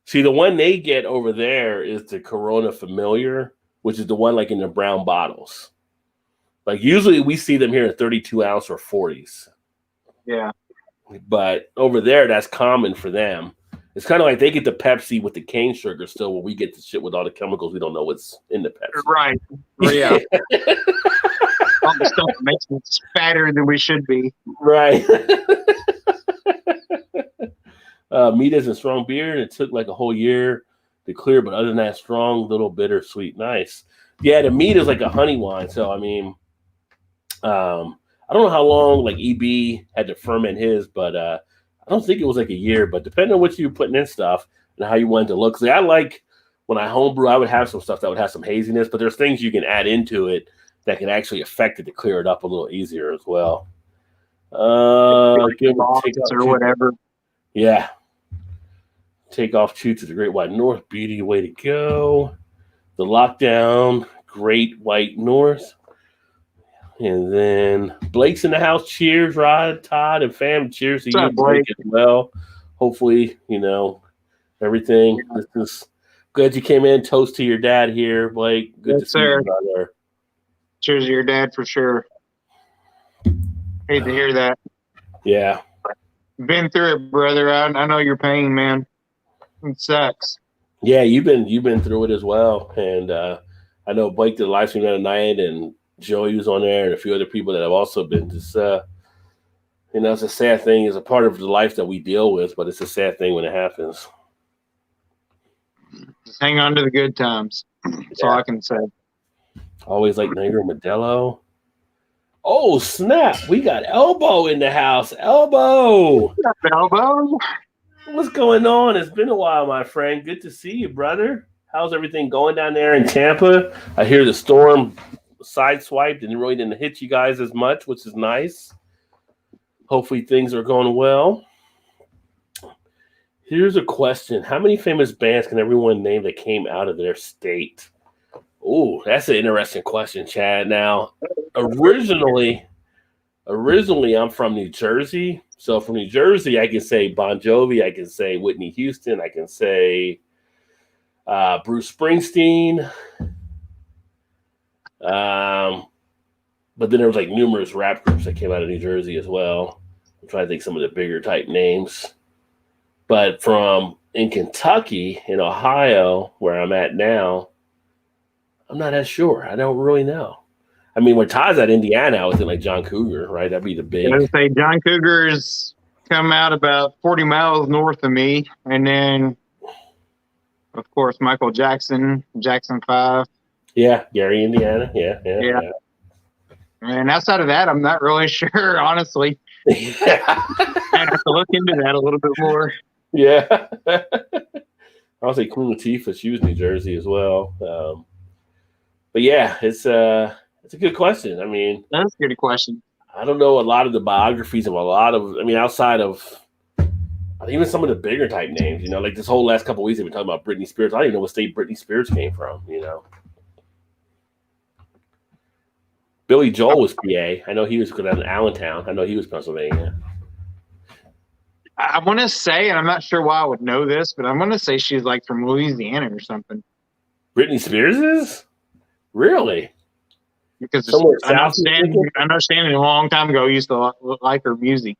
Speaker 1: See, the one they get over there is the Corona Familiar, which is the one like in the brown bottles. Like usually we see them here in 32 ounce or 40s.
Speaker 2: Yeah.
Speaker 1: But over there, that's common for them. It's kind of like they get the Pepsi with the cane sugar still, when we get the shit with all the chemicals we don't know what's in the Pepsi.
Speaker 2: Right. Yeah. All the stuff that makes us fatter than we should be.
Speaker 1: Right. Meat isn't strong beer, and it took like a whole year to clear, but other than that, strong, little bitter, sweet, nice. Yeah, the meat is like a honey wine. So, I mean, I don't know how long like EB had to ferment his, but I don't think it was like a year, but depending on what you're putting in stuff and how you want it to look. See, I like when I homebrew, I would have some stuff that would have some haziness, but there's things you can add into it that can actually affect it to clear it up a little easier as well.
Speaker 2: Take off or whatever.
Speaker 1: Yeah. Take off Chutes to the Great White North. Beauty, way to go. The Lockdown, Great White North. And then Blake's in the house. Cheers, Rod, Todd, and fam. Cheers to you, Blake, as well. Hopefully, everything. This is glad you came in. Toast to your dad here, Blake. Good to see you, brother.
Speaker 2: Cheers to your dad for sure. Hate to hear that.
Speaker 1: Yeah.
Speaker 2: Been through it, brother. I know your pain, man. It sucks.
Speaker 1: Yeah, you've been through it as well. And I know Blake did a live stream the other night, and Joey was on there, and a few other people that have also been just, it's a sad thing. It's a part of the life that we deal with, but it's a sad thing when it happens.
Speaker 2: Just hang on to the good times. That's all I can say.
Speaker 1: Always like Negro Modelo. Oh, snap. We got Elbow in the house. Elbow.
Speaker 2: Elbow.
Speaker 1: What's going on? It's been a while, my friend. Good to see you, brother. How's everything going down there in Tampa? I hear the storm sideswiped and really didn't hit you guys as much, which is nice. Hopefully things are going well. Here's a question. How many famous bands can everyone name that came out of their state? Oh, that's an interesting question, Chad. Now, originally I'm from New Jersey. So from New Jersey, I can say Bon Jovi, I can say Whitney Houston, I can say Bruce Springsteen. But then there was like numerous rap groups that came out of New Jersey as well. I'm trying to think some of the bigger type names. But from in Kentucky, in Ohio, where I'm at now, I'm not as sure. I don't really know. I mean, when Todd's at Indiana, I was in like John Cougar, right? That'd be the big.
Speaker 2: I would say John Cougar's come out about 40 miles north of me. And then, of course, Michael Jackson, Jackson 5.
Speaker 1: Yeah, Gary, Indiana. Yeah.
Speaker 2: And outside of that, I'm not really sure, honestly. I have to look into that a little bit more.
Speaker 1: Yeah. I'll say Queen Latifah, she was New Jersey as well. But yeah, it's a good question. I mean,
Speaker 2: that's a good question.
Speaker 1: I don't know a lot of the biographies of outside of even some of the bigger type names, like this whole last couple of weeks, they've been talking about Britney Spears. I don't even know what state Britney Spears came from, Billy Joel was PA. I know he was good out in Allentown. I know he was Pennsylvania.
Speaker 2: I want to say, and I'm not sure why I would know this, but I'm going to say she's like from Louisiana or something.
Speaker 1: Britney Spears is? Really?
Speaker 2: Because I understand a long time ago, I used to like her music.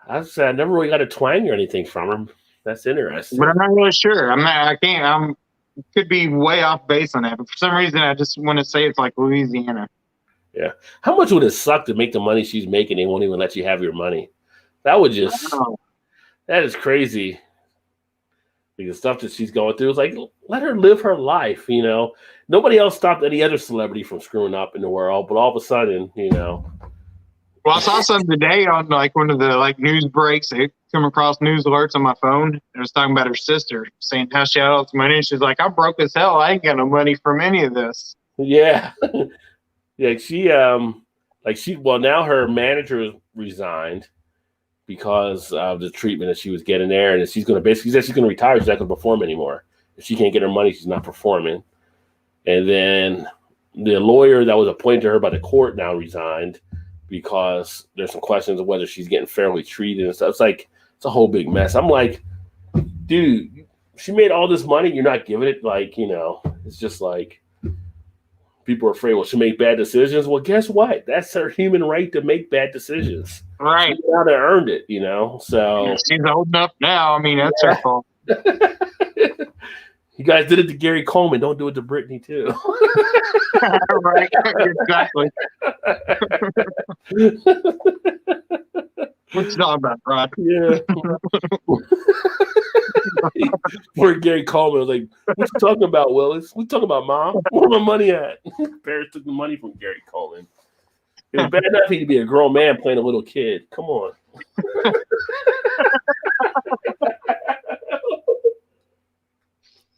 Speaker 1: I never really got a twang or anything from her. That's interesting.
Speaker 2: But I'm not really sure. Could be way off base on that. But for some reason, I just want to say it's like Louisiana.
Speaker 1: Yeah. How much would it suck to make the money she's making? They won't even let you have your money. That would that is crazy. The stuff that she's going through is like, let her live her life, Nobody else stopped any other celebrity from screwing up in the world, but all of a sudden,
Speaker 2: Well, I saw something today on like one of the news breaks. They come across news alerts on my phone. It was talking about her sister, saying how she had all this money. And she's like, I'm broke as hell. I ain't got no money from any of this.
Speaker 1: Yeah. Yeah, now her manager resigned because of the treatment that she was getting there, and she's going to basically she's going to retire. She's not going to perform anymore. If she can't get her money, she's not performing. And then the lawyer that was appointed to her by the court now resigned because there's some questions of whether she's getting fairly treated and stuff. It's a whole big mess. I'm like, dude, she made all this money. You're not giving it. It's just like people are afraid. Well, she made bad decisions. Well, guess what? That's her human right to make bad decisions.
Speaker 2: Right.
Speaker 1: She might have earned it, So
Speaker 2: she's old enough now. I mean, that's her fault.
Speaker 1: You guys did it to Gary Coleman. Don't do it to Britney too.
Speaker 2: Right. Exactly. What's all about, Rod?
Speaker 1: Yeah. Poor Gary Coleman was like, "What you talking about, Willis? We talking about Mom? Where my money at?" Parents took the money from Gary Coleman. It was bad enough he could be a grown man playing a little kid. Come on.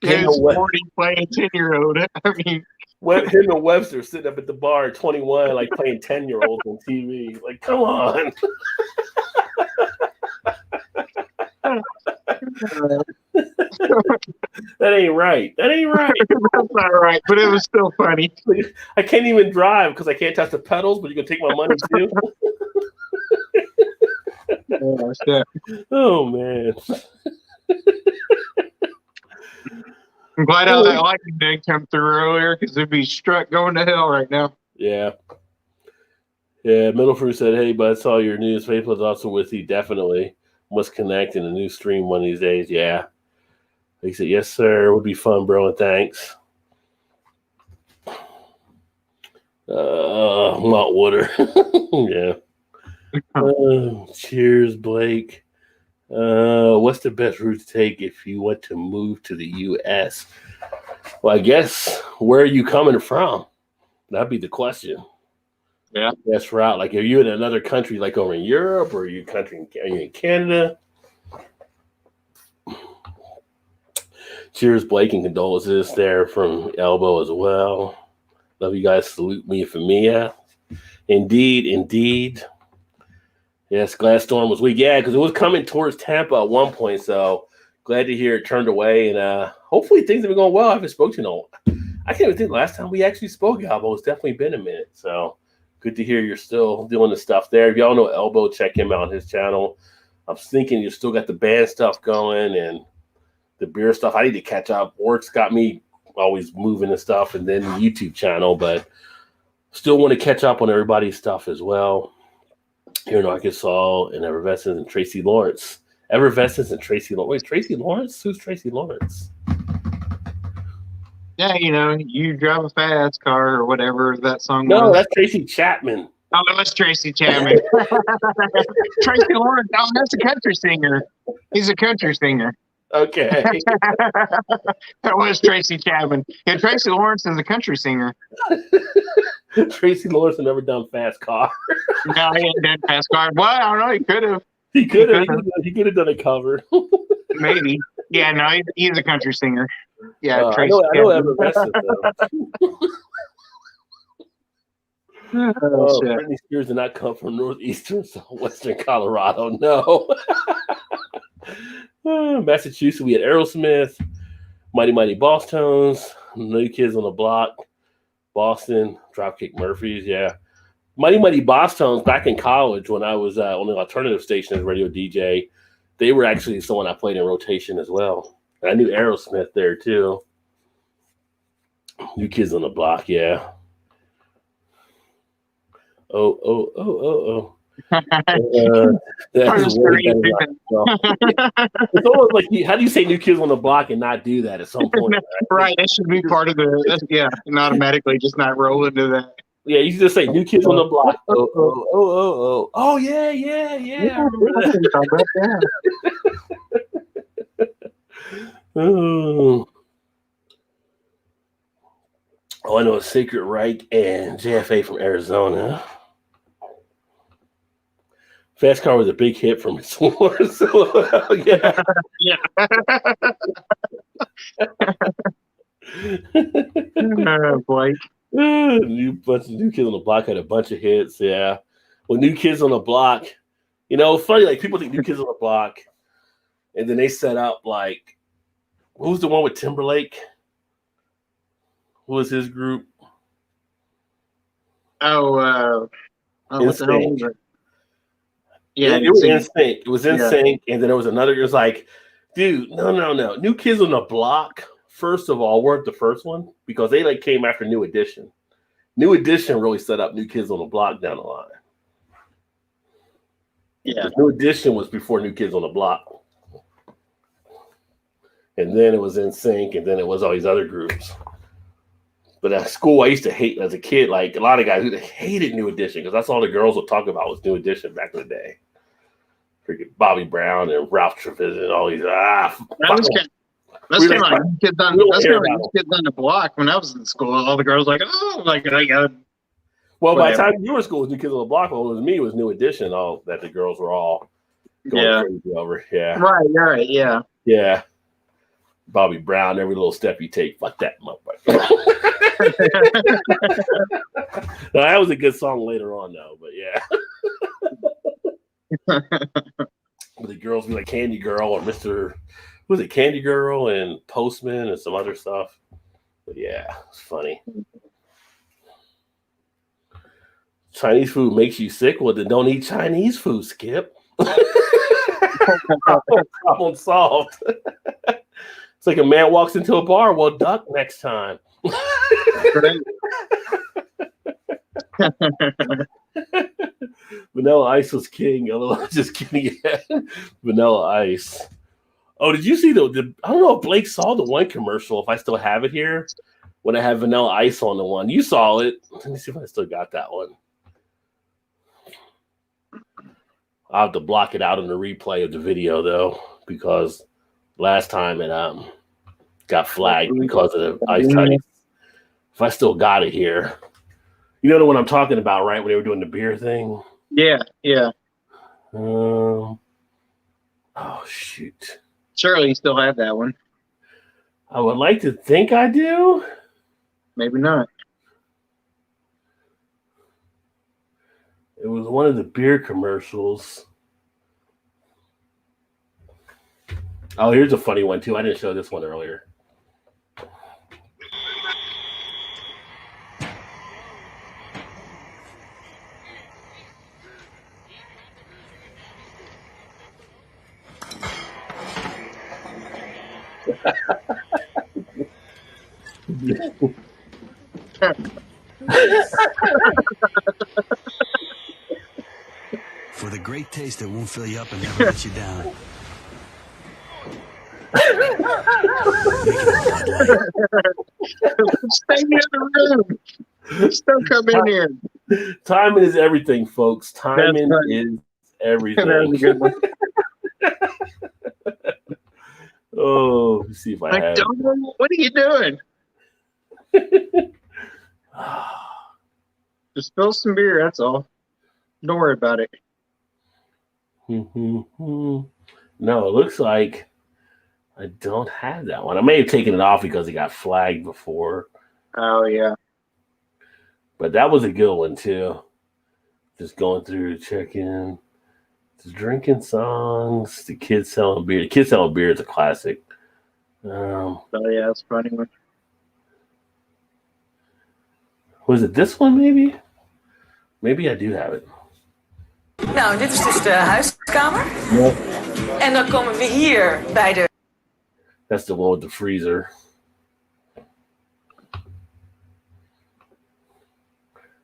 Speaker 2: His 40 playing a 10-year-old. I mean,
Speaker 1: him and Webster sitting up at the bar at 21, like playing 10-year-olds on TV. Like, come on. That ain't right. That ain't right.
Speaker 2: That's not right, but it was still funny.
Speaker 1: I can't even drive because I can't touch the pedals, but you can take my money too.
Speaker 2: Oh, shit.
Speaker 1: Oh, man.
Speaker 2: I'm glad how that lightning did come through earlier because it'd be struck going to hell right now.
Speaker 1: Yeah. Yeah, Middle Fruit said, hey, bud, saw your news. Faithful is also with you. Definitely. Must connect in a new stream one of these days. Yeah. He said, yes, sir. It would be fun, bro, and thanks. Malt water. Yeah. Cheers, Blake. What's the best route to take if you want to move to the U.S.? Well, I guess, where are you coming from? That'd be the question.
Speaker 2: Yeah,
Speaker 1: best route. Like, are you in another country, like over in Europe, or are you in Canada? Cheers, Blake, and condolences there from Elbow as well. Love you guys. Salute me for Mia. Indeed. Yes, Gladstorm was weak. Yeah, because it was coming towards Tampa at one point. So glad to hear it turned away. And hopefully things have been going well. I haven't spoken to no. I can't even think last time we actually spoke, Elbow. It's definitely been a minute. So good to hear you're still doing the stuff there. If y'all know Elbow, check him out on his channel. I'm thinking you still got the band stuff going and the beer stuff. I need to catch up. Work's got me always moving and stuff, and then the YouTube channel, but still want to catch up on everybody's stuff as well. Here in Arkansas and Effervescence and Tracy Lawrence. Effervescence and Tracy Lawrence. Wait, Tracy Lawrence? Who's Tracy Lawrence?
Speaker 2: Yeah, you drive a fast car or whatever that song was.
Speaker 1: No, that's Tracy Chapman.
Speaker 2: Oh, that's Tracy Chapman. Tracy Lawrence. Oh, that's a country singer. He's a country singer.
Speaker 1: Okay.
Speaker 2: That was Tracy Chapman. Yeah, Tracy Lawrence is a country singer.
Speaker 1: Tracy Lawrence has never done fast car.
Speaker 2: No, he ain't done fast car. Well, I don't know. He could have.
Speaker 1: He could have done a cover.
Speaker 2: Maybe. Yeah, no, he's a country singer. Yeah,
Speaker 1: I know Effervescence, though. Britney Spears did not come from northeastern, southwestern Colorado. No. Massachusetts, we had Aerosmith, Mighty Boss Tones, New Kids on the Block, Boston, Dropkick Murphys. Yeah. Mighty Boss Tones back in college when I was on the alternative station as radio DJ. They were actually someone I played in rotation as well. And I knew Aerosmith there too. New Kids on the Block, yeah. Oh. That's way better. It's almost like how do you say New Kids on the Block and not do that at some point?
Speaker 2: Right, that should be part of and automatically just not roll into that.
Speaker 1: Yeah, you should just say New Kids on the Block. Oh, yeah. I remember that. I know Sacred Reich and JFA from Arizona. Fast Car was a big hit from its wars. Yeah.
Speaker 2: Blake.
Speaker 1: New Kids on the Block had a bunch of hits. Yeah. Well, New Kids on the Block, funny, like people think New Kids on the Block, and then they set up like, what was the one with Timberlake? Who was his group?
Speaker 2: What the hell was it? Yeah,
Speaker 1: it was NSYNC. It was NSYNC, and then there was another. It was like, dude, no. New Kids on the Block. First of all, weren't the first one because they came after New Edition. New Edition really set up New Kids on the Block down the line.
Speaker 2: Yeah,
Speaker 1: New Edition was before New Kids on the Block, and then it was NSYNC, and then it was all these other groups. But at school, I used to hate as a kid. Like a lot of guys who hated New Edition because that's all the girls would talk about was New Edition back in the day. Freaking Bobby Brown and Ralph Trevisan and all these.
Speaker 2: That's kind of like Kids on the Block. When I was in school, all the girls were like, oh, like I got.
Speaker 1: Well, by the time you were in school, it was New Kids on the Block. Well, it was me. It was New Edition. All that the girls were all going crazy over. Yeah.
Speaker 2: Right. Yeah.
Speaker 1: Yeah. Bobby Brown, every little step you take, fuck that motherfucker. No, that was a good song later on, though. But yeah. But the girls be like Candy Girl or was it Candy Girl and Postman and some other stuff. But yeah, it's funny. Chinese food makes you sick. Well, then don't eat Chinese food, Skip. Problem solved. It's like a man walks into a bar. Well, duck next time. Vanilla Ice was king. Just kidding. Vanilla Ice. Oh, did you see I don't know if Blake saw the one commercial, if I still have it here, when I had Vanilla Ice on the one. You saw it. Let me see if I still got that one. I'll have to block it out in the replay of the video, though, because last time it got flagged because of the Ice Chinese. If I still got it here. You know the one I'm talking about, right? When they were doing the beer thing.
Speaker 2: Yeah.
Speaker 1: Oh shoot!
Speaker 2: Surely you still have that one.
Speaker 1: I would like to think I do.
Speaker 2: Maybe not.
Speaker 1: It was one of the beer commercials. Oh, here's a funny one too. I didn't show this one earlier.
Speaker 7: For the great taste that won't fill you up and never let you down.
Speaker 2: Stay in the room. Still come in here.
Speaker 1: Timing is everything, folks. Timing is everything.
Speaker 2: That was a good one.
Speaker 1: Oh, let's see if I have.
Speaker 2: Don't know. What are you doing? Just spill some beer. That's all. Don't worry about it.
Speaker 1: No, it looks like I don't have that one. I may have taken it off because it got flagged before.
Speaker 2: Oh, yeah.
Speaker 1: But that was a good one, too. Just going through, checking. Just drinking songs. The kids selling beer. The kids selling beer is a classic.
Speaker 2: Oh, yeah, that's a funny one.
Speaker 1: Was it this one, maybe? Maybe I do have it.
Speaker 17: Nou, dit is dus de huiskamer.
Speaker 1: Ja.
Speaker 17: En dan komen we hier bij de...
Speaker 1: That's the one with the freezer.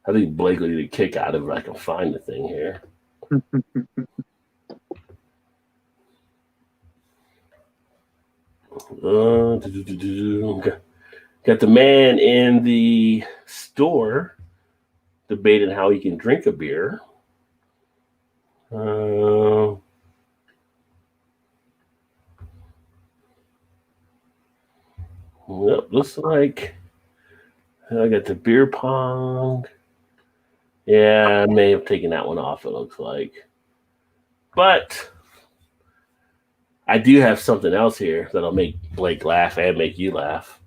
Speaker 1: I think Blake will need a kick out of it if I can find the thing here. Got the man in the store debating how he can drink a beer. Yep, looks like I got the beer pong. Yeah, I may have taken that one off, it looks like. But I do have something else here that'll make Blake laugh and make you laugh.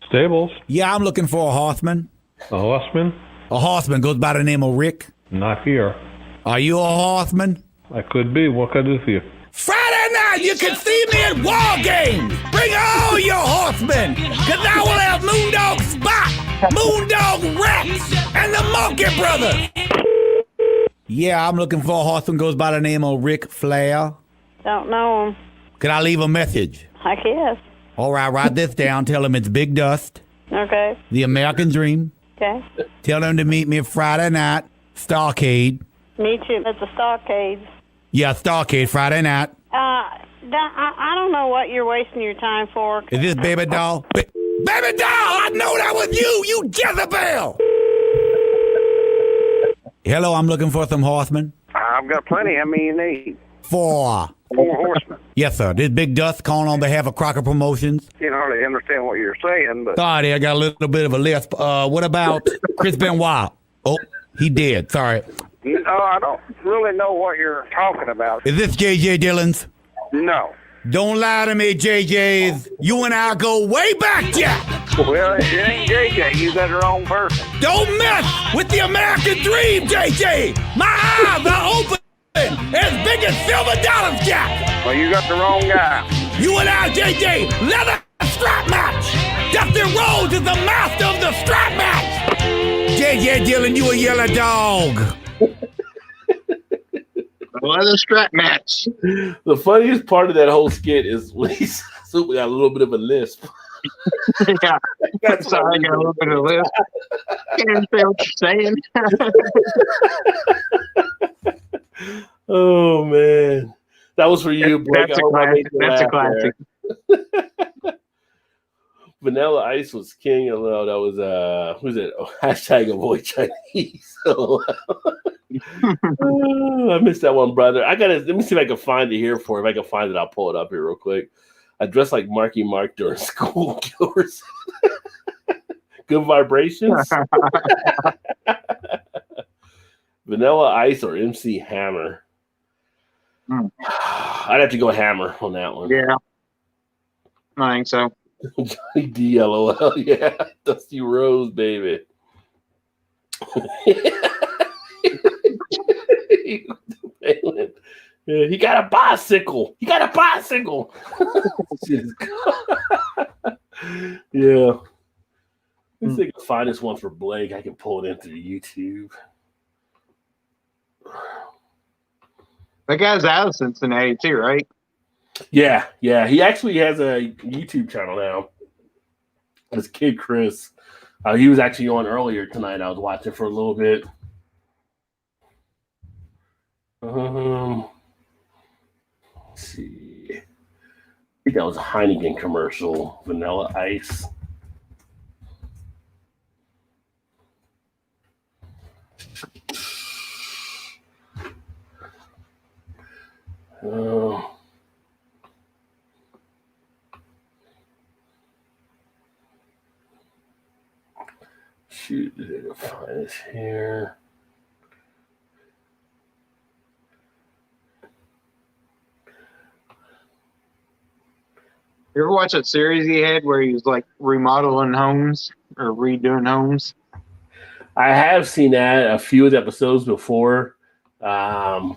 Speaker 18: Stables.
Speaker 19: Yeah, I'm looking for a horseman.
Speaker 18: A horseman?
Speaker 19: A horseman goes by the name of Rick.
Speaker 18: Not here.
Speaker 19: Are you a horseman?
Speaker 18: I could be. What can I do for you?
Speaker 19: Friday night, you can see me at War Games. Bring all your horsemen, because I will have Moondog Spot, Moondog Rex, and the Monkey Brothers. Yeah, I'm looking for a horseman goes by the name of Rick Flair.
Speaker 20: Don't know him.
Speaker 19: Can I leave a message?
Speaker 20: I guess.
Speaker 19: All right, write this down. Tell him it's Big Dust.
Speaker 20: Okay.
Speaker 19: The American Dream.
Speaker 20: Okay.
Speaker 19: Tell him to meet me Friday night, Starcade.
Speaker 20: Meet you at the Starcade.
Speaker 19: Yeah, Starcade, Friday night.
Speaker 20: I don't know what you're wasting your time for.
Speaker 19: Is this Baby Doll? Baby Doll, I know that was you Jezebel! Hello, I'm looking for some horsemen.
Speaker 21: I've got plenty. How many you need?
Speaker 19: 4.
Speaker 21: 4 horsemen.
Speaker 19: Yes, sir. This Big Dust calling on behalf of Crocker Promotions.
Speaker 21: Can't hardly understand what you're saying, but...
Speaker 19: Sorry, I got a little bit of a lisp. What about Chris Benoit? Oh, he did. Sorry.
Speaker 21: No, I don't really know what you're talking about.
Speaker 19: Is this J.J. Dillon's?
Speaker 21: No.
Speaker 19: Don't lie to me, J.J.'s. You and I go way back, Jack.
Speaker 21: Well, it ain't J.J. You got the wrong person.
Speaker 19: Don't mess with the American dream, J.J. My eyes are open as big as silver dollars, Jack.
Speaker 21: Well, you got the wrong guy.
Speaker 19: You and I, J.J., leather strap match. Dustin Rhodes is the master of the strap match. J.J. Dillon, you a yellow dog.
Speaker 2: Leather strap match.
Speaker 1: The funniest part of that whole skit is when he's got a little bit of a lisp.
Speaker 2: Yeah, that's how I got a little bit of a lisp. Can't understand what you're saying.
Speaker 1: Oh man, that was for you, Blake.
Speaker 2: That's a classic.
Speaker 1: Vanilla Ice was king. Although that was who's it? Oh, hashtag avoid Chinese. So, I missed that one, brother. Let me see if I can find it here for you. If I can find it, I'll pull it up here real quick. I dress like Marky Mark during school. Good vibrations. Vanilla Ice or MC Hammer? I'd have to go Hammer on that one.
Speaker 2: Yeah. I think so.
Speaker 1: Johnny D, LOL. Yeah. Dusty Rose, baby. Yeah, he got a bicycle. He got a bicycle. Yeah. Let's see if I can find this one for Blake. I can pull it into YouTube.
Speaker 2: That guy's out of Cincinnati too, right?
Speaker 1: Yeah. He actually has a YouTube channel now. This kid Chris. He was actually on earlier tonight. I was watching for a little bit. Let's see. I think that was a Heineken commercial. Vanilla Ice. Shoot, did I find this here?
Speaker 2: You ever watch that series he had where he was like remodeling homes or redoing homes?
Speaker 1: I have seen that a few of the episodes before. And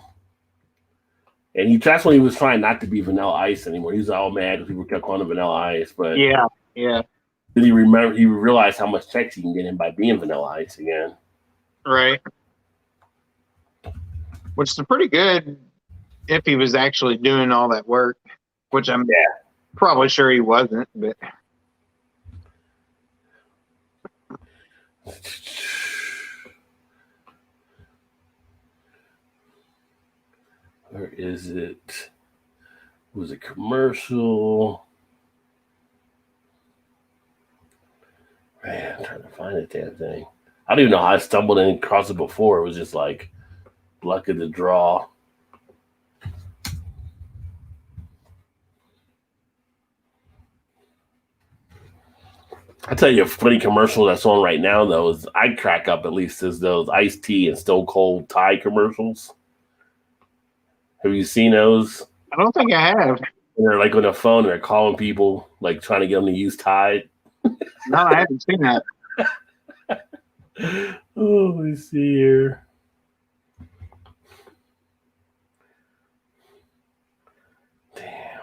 Speaker 1: that's when he was trying not to be Vanilla Ice anymore. He was all mad because people kept calling him Vanilla Ice. But
Speaker 2: yeah.
Speaker 1: Then he realized how much checks he can get in by being Vanilla Ice again.
Speaker 2: Right. Which is pretty good if he was actually doing all that work, which I'm probably sure he wasn't, but
Speaker 1: where is it? It was a commercial. Man, I'm trying to find that damn thing. I don't even know how I stumbled in across it before. It was just like luck of the draw. I tell you, a funny commercial that's on right now, though, is I crack up at least is those iced tea and Stone Cold Tide commercials. Have you seen those?
Speaker 2: I don't think I have.
Speaker 1: And they're like on the phone and they're calling people, like trying to get them to use Tide.
Speaker 2: No, I haven't seen that.
Speaker 1: Oh, let me see here. Damn.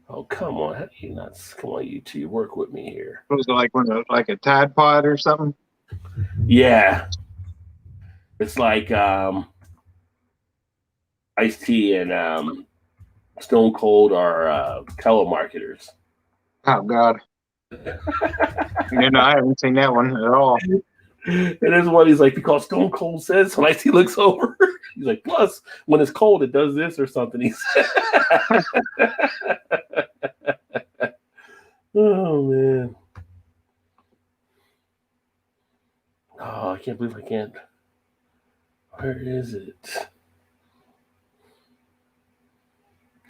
Speaker 1: Oh, come on. How do you not come on, YouTube? Work with me here.
Speaker 2: Was it like a Tide Pod or something?
Speaker 1: Yeah. It's like iced tea and Stone Cold are telemarketers.
Speaker 2: Oh, God. I haven't seen that one at all.
Speaker 1: And there's one he's like, because Stone Cold says, when Ice-T looks over, he's like, plus, when it's cold, it does this or something. He said. Oh, man. Oh, I can't believe I can't. Where is it?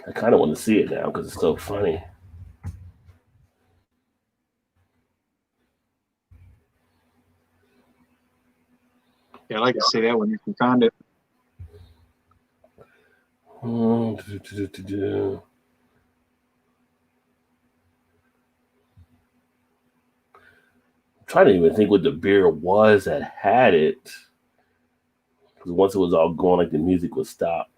Speaker 1: I kind of want to see it now because it's so funny.
Speaker 2: Yeah, I'd like to see that one if you found it.
Speaker 1: I'm trying to even think what the beer was that had it. Because once it was all gone, like the music would stop.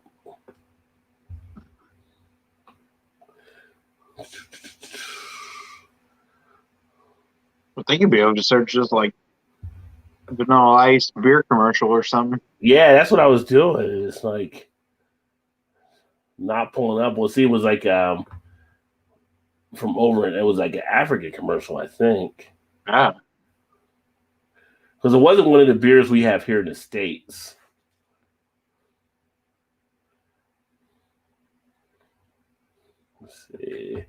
Speaker 2: I think you'd be able to search just like Vanilla Ice beer commercial or something.
Speaker 1: Yeah, that's what I was doing. It's like not pulling up. Well, see, it was like from over it was like an African commercial, I think.
Speaker 2: Ah.
Speaker 1: Because it wasn't one of the beers we have here in the States. Let's see.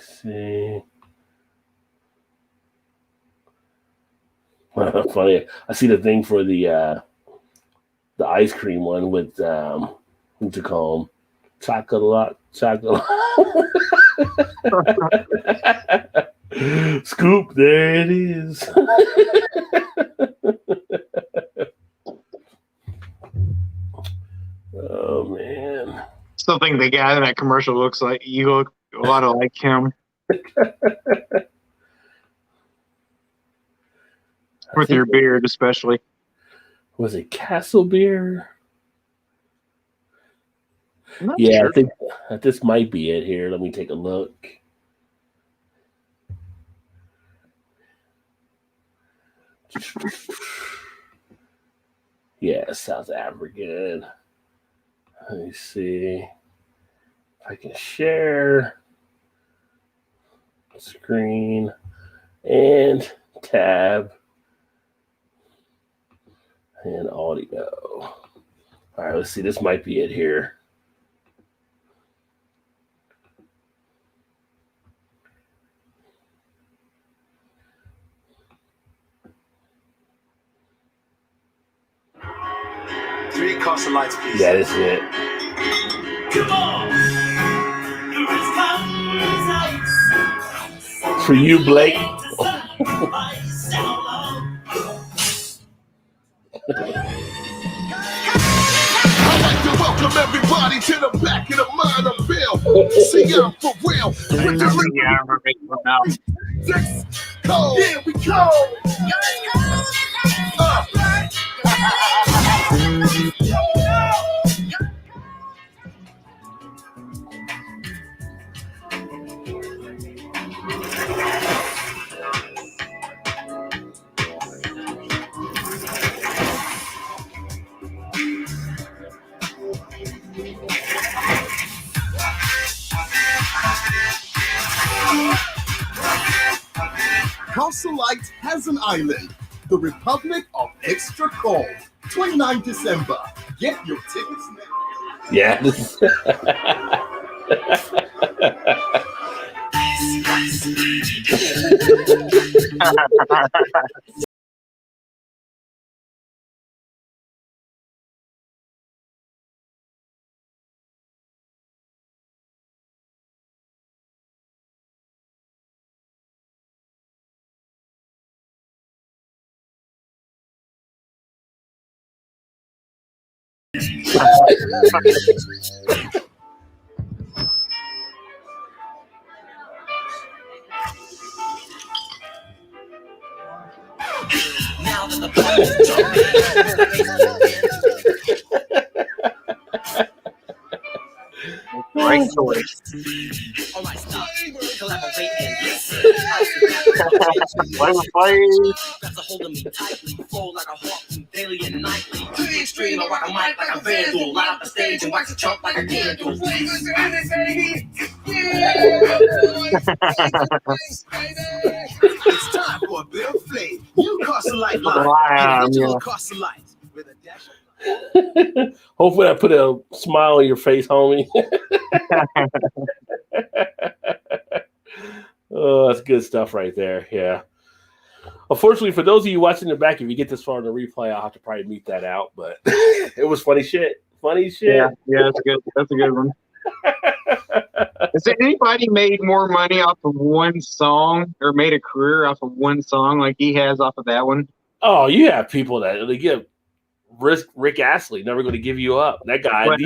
Speaker 1: see. Funny. I see the thing for the ice cream one with what's it called? Chocolate. Scoop, there it is. Oh man.
Speaker 2: Something the guy in that commercial looks like. You look a lot like him. With your beard, especially.
Speaker 1: Was it Castle Beer?
Speaker 2: Sure.
Speaker 1: I think this might be it here. Let me take a look. Yeah, South African. Let me see if I can share screen and tab and audio. All right, let's see. This might be it here.
Speaker 4: Three Costa Lights, please.
Speaker 1: That is it.
Speaker 4: Come on.
Speaker 1: For you, Blake.
Speaker 4: I'd like to welcome everybody to the back of the minor bill. See, I'm for real. With the code. Here we go. Costa Light has an island, the Republic of Extra Cold. 29 December. Get your tickets now.
Speaker 1: Yeah. This is
Speaker 2: Right choice.
Speaker 4: That's a hold of me tightly, fold like a harpoon daily and nightly. To the extreme, I rock a mic like a vandal, light up the stage and wax a chump like a candle. It's time for a bit of flame. New Costa Light Live. Original Costa Light with a dash of
Speaker 1: hopefully I put a smile on your face, homie. Oh, that's good stuff right there. Yeah. Unfortunately, for those of you watching the back, if you get this far in the replay, I'll have to probably mute that out. But it was funny shit. Funny shit.
Speaker 2: Yeah, that's good. That's a good one. Has anybody made more money off of one song or made a career off of one song like he has off of that one?
Speaker 1: Oh, you have people that they give Rick Astley, never going to give you up. That guy,
Speaker 2: Well,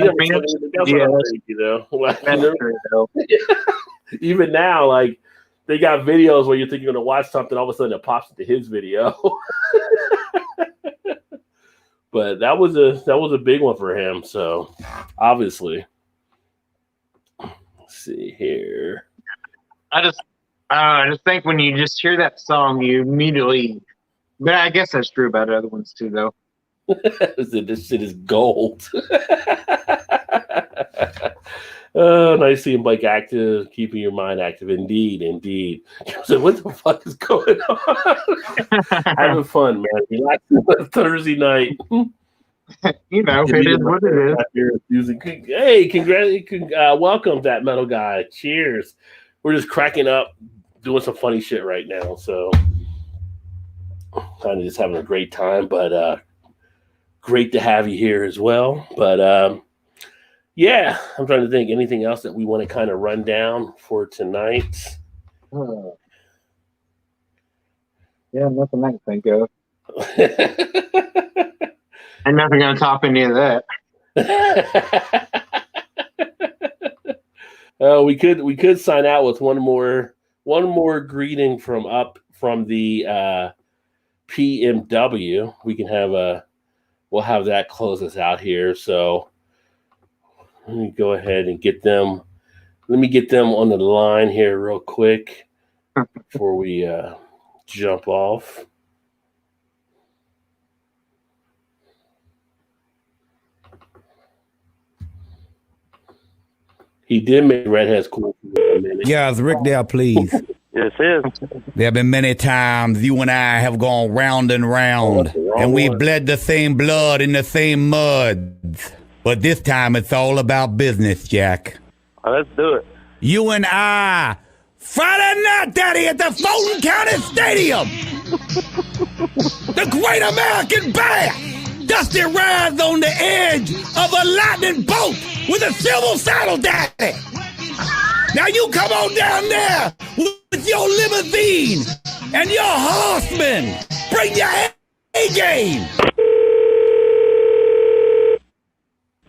Speaker 1: even now, like they got videos where you think you're going to watch something, all of a sudden it pops into his video. But that was a big one for him. So obviously, let's see here.
Speaker 2: I just think when you just hear that song, you immediately. But I guess that's true about other ones too, though.
Speaker 1: This shit is gold. Oh, nice seeing Blake active, keeping your mind active. Indeed. So what the fuck is going on? Having fun, man. Relaxing on Thursday night.
Speaker 2: You know, it is what it is.
Speaker 1: Hey, welcome that metal guy. Cheers. we're just cracking up, doing some funny shit right now. So kind of just having a great time, but great to have you here as well. But yeah, I'm trying to think anything else that we want to kind of run down for tonight.
Speaker 2: Yeah, nothing I can think of. I'm never going to top any of that.
Speaker 1: We could sign out with one more greeting from the PMW. We can have we'll have that close us out here. So let me go ahead and get them. Let me get them on the line here real quick before we jump off. He did make Redheads cool for a minute.
Speaker 19: Yeah, it's Rick there, please.
Speaker 21: Yes, it is.
Speaker 19: There have been many times you and I have gone round and round, and we bled the same blood in the same muds. But this time it's all about business, Jack.
Speaker 21: Let's do it.
Speaker 19: You and I, Friday night, Daddy, at the Fulton County Stadium. The Great American Bash. Dusty rides on the edge of a lightning bolt with a silver saddle, Daddy. Now you come on down there with your limousine and your horsemen. Bring your A-game.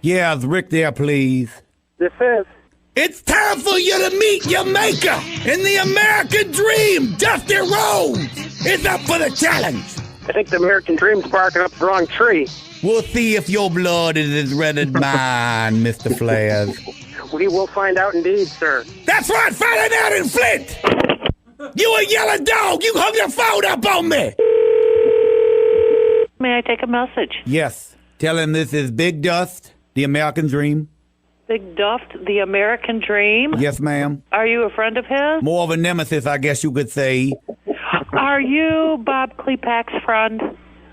Speaker 19: Yeah, it's Rick there, please.
Speaker 21: This is.
Speaker 19: It's time for you to meet your maker in the American Dream. Dusty Rhodes is up for the challenge.
Speaker 21: I think the American Dream's barking up the wrong tree.
Speaker 19: We'll see if your blood is as red as mine, Mr. Flares.
Speaker 21: We will find out indeed, sir.
Speaker 19: That's right, Friday night in Flint. You a yellow dog. You hung your phone up on me.
Speaker 20: May I take a message?
Speaker 19: Yes. Tell him this is Big Dust, the American Dream.
Speaker 20: Big Dust, the American Dream?
Speaker 19: Yes, ma'am.
Speaker 20: Are you a friend of his?
Speaker 19: More of a nemesis, I guess you could say.
Speaker 20: Are you Bob Klepak's friend?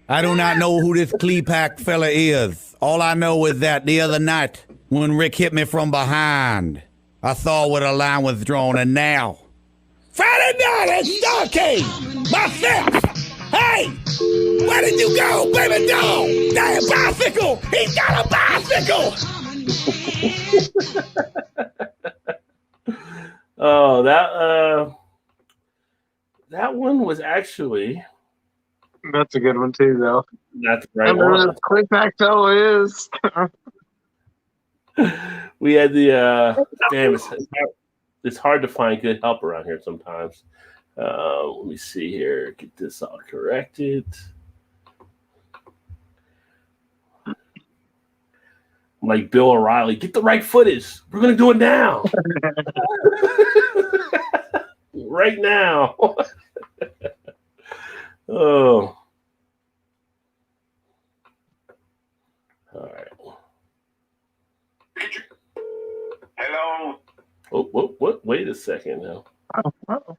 Speaker 19: I do not know who this Klepak fella is. All I know is that the other night, when Rick hit me from behind, I saw where the line was drawn, and now... Friday night at Starcade! Myself! Hey! Where did you go, baby doll? That bicycle! He's got a bicycle!
Speaker 1: Oh, that one was actually...
Speaker 2: That's a good one too, though.
Speaker 1: That's the right one.
Speaker 2: Klepak fellow is.
Speaker 1: We had the damn. It's hard to find good help around here sometimes. Let me see here. Get this all corrected. Like Bill O'Reilly, get the right footage. We're gonna do it now. Right now. Oh. All right.
Speaker 8: Hello.
Speaker 1: Oh, what? Wait a second now.
Speaker 2: Oh.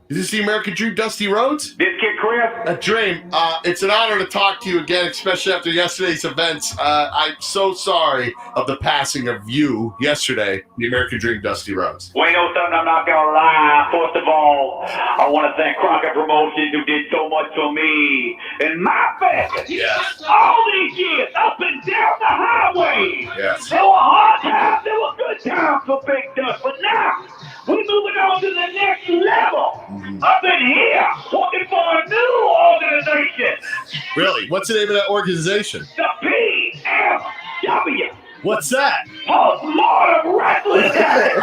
Speaker 9: Is this the American Dream, Dusty Rhodes?
Speaker 8: This kid Chris?
Speaker 9: Dream, it's an honor to talk to you again, especially after yesterday's events. I'm so sorry of the passing of you yesterday, the American Dream, Dusty Rhodes.
Speaker 8: Well, you know something, I'm not going to lie. First of all, I want to thank Crockett Promotions who did so much for me and my family.
Speaker 9: Yes.
Speaker 8: All these years, up and down the highway.
Speaker 9: Yes.
Speaker 8: There were hard times, there were good times for Big Dust, but now we're moving on to the next level. Up in here, working for a new organization.
Speaker 9: Really? What's the name of that organization?
Speaker 8: The PMW.
Speaker 9: What's that?
Speaker 8: Postmortem Wrestling, Daddy.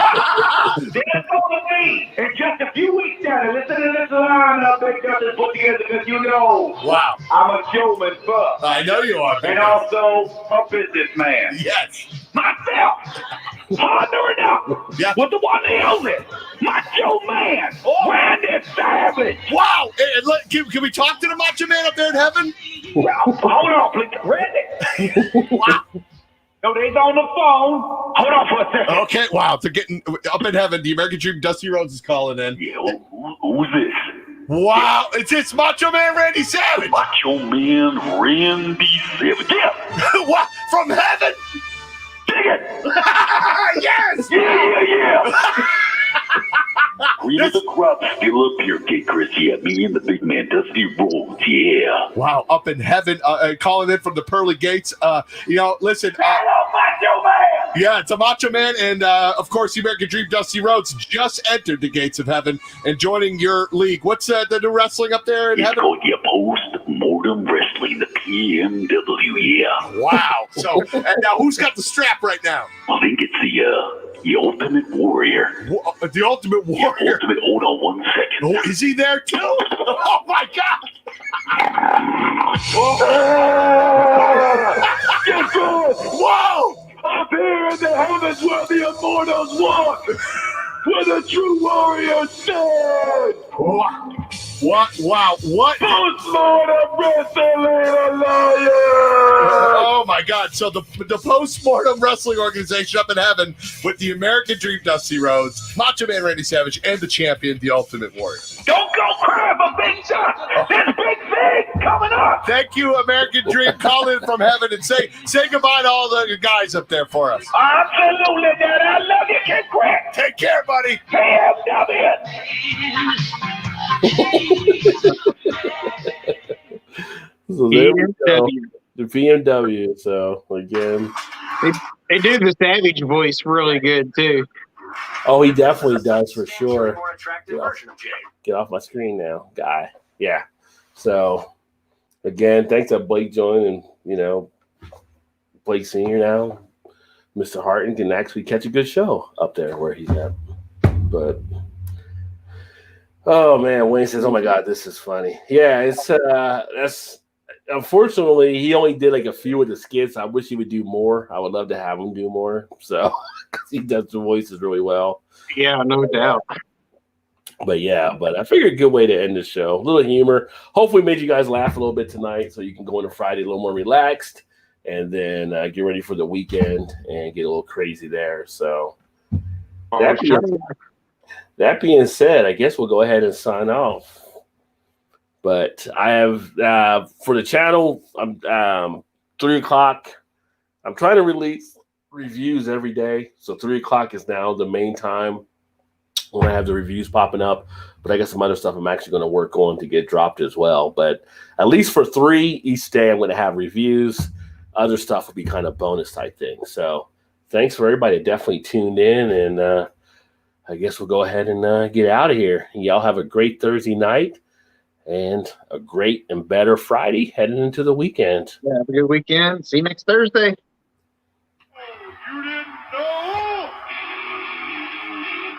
Speaker 8: There's going to be in just a few weeks, Daddy. Listen to this lineup Big Dust has put together because you know.
Speaker 9: Wow.
Speaker 8: I'm a showman first.
Speaker 9: I know you are, Big
Speaker 8: and
Speaker 9: Dust.
Speaker 8: also a businessman.
Speaker 9: Yes.
Speaker 8: myself, partnering up with the one and only Macho Man, Randy Savage.
Speaker 9: Wow. Can we talk to the Macho Man up there in heaven?
Speaker 8: Well, hold on, please. Randy. Wow. No, they's on the phone. Hold on for a second.
Speaker 9: Okay, wow. They're getting up in heaven. The American Dream, Dusty Rhodes is calling in.
Speaker 8: Yeah, who's this?
Speaker 9: Wow, it's Macho Man Randy Savage.
Speaker 8: Macho Man Randy Savage. Yeah.
Speaker 9: What? From heaven?
Speaker 8: Dig it.
Speaker 9: Yes.
Speaker 8: Yeah. Cream of the crop, still up here, Kid Chris. Yeah, me and the big man, Dusty Rhodes. Yeah.
Speaker 9: Wow, up in heaven, calling in from the pearly gates. Listen.
Speaker 8: Hello, Macho Man.
Speaker 9: Yeah, it's a Macho Man, and of course, the American Dream, Dusty Rhodes, just entered the gates of heaven and joining your league. What's the new wrestling up there in heaven?
Speaker 8: It's called your post-mortem wrestling, the PMW. Yeah.
Speaker 9: Wow. So, and now who's got the strap right now?
Speaker 8: I think it's the Ultimate Warrior.
Speaker 9: The Ultimate Warrior?
Speaker 8: Hold on 1 second.
Speaker 9: Oh, is he there too? Oh, my God. Whoa!
Speaker 8: Up here in the heavens where the immortals walk, where the true warrior stands.
Speaker 9: What? Wow. What?
Speaker 8: Post-mortem wrestling alliance.
Speaker 9: Oh, my God. So the Post-Mortem Wrestling Organization up in heaven with the American Dream, Dusty Rhodes, Macho Man Randy Savage, and the champion, the Ultimate Warrior.
Speaker 8: Don't go cry for big shot. There's big thing coming up.
Speaker 9: Thank you, American Dream. Call in from heaven and say goodbye to all the guys up there for us.
Speaker 8: Absolutely, Dad. I love you, Kid Chris.
Speaker 9: Take care, buddy.
Speaker 8: PMW.
Speaker 1: So there we go. The BMW. So again,
Speaker 2: they do the Savage voice really good too.
Speaker 1: Oh, he definitely does for sure. Get off my screen now, guy. Yeah. So again, thanks to Blake joining, and Blake Senior now. Mr. Harton can actually catch a good show up there where he's at. But oh man, Wayne says, "Oh my God, this is funny." Yeah, it's that's unfortunately he only did like a few of the skits. I wish he would do more. I would love to have him do more. So because he does the voices really well.
Speaker 2: Yeah, no doubt.
Speaker 1: But I figured a good way to end the show. A little humor. Hopefully made you guys laugh a little bit tonight so you can go into Friday a little more relaxed and then get ready for the weekend and get a little crazy there. So that being said, I guess we'll go ahead and sign off. But I have for the channel, I'm 3 o'clock. I'm trying to release reviews every day. So 3 o'clock is now the main time when I have the reviews popping up. But I got some other stuff I'm actually going to work on to get dropped as well. But at least for 3 each day, I'm going to have reviews. Other stuff will be kind of bonus type thing. So thanks for everybody that definitely tuned in. And I guess we'll go ahead and get out of here. Y'all have a great Thursday night and a great and better Friday heading into the weekend.
Speaker 2: Yeah, have a good weekend. See you next Thursday.